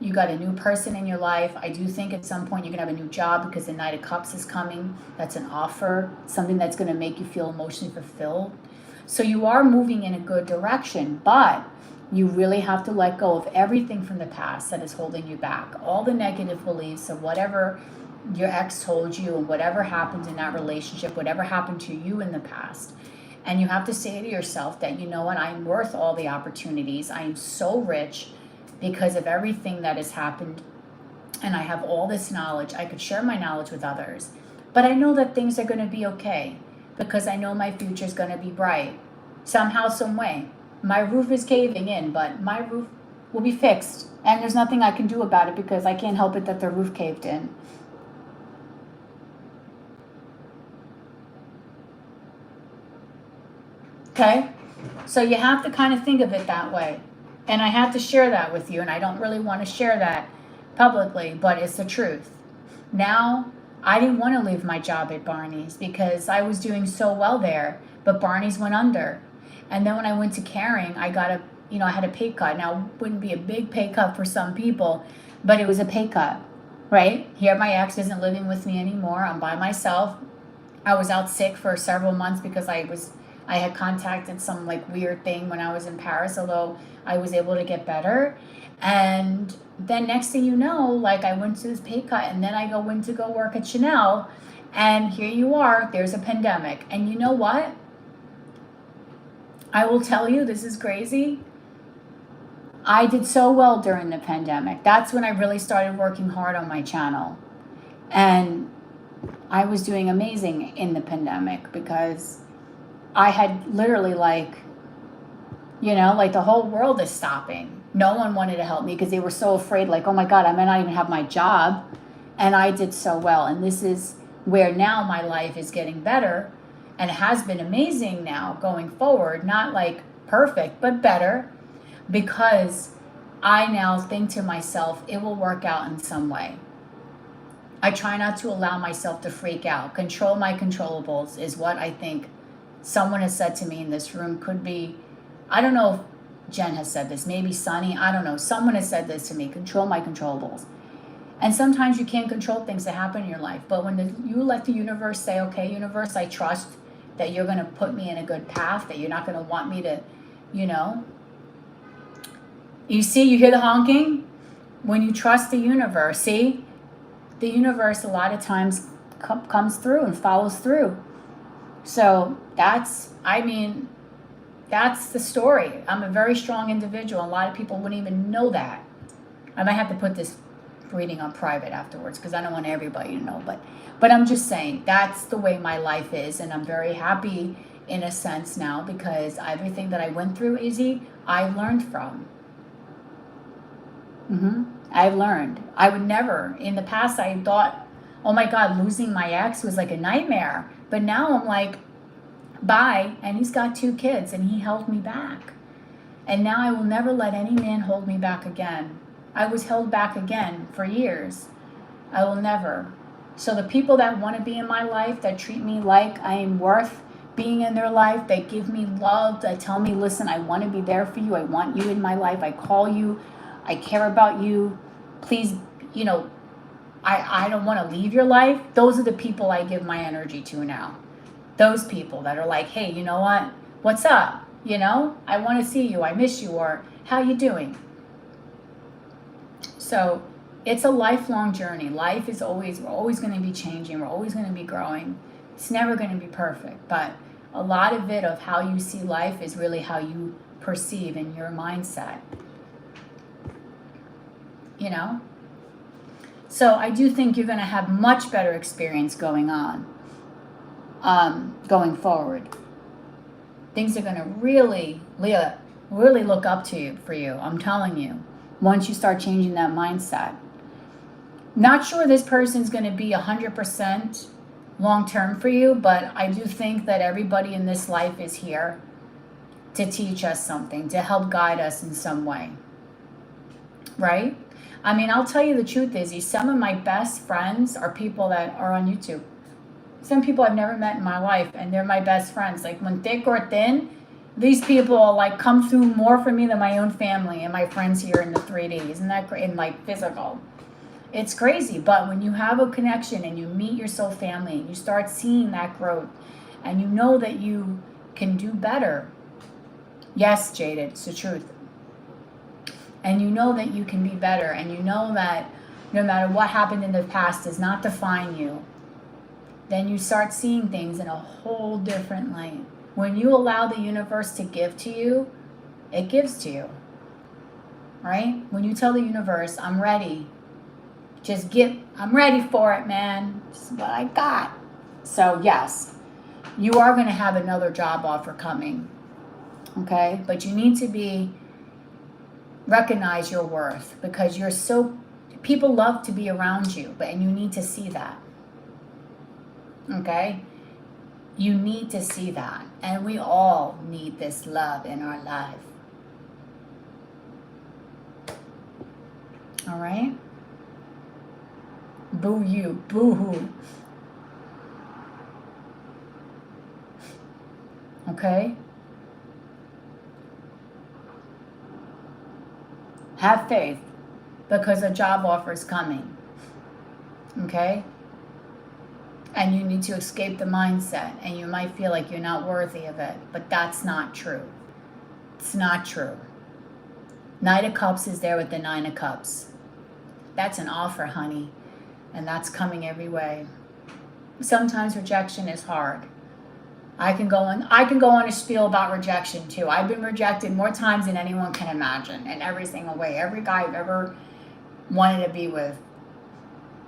S1: You got a new person in your life. I do think at some point you're going to have a new job because the Knight of Cups is coming. That's an offer, something that's going to make you feel emotionally fulfilled. So you are moving in a good direction, but you really have to let go of everything from the past that is holding you back. All the negative beliefs of whatever your ex told you and whatever happened in that relationship, whatever happened to you in the past. And you have to say to yourself that, you know what, I'm worth all the opportunities. I am so rich because of everything that has happened. And I have all this knowledge. I could share my knowledge with others. But I know that things are going to be okay because I know my future is going to be bright. Somehow, some way. My roof is caving in, but my roof will be fixed. And there's nothing I can do about it because I can't help it that the roof caved in. Okay? So you have to kind of think of it that way. And I have to share that with you, and I don't really want to share that publicly, but it's the truth. Now, I didn't want to leave my job at Barney's because I was doing so well there, but Barney's went under. And then when I went to Caring, I got I had a pay cut. Now, it wouldn't be a big pay cut for some people, but it was a pay cut, right? Here, my ex isn't living with me anymore. I'm by myself. I was out sick for several months because I had contacted some like weird thing when I was in Paris, although I was able to get better. And then next thing you know, like I went to this pay cut and then I went to go work at Chanel. And here you are, there's a pandemic. And you know what? I will tell you, this is crazy. I did so well during the pandemic. That's when I really started working hard on my channel. And I was doing amazing in the pandemic because I had literally like the whole world is stopping. No one wanted to help me because they were so afraid, like, oh my God, I might not even have my job. And I did so well. And this is where now my life is getting better and has been amazing now going forward. Not like perfect, but better, because I now think to myself, it will work out in some way. I try not to allow myself to freak out. Control my controllables is what I think someone has said to me in this room. Could be, I don't know if Jen has said this, maybe Sunny, I don't know. Someone has said this to me, control my controllables. And sometimes you can't control things that happen in your life. But when you let the universe say, okay, universe, I trust that you're going to put me in a good path, that you're not going to want me to, You see, you hear the honking? When you trust the universe, see? The universe a lot of times comes through and follows through. So that's the story. I'm a very strong individual. A lot of people wouldn't even know that. I might have to put this reading on private afterwards because I don't want everybody to know. But I'm just saying that's the way my life is, and I'm very happy in a sense now because everything that I went through, Izzy, I learned from. I've learned. I would never. In the past, I thought, oh my God, losing my ex was like a nightmare. But now I'm like, bye. And he's got 2 kids and he held me back. And now I will never let any man hold me back again. I was held back again for years. I will never. So the people that want to be in my life, that treat me like I am worth being in their life. They give me love. They tell me, listen, I want to be there for you. I want you in my life. I call you. I care about you. Please, you know, I don't want to leave your life. Those are the people I give my energy to now. Those people that are like, hey, you know what? What's up? You know, I want to see you. I miss you. Or how you doing? So it's a lifelong journey. Life is always, we're always going to be changing. We're always going to be growing. It's never going to be perfect. But a lot of it of how you see life is really how you perceive in your mindset. You know? So I do think you're going to have much better experience going on, going forward. Things are going to really, really look up to you, for you. I'm telling you, once you start changing that mindset. Not sure this person's going to be 100% long-term for you, but I do think that everybody in this life is here to teach us something, to help guide us in some way. Right? I mean, I'll tell you the truth, Izzy. Some of my best friends are people that are on YouTube. Some people I've never met in my life, and they're my best friends. Like, when thick or thin, these people, like, come through more for me than my own family and my friends here in the 3D. Isn't that great? In, like, physical. It's crazy. But when you have a connection and you meet your soul family and you start seeing that growth and you know that you can do better. Yes, Jaded, it's the truth. And you know that you can be better, and you know that no matter what happened in the past does not define you, then you start seeing things in a whole different light. When you allow the universe to give to you, it gives to you. Right? When you tell the universe, I'm ready. I'm ready for it, man. This is what I got. So yes, you are going to have another job offer coming. Okay? But you need to recognize your worth, because people love to be around you, and you need to see that. Okay? You need to see that. And we all need this love in our life. All right? Boo you. Boo hoo. Okay? Have faith, because a job offer is coming. Okay? And you need to escape the mindset, and you might feel like you're not worthy of it, but that's not true. It's not true. Knight of Cups is there with the Nine of Cups. That's an offer, honey, and that's coming every way. Sometimes rejection is hard. I can go on a spiel about rejection too. I've been rejected more times than anyone can imagine, in every single way. Every guy I've ever wanted to be with.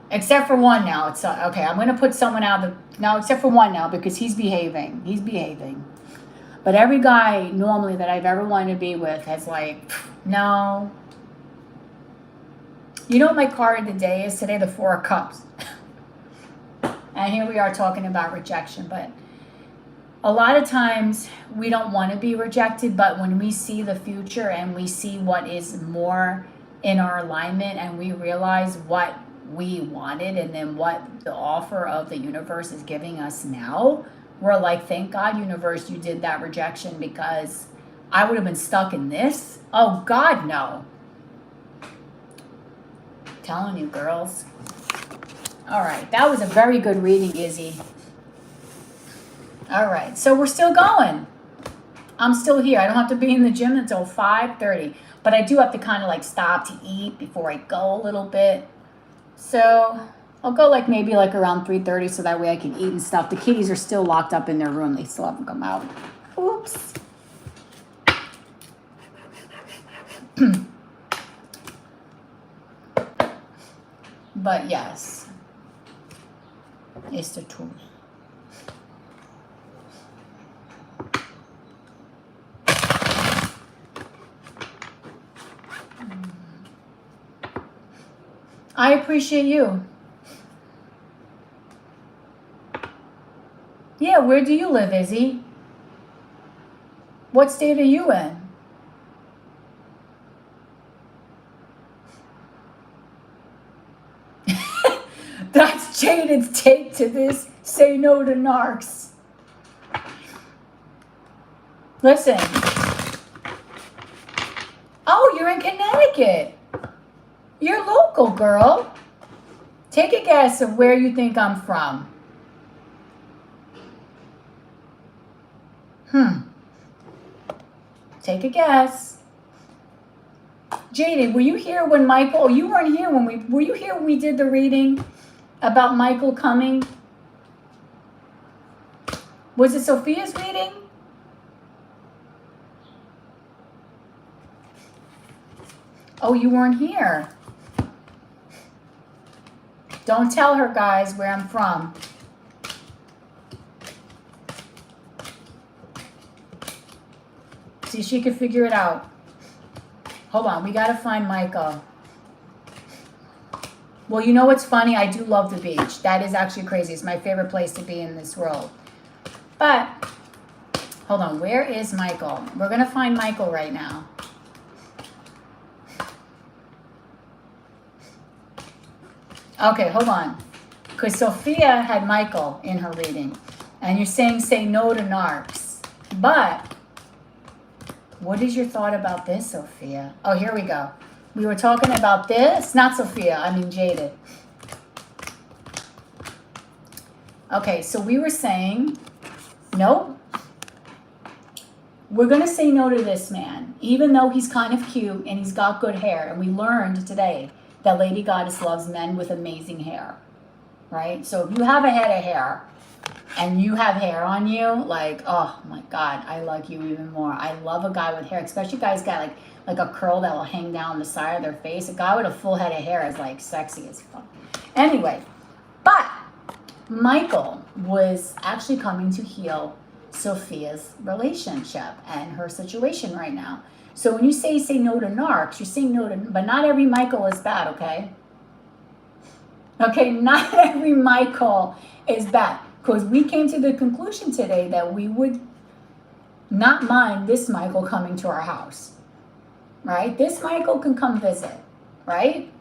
S1: Except for one now. It's okay, I'm going to put someone out now, except for one now, because he's behaving. He's behaving. But every guy normally that I've ever wanted to be with has like, no. You know what my card of the day is today? The Four of Cups. And here we are talking about rejection. But a lot of times we don't want to be rejected, but when we see the future and we see what is more in our alignment, and we realize what we wanted and then what the offer of the universe is giving us now, we're like, thank God, universe, you did that rejection, because I would have been stuck in this. Oh God, no. I'm telling you, girls. All right, that was a very good reading, Izzy. All right, so we're still going. I'm still here. I don't have to be in the gym until 5:30, but I do have to kind of like stop to eat before I go a little bit. So I'll go like maybe like around 3:30, so that way I can eat and stuff. The kitties are still locked up in their room. They still haven't come out. Oops. But yes, it's the truth. I appreciate you. Yeah, where do you live, Izzy? What state are you in? That's Jaded's take to this. Say no to narcs. Listen. Oh, you're in Connecticut. You're local, girl. Take a guess of where you think I'm from. Take a guess. Jaded, were you here when Michael, oh, you weren't here when were you here when we did the reading about Michael coming? Was it Sophia's reading? Oh, you weren't here. Don't tell her, guys, where I'm from. See if she can figure it out. Hold on, we gotta find Michael. Well, you know what's funny? I do love the beach. That is actually crazy. It's my favorite place to be in this world. But, hold on, where is Michael? We're gonna find Michael right now. Okay, hold on. Because Sophia had Michael in her reading. And you're saying say no to narcs. But, what is your thought about this, Sophia? Oh, here we go. We were talking about this. Not Sophia, I mean Jaded. Okay, so we were saying, nope. We're going to say no to this man. Even though he's kind of cute and he's got good hair. And we learned today that Lady Goddess loves men with amazing hair, right? So if you have a head of hair and you have hair on you, like, oh my God, I like you even more. I love a guy with hair, especially guys got like a curl that will hang down the side of their face. A guy with a full head of hair is like sexy as fuck. Anyway, but Michael was actually coming to heal Sophia's relationship and her situation right now. So when you say no to narcs, you're saying no to, but not every Michael is bad, okay? Okay, not every Michael is bad. Because we came to the conclusion today that we would not mind this Michael coming to our house, right? This Michael can come visit, right?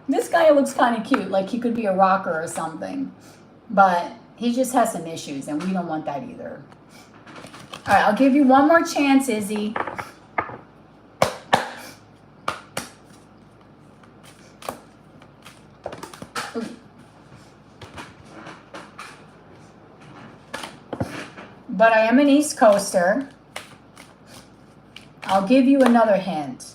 S1: This guy looks kind of cute, like he could be a rocker or something. But he just has some issues, and we don't want that either. All right, I'll give you one more chance, Izzy. Ooh. But I am an East Coaster. I'll give you another hint.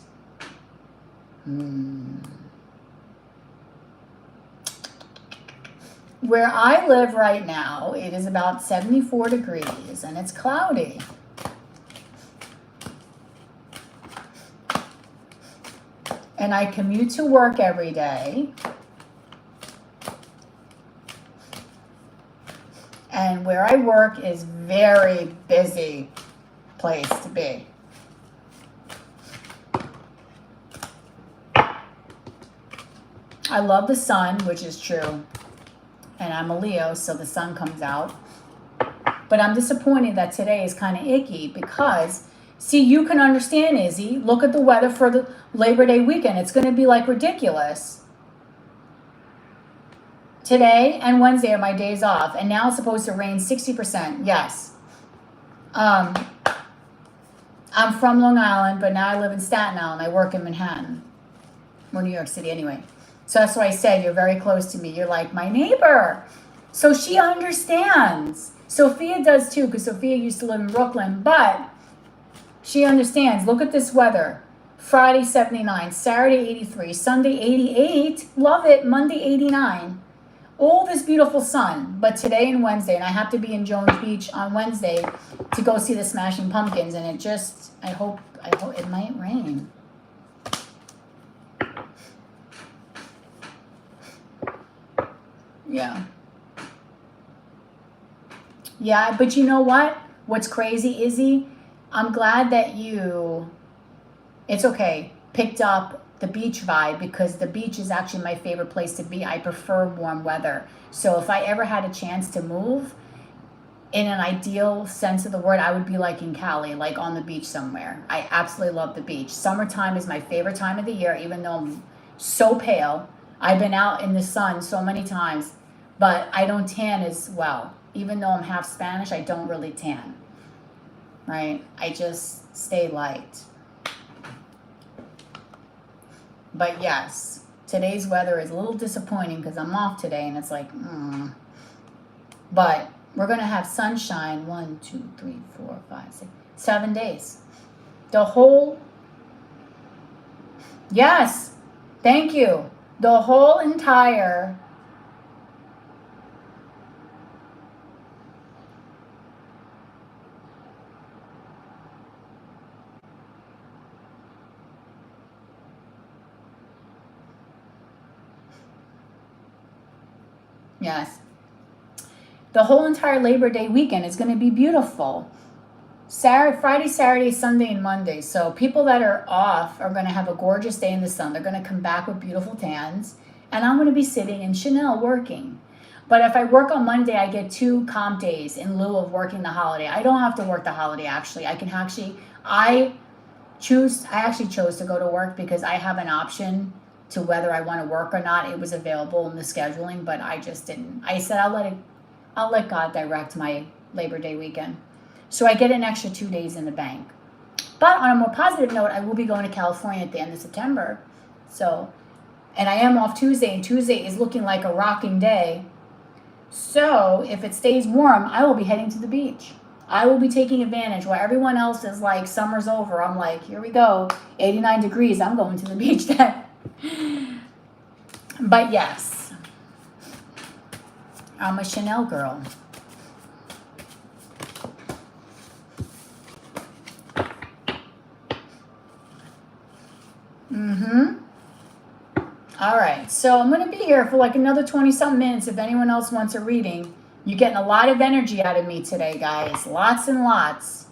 S1: Where I live right now, it is about 74 degrees and it's cloudy. And I commute to work every day. And where I work is very busy place to be. I love the sun, which is true. And I'm a Leo, so the sun comes out. But I'm disappointed that today is kind of icky because, see, you can understand, Izzy. Look at the weather for the Labor Day weekend. It's going to be like ridiculous. Today and Wednesday are my days off, and now it's supposed to rain 60%. Yes. I'm from Long Island, but now I live in Staten Island. I work in Manhattan. Or New York City anyway. So that's why I said you're very close to me. You're like my neighbor. So she understands. Sophia does too, because Sophia used to live in Brooklyn, but she understands. Look at this weather. Friday 79, Saturday 83, Sunday 88. Love it. Monday 89. All this beautiful sun. But today and Wednesday, and I have to be in Jones Beach on Wednesday to go see the Smashing Pumpkins, and it just, I hope it might rain. Yeah. Yeah, but you know what? What's crazy, Izzy? I'm glad that you, it's okay, picked up the beach vibe, because the beach is actually my favorite place to be. I prefer warm weather. So if I ever had a chance to move, in an ideal sense of the word, I would be like in Cali, like on the beach somewhere. I absolutely love the beach. Summertime is my favorite time of the year, even though I'm so pale. I've been out in the sun so many times, but I don't tan as well. Even though I'm half Spanish, I don't really tan, right? I just stay light. But yes, today's weather is a little disappointing because I'm off today and it's like, But we're going to have sunshine 1, 2, 3, 4, 5, 6, 7 days. The whole, yes, thank you. The whole entire, yes, the whole entire Labor Day weekend is going to be beautiful. Friday, Saturday, Sunday, and Monday. So people that are off are going to have a gorgeous day in the sun. They're going to come back with beautiful tans. And I'm going to be sitting in Chanel working. But if I work on Monday, I get 2 comp days in lieu of working the holiday. I don't have to work the holiday, actually. I actually chose to go to work because I have an option to whether I want to work or not. It was available in the scheduling, but I just didn't. I said I'll let God direct my Labor Day weekend. So I get an extra 2 days in the bank. But on a more positive note, I will be going to California at the end of September. So, and I am off Tuesday, and Tuesday is looking like a rocking day. So if it stays warm, I will be heading to the beach. I will be taking advantage while everyone else is like, summer's over. I'm like, here we go, 89 degrees. I'm going to the beach then. But yes, I'm a Chanel girl. All right, so I'm going to be here for like another 20-something minutes. If anyone else wants a reading, you're getting a lot of energy out of me today, guys. Lots and lots.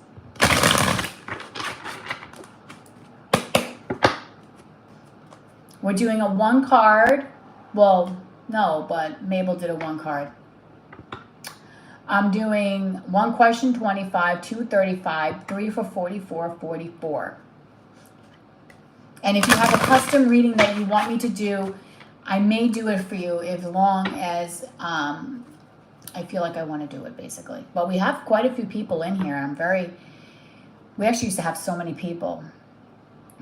S1: We're doing a 1 card. Well, no, but Mabel did a 1 card. I'm doing 1 question, 25, 2, 35, 3 for 44, 44. And if you have a custom reading that you want me to do, I may do it for you as long as I feel like I want to do it, basically. But we have quite a few people in here. We actually used to have so many people.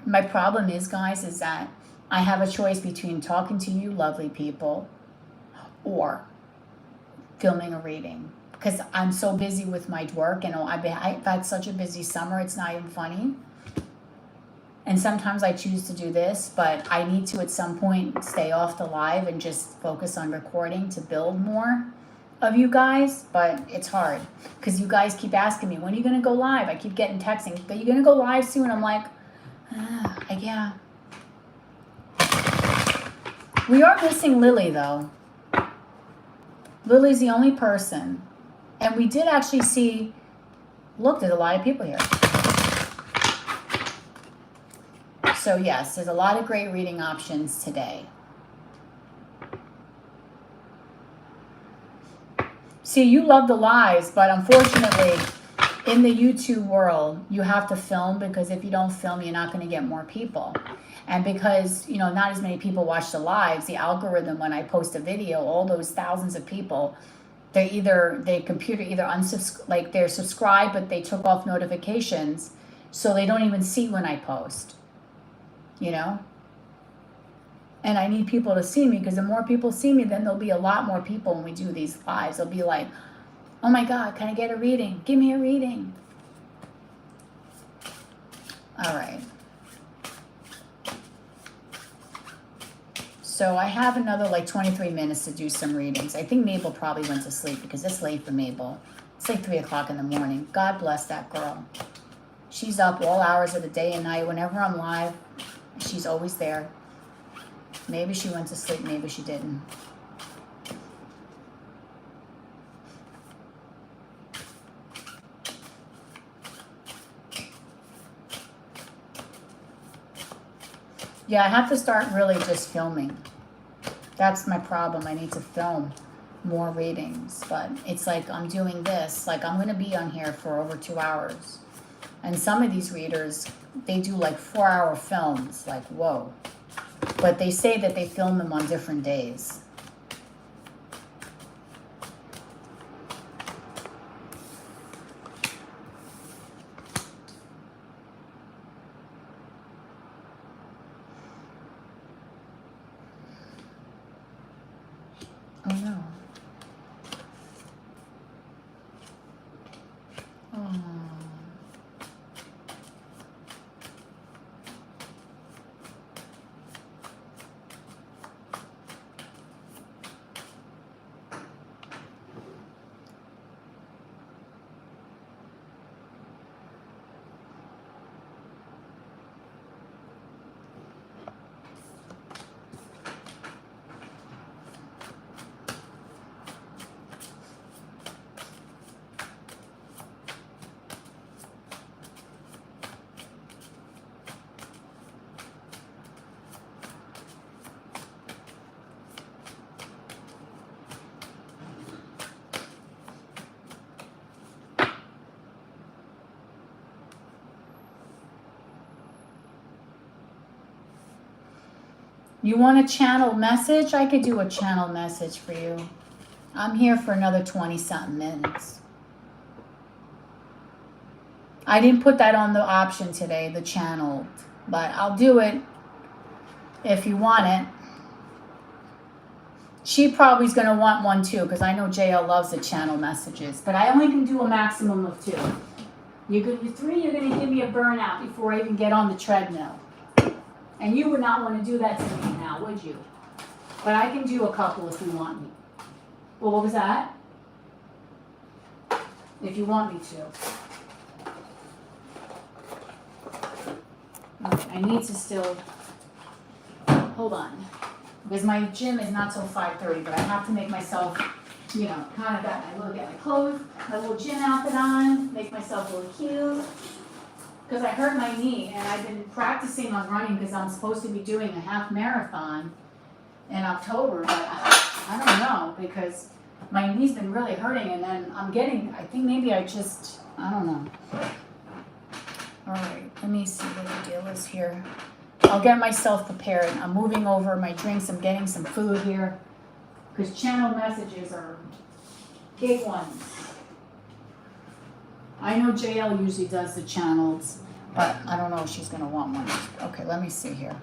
S1: My problem is, guys, is that I have a choice between talking to you lovely people or filming a reading. Because I'm so busy with my work, and I've had such a busy summer, it's not even funny. And sometimes I choose to do this, but I need to at some point stay off the live and just focus on recording to build more of you guys. But it's hard because you guys keep asking me, when are you going to go live? I keep getting texting, are you going to go live soon? I'm like, yeah. We are missing Lily, though. Lily's the only person. And we did actually see, look, there's a lot of people here. So yes, there's a lot of great reading options today. See, you love the lives, but unfortunately, in the YouTube world, you have to film, because if you don't film, you're not going to get more people. And because, not as many people watch the lives, the algorithm, when I post a video, all those thousands of people, their computer either like they're subscribed, but they took off notifications, so they don't even see when I post. And I need people to see me, because the more people see me, then there'll be a lot more people when we do these lives. They'll be like, oh my God, can I get a reading? Give me a reading. All right. So I have another like 23 minutes to do some readings. I think Mabel probably went to sleep because it's late for Mabel. It's like 3 o'clock in the morning. God bless that girl. She's up all hours of the day and night. Whenever I'm live, she's always there. Maybe she went to sleep, maybe she didn't. Yeah, I have to start really just filming. That's my problem. I need to film more readings. But it's like I'm doing this. Like I'm going to be on here for over 2 hours. And some of these readers, they do like 4-hour films. Like, whoa. But they say that they film them on different days. Oh no. Oh. You want a channel message? I could do a channel message for you. I'm here for another 20-something minutes. I didn't put that on the option today, the channel, but I'll do it if you want it. She probably is going to want one too, because I know JL loves the channel messages, but I only can do a maximum of 2. You do 3, you're going to give me a burnout before I even get on the treadmill. And you would not want to do that to me now, would you? But I can do a couple if you want me. Well, what was that? If you want me to. Okay, I need to still, hold on. Because my gym is not till 5:30, but I have to make myself, you know, kind of get my clothes, my little gym outfit on, make myself a little cute. Because I hurt my knee, and I've been practicing on running because I'm supposed to be doing a half marathon in October, but I don't know, because my knee's been really hurting, and then I think maybe I don't know. All right, let me see what the deal is here. I'll get myself prepared. I'm moving over my drinks. I'm getting some food here, because channel messages are big ones. I know JL usually does the channels, but I don't know if she's going to want one. Okay, let me see here.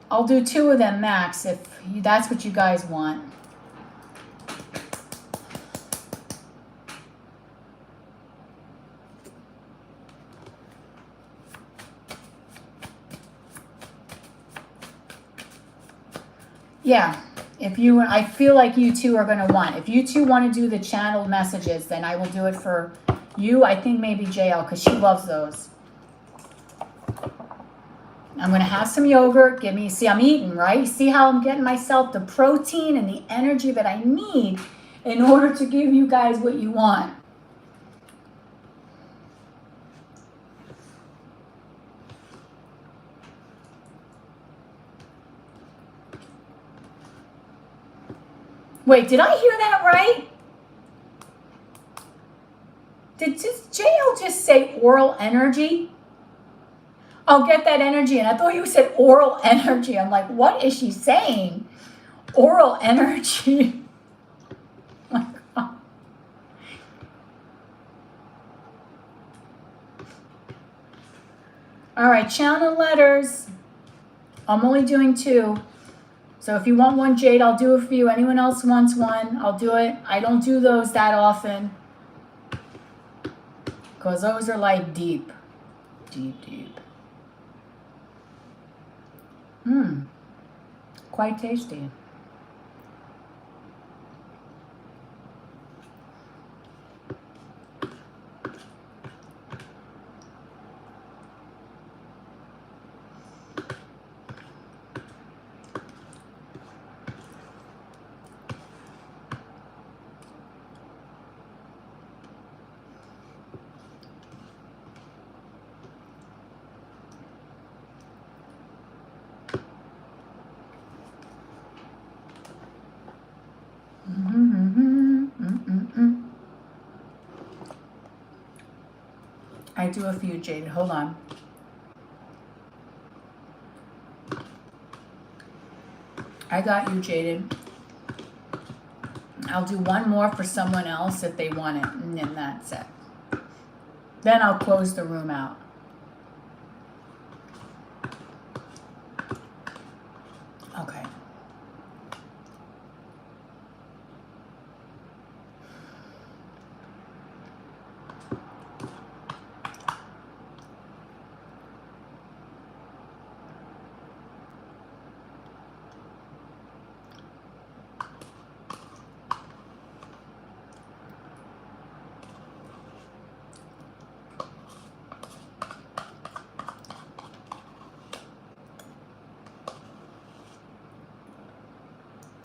S1: I'll do 2 of them max if that's what you guys want. Yeah. I feel like you two are going to want. If you two want to do the channel messages, then I will do it for you. I think maybe JL, because she loves those. I'm going to have some yogurt. See, I'm eating, right? See how I'm getting myself the protein and the energy that I need in order to give you guys what you want. Wait, did I hear that right? Did JL just say oral energy? I'll get that energy. And I thought you said oral energy. I'm like, what is she saying? Oral energy. Oh my God. All right, channel letters. I'm only doing 2. So if you want one, Jade, I'll do it for you. Anyone else wants one, I'll do it. I don't do those that often, because those are like deep. Quite tasty. I do a few, Jaden. Hold on. I got you, Jaden. I'll do one more for someone else if they want it, and then that's it. Then I'll close the room out. Okay.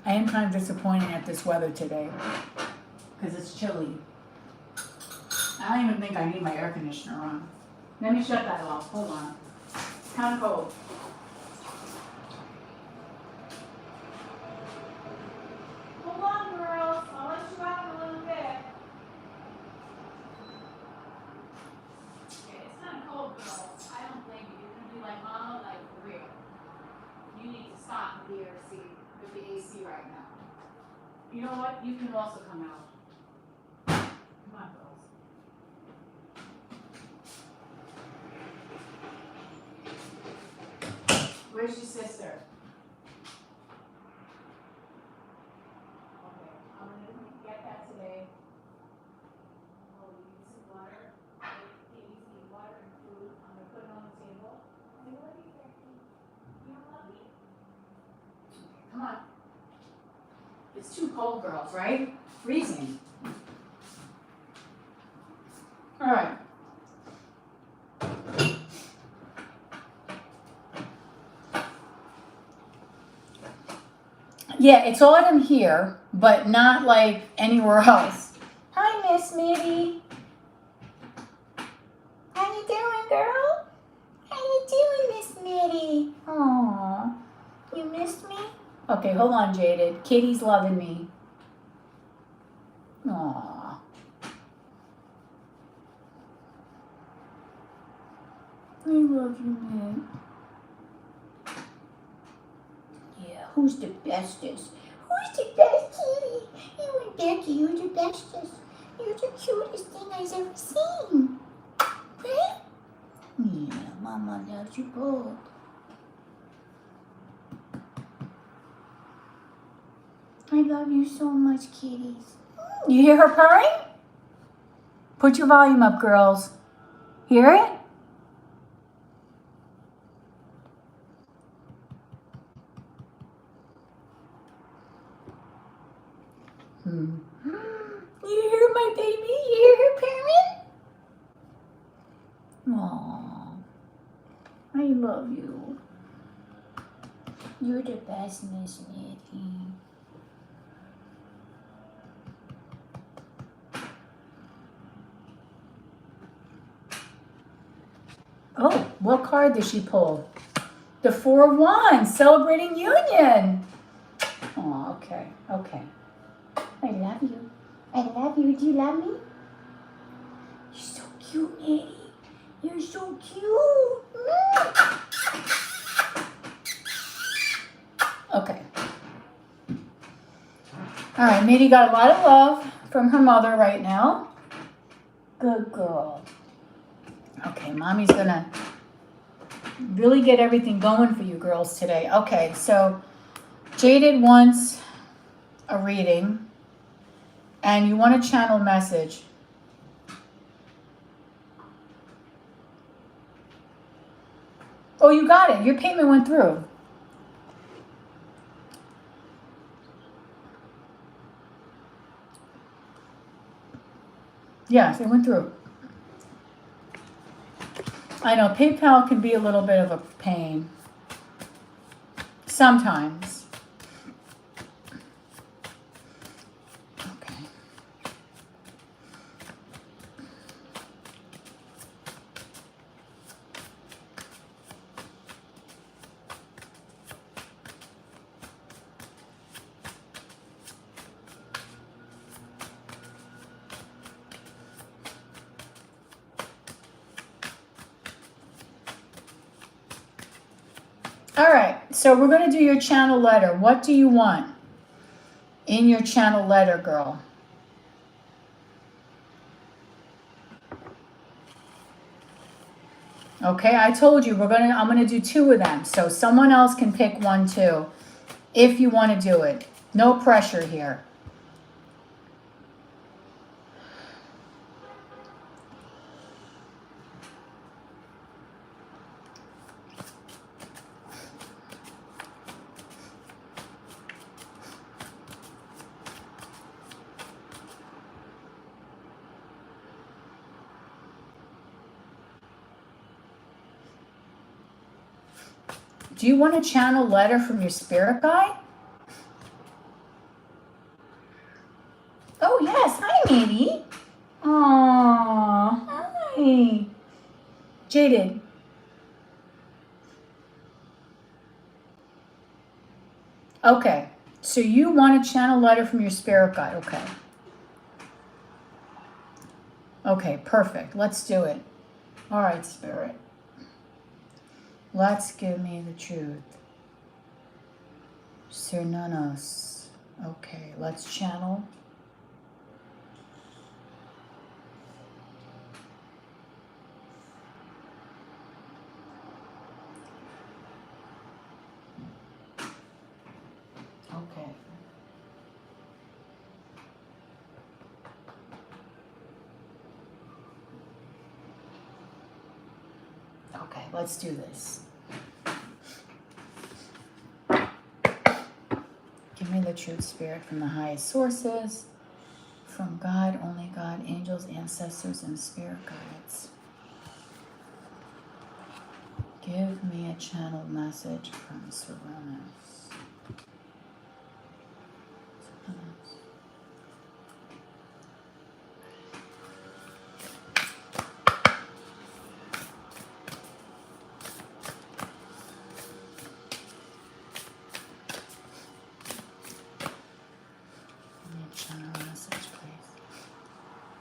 S1: I am kind of disappointed at this weather today because it's chilly. I don't even think I need my air conditioner on. Let me shut that off. Hold on. It's kind of cold. Hold on, girls. I'll let you out in a little bit. Okay, it's kind of cold, girls. I don't blame you. You're going to be like, Mama, like, for real. You need to stop with the AC right now. You know what? You can also come out. Come on, girls. Where's your sister? Okay, I'm gonna get that today. Oh, you need some water? Babies need water and food. I'm gonna put it on the table. I love you, Becky. You don't love me? Okay, come on. It's too cold, girls, right? Freezing. All right. Yeah, it's autumn here, but not like anywhere else. Hi, Miss Mitty. How you doing, girl? How you doing, Miss Mitty? Aw, you missed me? Okay, hold on, Jaded. Kitty's loving me. Aw. I love you, man. Yeah, who's the bestest? Who's the best kitty? You and Becky, you're the bestest. You're the cutest thing I've ever seen. Right? Yeah, Mama loves you both. I love you so much, kitties. You hear her purring? Put your volume up, girls. Hear it? You hear my baby? You hear her purring? Aww. I love you. You're the best, Miss Mitty. Oh, what card did she pull? The Four of Wands, celebrating union. Oh, okay, okay. I love you. I love you. Do you love me? You're so cute, Eddie. You're so cute. Okay. All right, Mitty got a lot of love from her mother right now. Good girl. Okay, Mommy's gonna really get everything going for you girls today. Okay, so Jaded wants a reading and you want to channel message. Oh, you got it. Your payment went through. Yes, it went through. I know PayPal can be a little bit of a pain. Sometimes. Okay. All right, so we're going to do your channel letter. What do you want in your channel letter, girl? Okay, I told you I'm gonna do 2 of them. So someone else can pick 1 too if you want to do it. No pressure here. Do you want a channel letter from your spirit guide? Oh yes, hi Mandy. Aww, hi. Jaded. Okay, so you want a channel letter from your spirit guide, okay. Okay, perfect, let's do it. All right, spirit. Let's give me the truth. Cernunnos. Okay, let's channel. Okay. Okay, let's do this. Give me the truth, spirit, from the highest sources, from God, only God, angels, ancestors, and spirit guides. Give me a channeled message from Cernunnos. Channel message, please,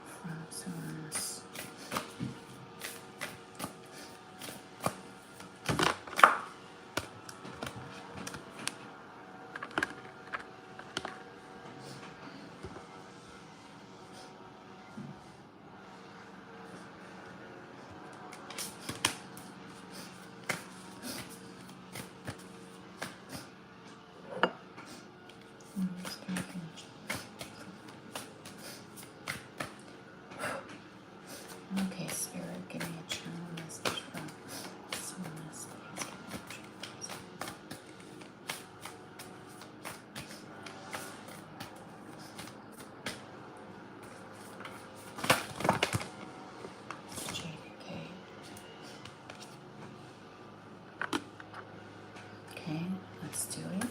S1: from Cernunnos. Okay, spirit, give me a channel message from Cernunnos, please. JK. Okay, let's do it.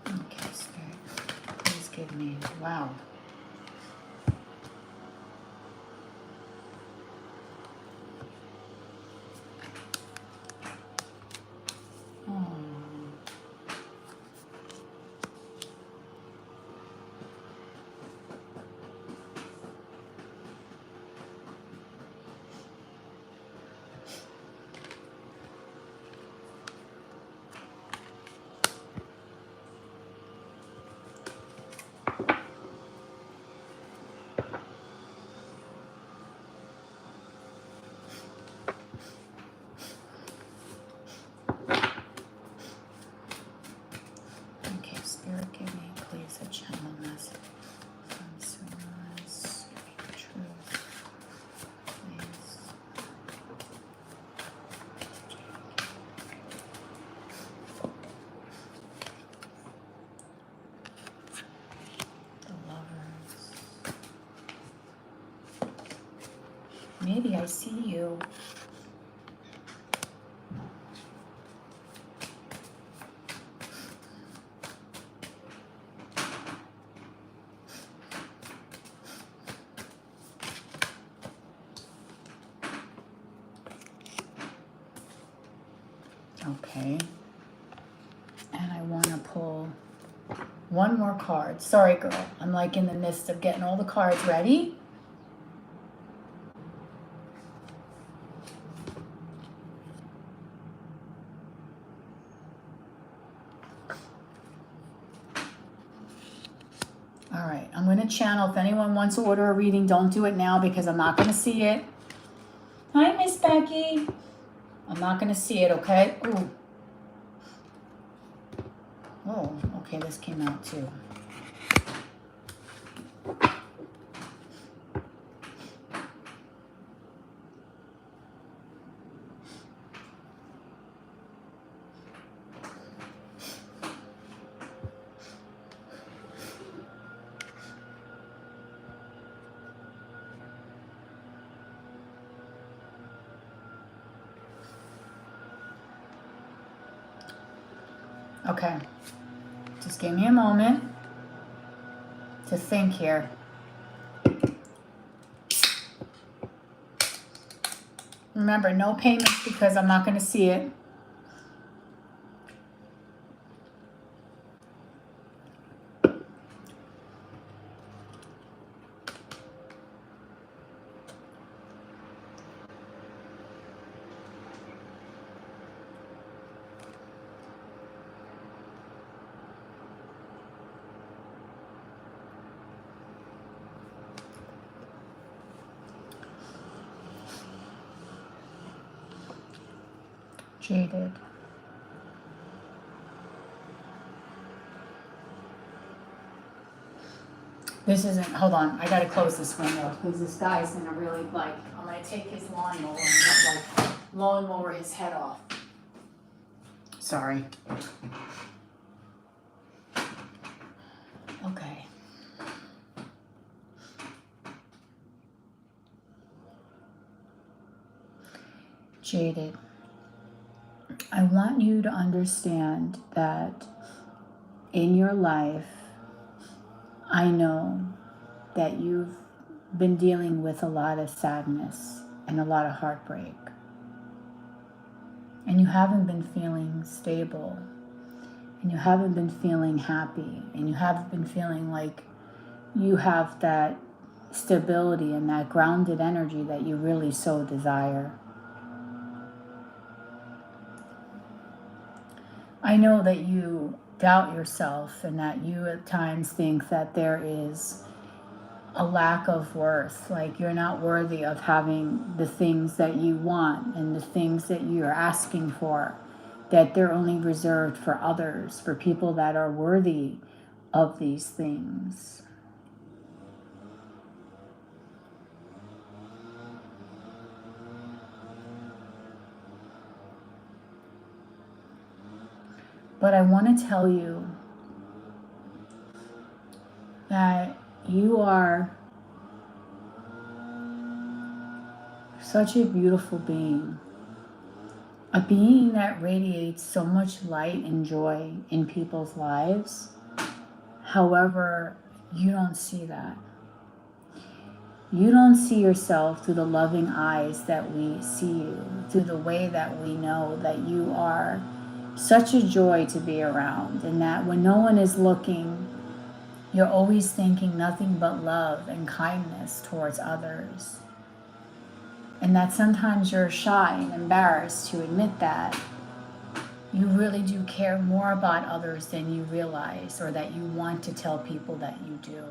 S1: Okay, spirit, please give me, wow. Oh. Okay, spirit, give me, please, a channel message from Cernunnos. Truth, please. The lovers. Maybe I see you. Okay. And I want to pull One more card. Sorry, girl. I'm like in the midst of getting all the cards ready. All right, I'm going to channel. If anyone wants to order a reading, don't do it now because I'm not going to see it. Hi, Miss Becky. I'm not going to see it, okay? Ooh. Oh, okay, this came out too. Okay, just give me a moment to think here. Remember, no payments because I'm not going to see it. Jaded. This isn't, hold on, I gotta close this window because this guy's gonna really like, I'm gonna take his lawnmower and just like lawnmower his head off. Sorry. Okay. Jaded. I want you to understand that in your life, I know that you've been dealing with a lot of sadness and a lot of heartbreak. And you haven't been feeling stable. And you haven't been feeling happy. And you haven't been feeling like you have that stability and that grounded energy that you really so desire. I know that you doubt yourself and that you at times think that there is a lack of worth, like you're not worthy of having the things that you want and the things that you're asking for, that they're only reserved for others, for people that are worthy of these things. But I want to tell you that you are such a beautiful being, a being that radiates so much light and joy in people's lives. However, you don't see that. You don't see yourself through the loving eyes that we see you, through the way that we know that you are such a joy to be around, and that when no one is looking, you're always thinking nothing but love and kindness towards others. And that sometimes you're shy and embarrassed to admit that you really do care more about others than you realize, or that you want to tell people that you do.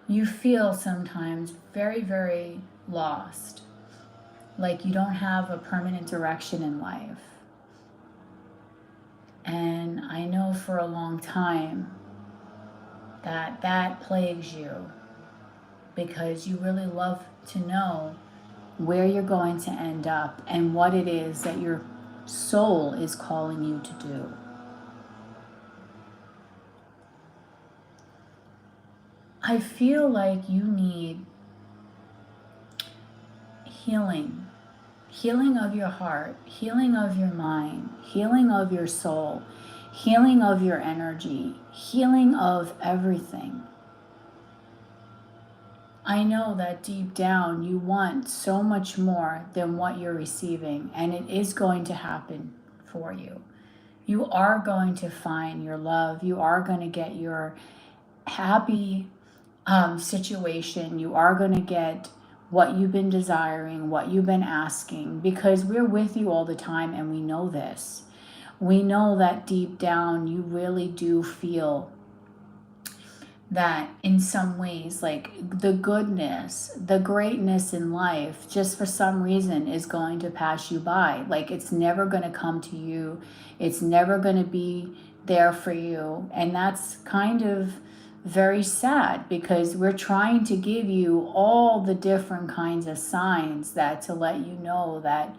S1: You feel sometimes very, very lost, like you don't have a permanent direction in life. And I know for a long time that plagues you, because you really love to know where you're going to end up and what it is that your soul is calling you to do. I feel like you need healing. Healing of your heart, healing of your mind, healing of your soul, healing of your energy, healing of everything. I know that deep down you want so much more than what you're receiving, and it is going to happen for you. You are going to find your love. You are going to get your happy situation. You are going to get what you've been desiring, what you've been asking, because we're with you all the time and we know this. We know that deep down you really do feel that in some ways, like the goodness, the greatness in life, just for some reason is going to pass you by. Like it's never going to come to you. It's never going to be there for you. And that's kind of very sad, because we're trying to give you all the different kinds of signs that to let you know that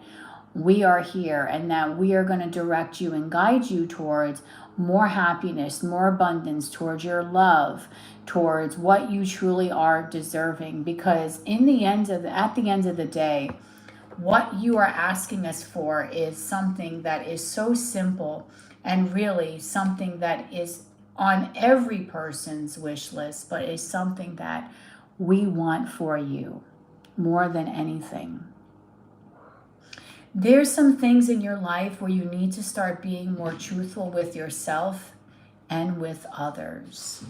S1: we are here and that we are going to direct you and guide you towards more happiness, more abundance, towards your love, towards what you truly are deserving. Because at the end of the day, what you are asking us for is something that is so simple, and really something that is on every person's wish list, but is something that we want for you more than anything. There's some things in your life where you need to start being more truthful with yourself and with others.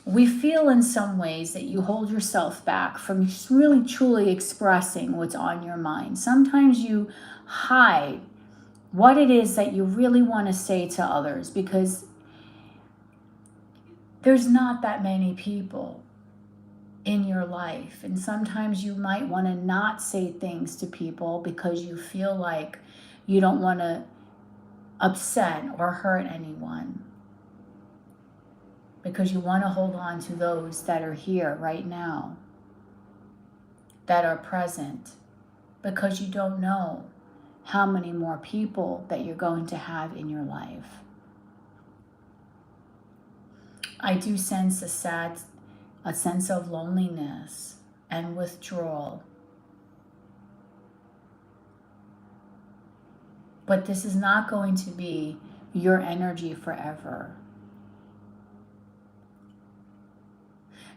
S1: We feel in some ways that you hold yourself back from just really truly expressing what's on your mind. Sometimes you hide what it is that you really want to say to others, because there's not that many people in your life. And sometimes you might want to not say things to people because you feel like you don't want to upset or hurt anyone, because you want to hold on to those that are here right now, that are present, because you don't know how many more people that you're going to have in your life. I do sense a sense of loneliness and withdrawal. But this is not going to be your energy forever.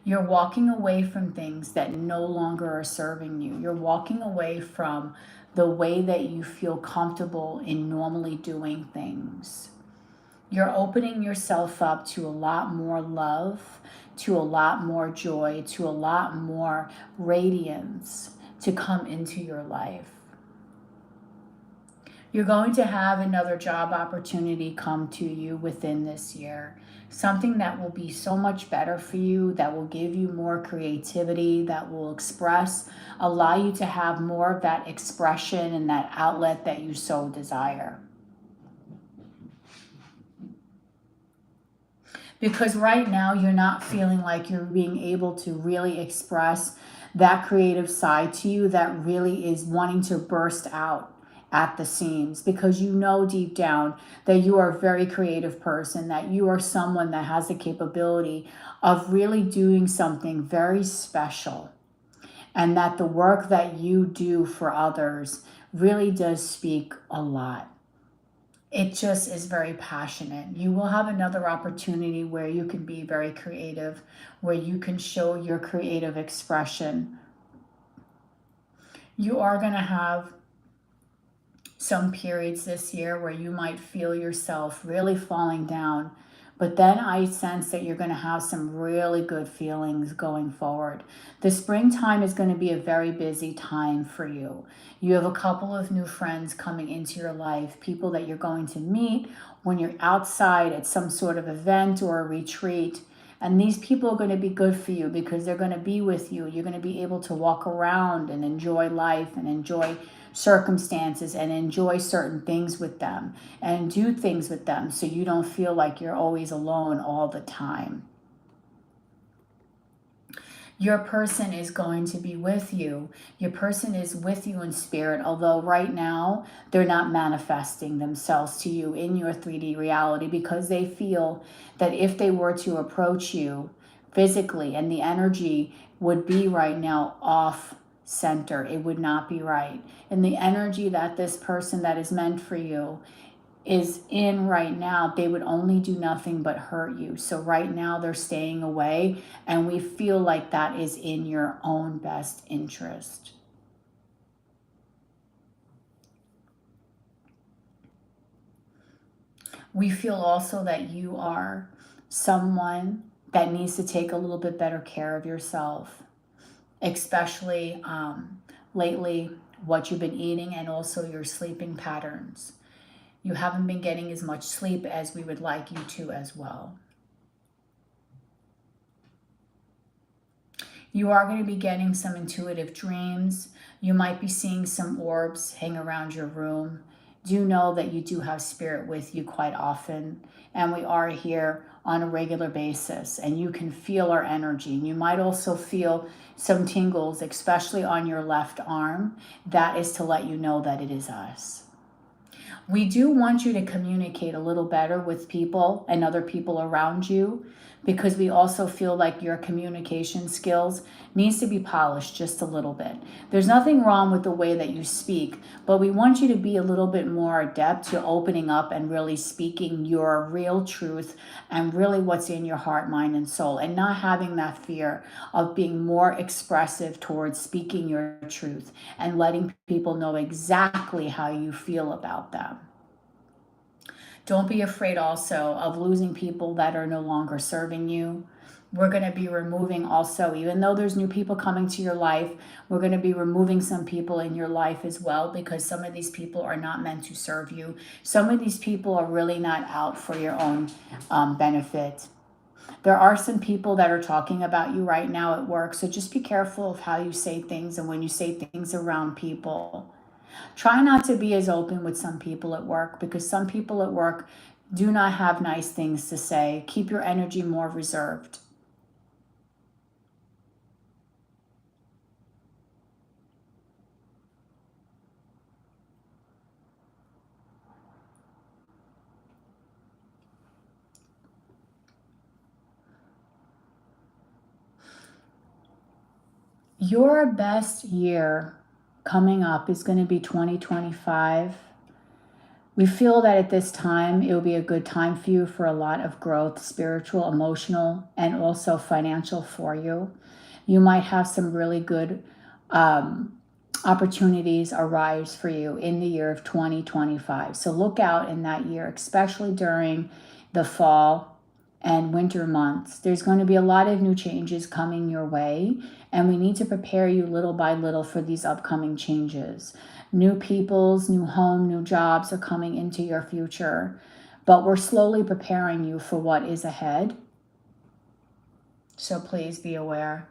S1: You're walking away from things that no longer are serving you. You're walking away from the way that you feel comfortable in normally doing things. You're opening yourself up to a lot more love, to a lot more joy, to a lot more radiance to come into your life. You're going to have another job opportunity come to you within this year. Something that will be so much better for you, that will give you more creativity, that will allow you to have more of that expression and that outlet that you so desire. Because right now you're not feeling like you're being able to really express that creative side to you that really is wanting to burst out at the seams, because you know deep down that you are a very creative person, that you are someone that has the capability of really doing something very special, and that the work that you do for others really does speak a lot. It just is very passionate. You will have another opportunity where you can be very creative, where you can show your creative expression. You are going to have some periods this year where you might feel yourself really falling down, but then I sense that you're going to have some really good feelings going forward. The springtime is going to be a very busy time for you. You have a couple of new friends coming into your life, people that you're going to meet when you're outside at some sort of event or a retreat. And these people are going to be good for you because they're going to be with you. You're going to be able to walk around and enjoy life and enjoy circumstances and enjoy certain things with them and do things with them, so you don't feel like you're always alone all the time. Your person is going to be with you. Your person is with you in spirit, although right now they're not manifesting themselves to you in your 3D reality, because they feel that if they were to approach you physically, and the energy would be right now off center, it would not be right. And the energy that this person that is meant for you is in right now, they would only do nothing but hurt you. So right now they're staying away, and we feel like that is in your own best interest. We feel also that you are someone that needs to take a little bit better care of yourself, especially lately, what you've been eating and also your sleeping patterns. You haven't been getting as much sleep as we would like you to as well. You are going to be getting some intuitive dreams. You might be seeing some orbs hang around your room. Do know that you do have spirit with you quite often, and we are here on a regular basis, and you can feel our energy. And you might also feel some tingles, especially on your left arm. That is to let you know that it is us. We do want you to communicate a little better with people and other people around you, because we also feel like your communication skills needs to be polished just a little bit. There's nothing wrong with the way that you speak, but we want you to be a little bit more adept to opening up and really speaking your real truth and really what's in your heart, mind, and soul, and not having that fear of being more expressive towards speaking your truth and letting people know exactly how you feel about them. Don't be afraid also of losing people that are no longer serving you. We're going to be removing also, even though there's new people coming to your life, we're going to be removing some people in your life as well, because some of these people are not meant to serve you. Some of these people are really not out for your own benefit. There are some people that are talking about you right now at work, so just be careful of how you say things and when you say things around people. Try not to be as open with some people at work, because some people at work do not have nice things to say. Keep your energy more reserved. Your best year coming up is going to be 2025. We feel that at this time, it will be a good time for you for a lot of growth, spiritual, emotional, and also financial for you. You might have some really good opportunities arise for you in the year of 2025. So look out in that year, especially during the fall and winter months. There's going to be a lot of new changes coming your way, and we need to prepare you little by little for these upcoming changes. New peoples, new home, new jobs are coming into your future, but we're slowly preparing you for what is ahead. So please be aware.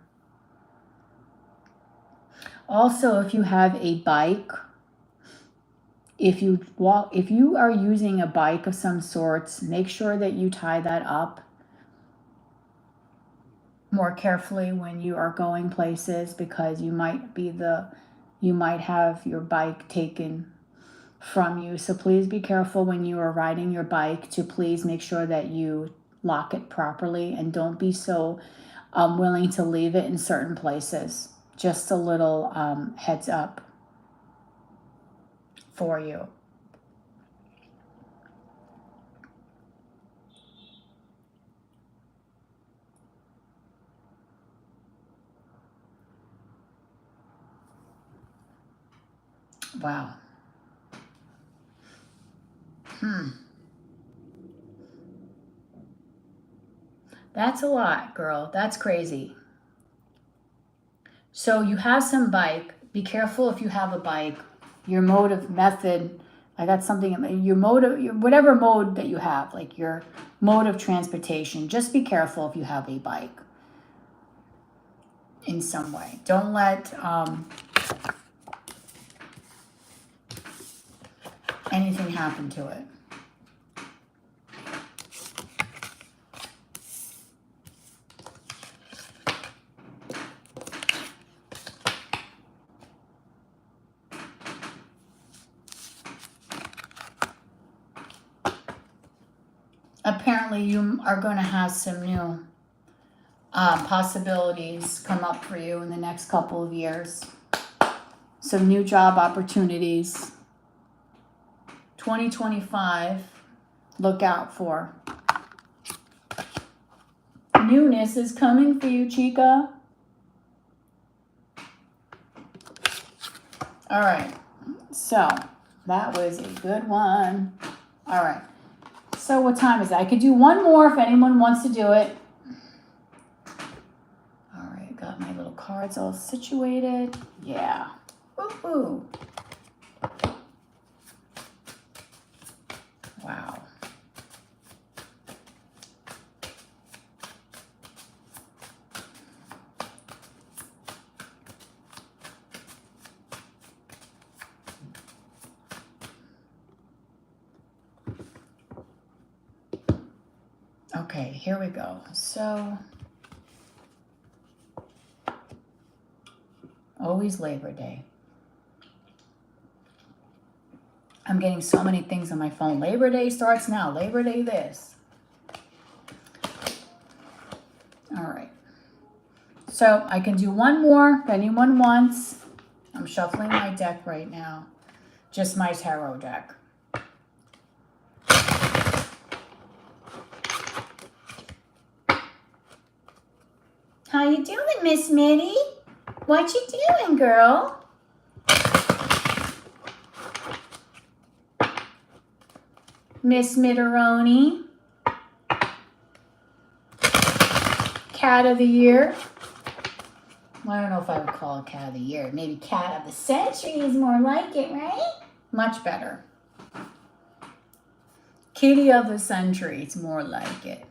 S1: Also, if you have a bike, if you are using a bike of some sorts, make sure that you tie that up more carefully when you are going places, because you might have your bike taken from you. So please be careful when you are riding your bike to please make sure that you lock it properly, and don't be so willing to leave it in certain places. Just a little heads up for you. Wow. That's a lot, girl. That's crazy. So you have some bike. Be careful if you have a bike. Your mode of method, I got something, your mode of, whatever mode that you have, like your mode of transportation, just be careful if you have a bike in some way. Don't let anything happen to it. Apparently you are going to have some new possibilities come up for you in the next couple of years. Some new job opportunities. 2025, look out for. Newness is coming for you, chica. All right, so that was a good one. All right, So what time is it? I could do one more if anyone wants to do it. All right, got my little cards all situated. Yeah. Woo-hoo. Wow. Okay, here we go. So, always Labor Day. I'm getting so many things on my phone. Labor Day starts now. Labor Day this. All right. So I can do one more if anyone wants. I'm shuffling my deck right now. Just my tarot deck. How you doing, Miss Mitty? What you doing, girl? Miss Mitteroni. Cat of the Year. Well, I don't know if I would call it Cat of the Year. Maybe Cat of the Century is more like it, right? Much better. Kitty of the Century, it's more like it.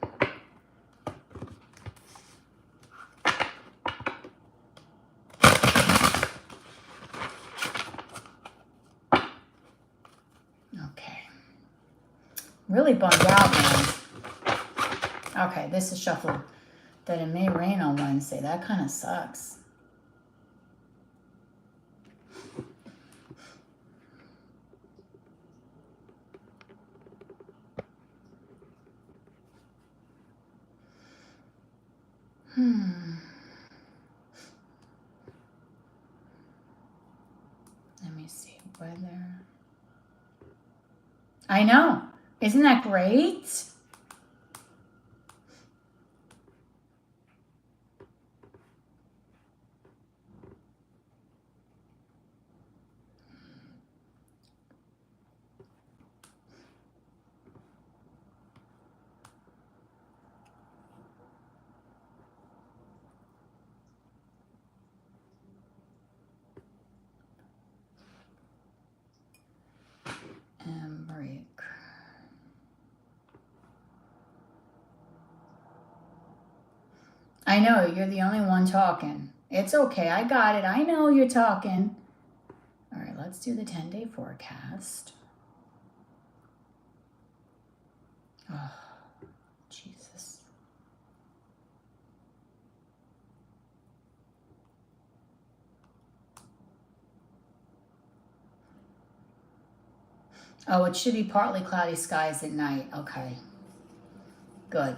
S1: Okay. Really bummed out, man. Okay, this is shuffled. That it may rain on Wednesday. That kind of sucks. Let me see. Weather. I know. Isn't that great? And break. I know, you're the only one talking. It's okay, I got it. I know you're talking. All right, let's do the 10-day forecast. Oh, Jesus. Oh, it should be partly cloudy skies at night. Okay, good.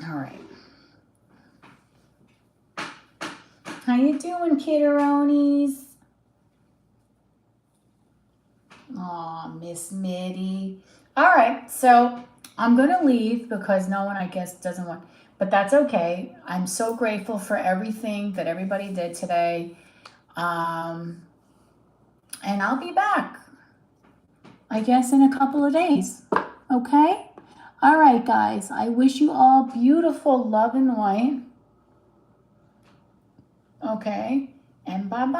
S1: All right. How you doing, kidderonis? Aw, Miss Mitty. All right, so I'm going to leave because no one, I guess, doesn't want, but that's okay. I'm so grateful for everything that everybody did today. And I'll be back, I guess, in a couple of days. Okay? All right, guys. I wish you all beautiful love and light. Okay? And bye-bye.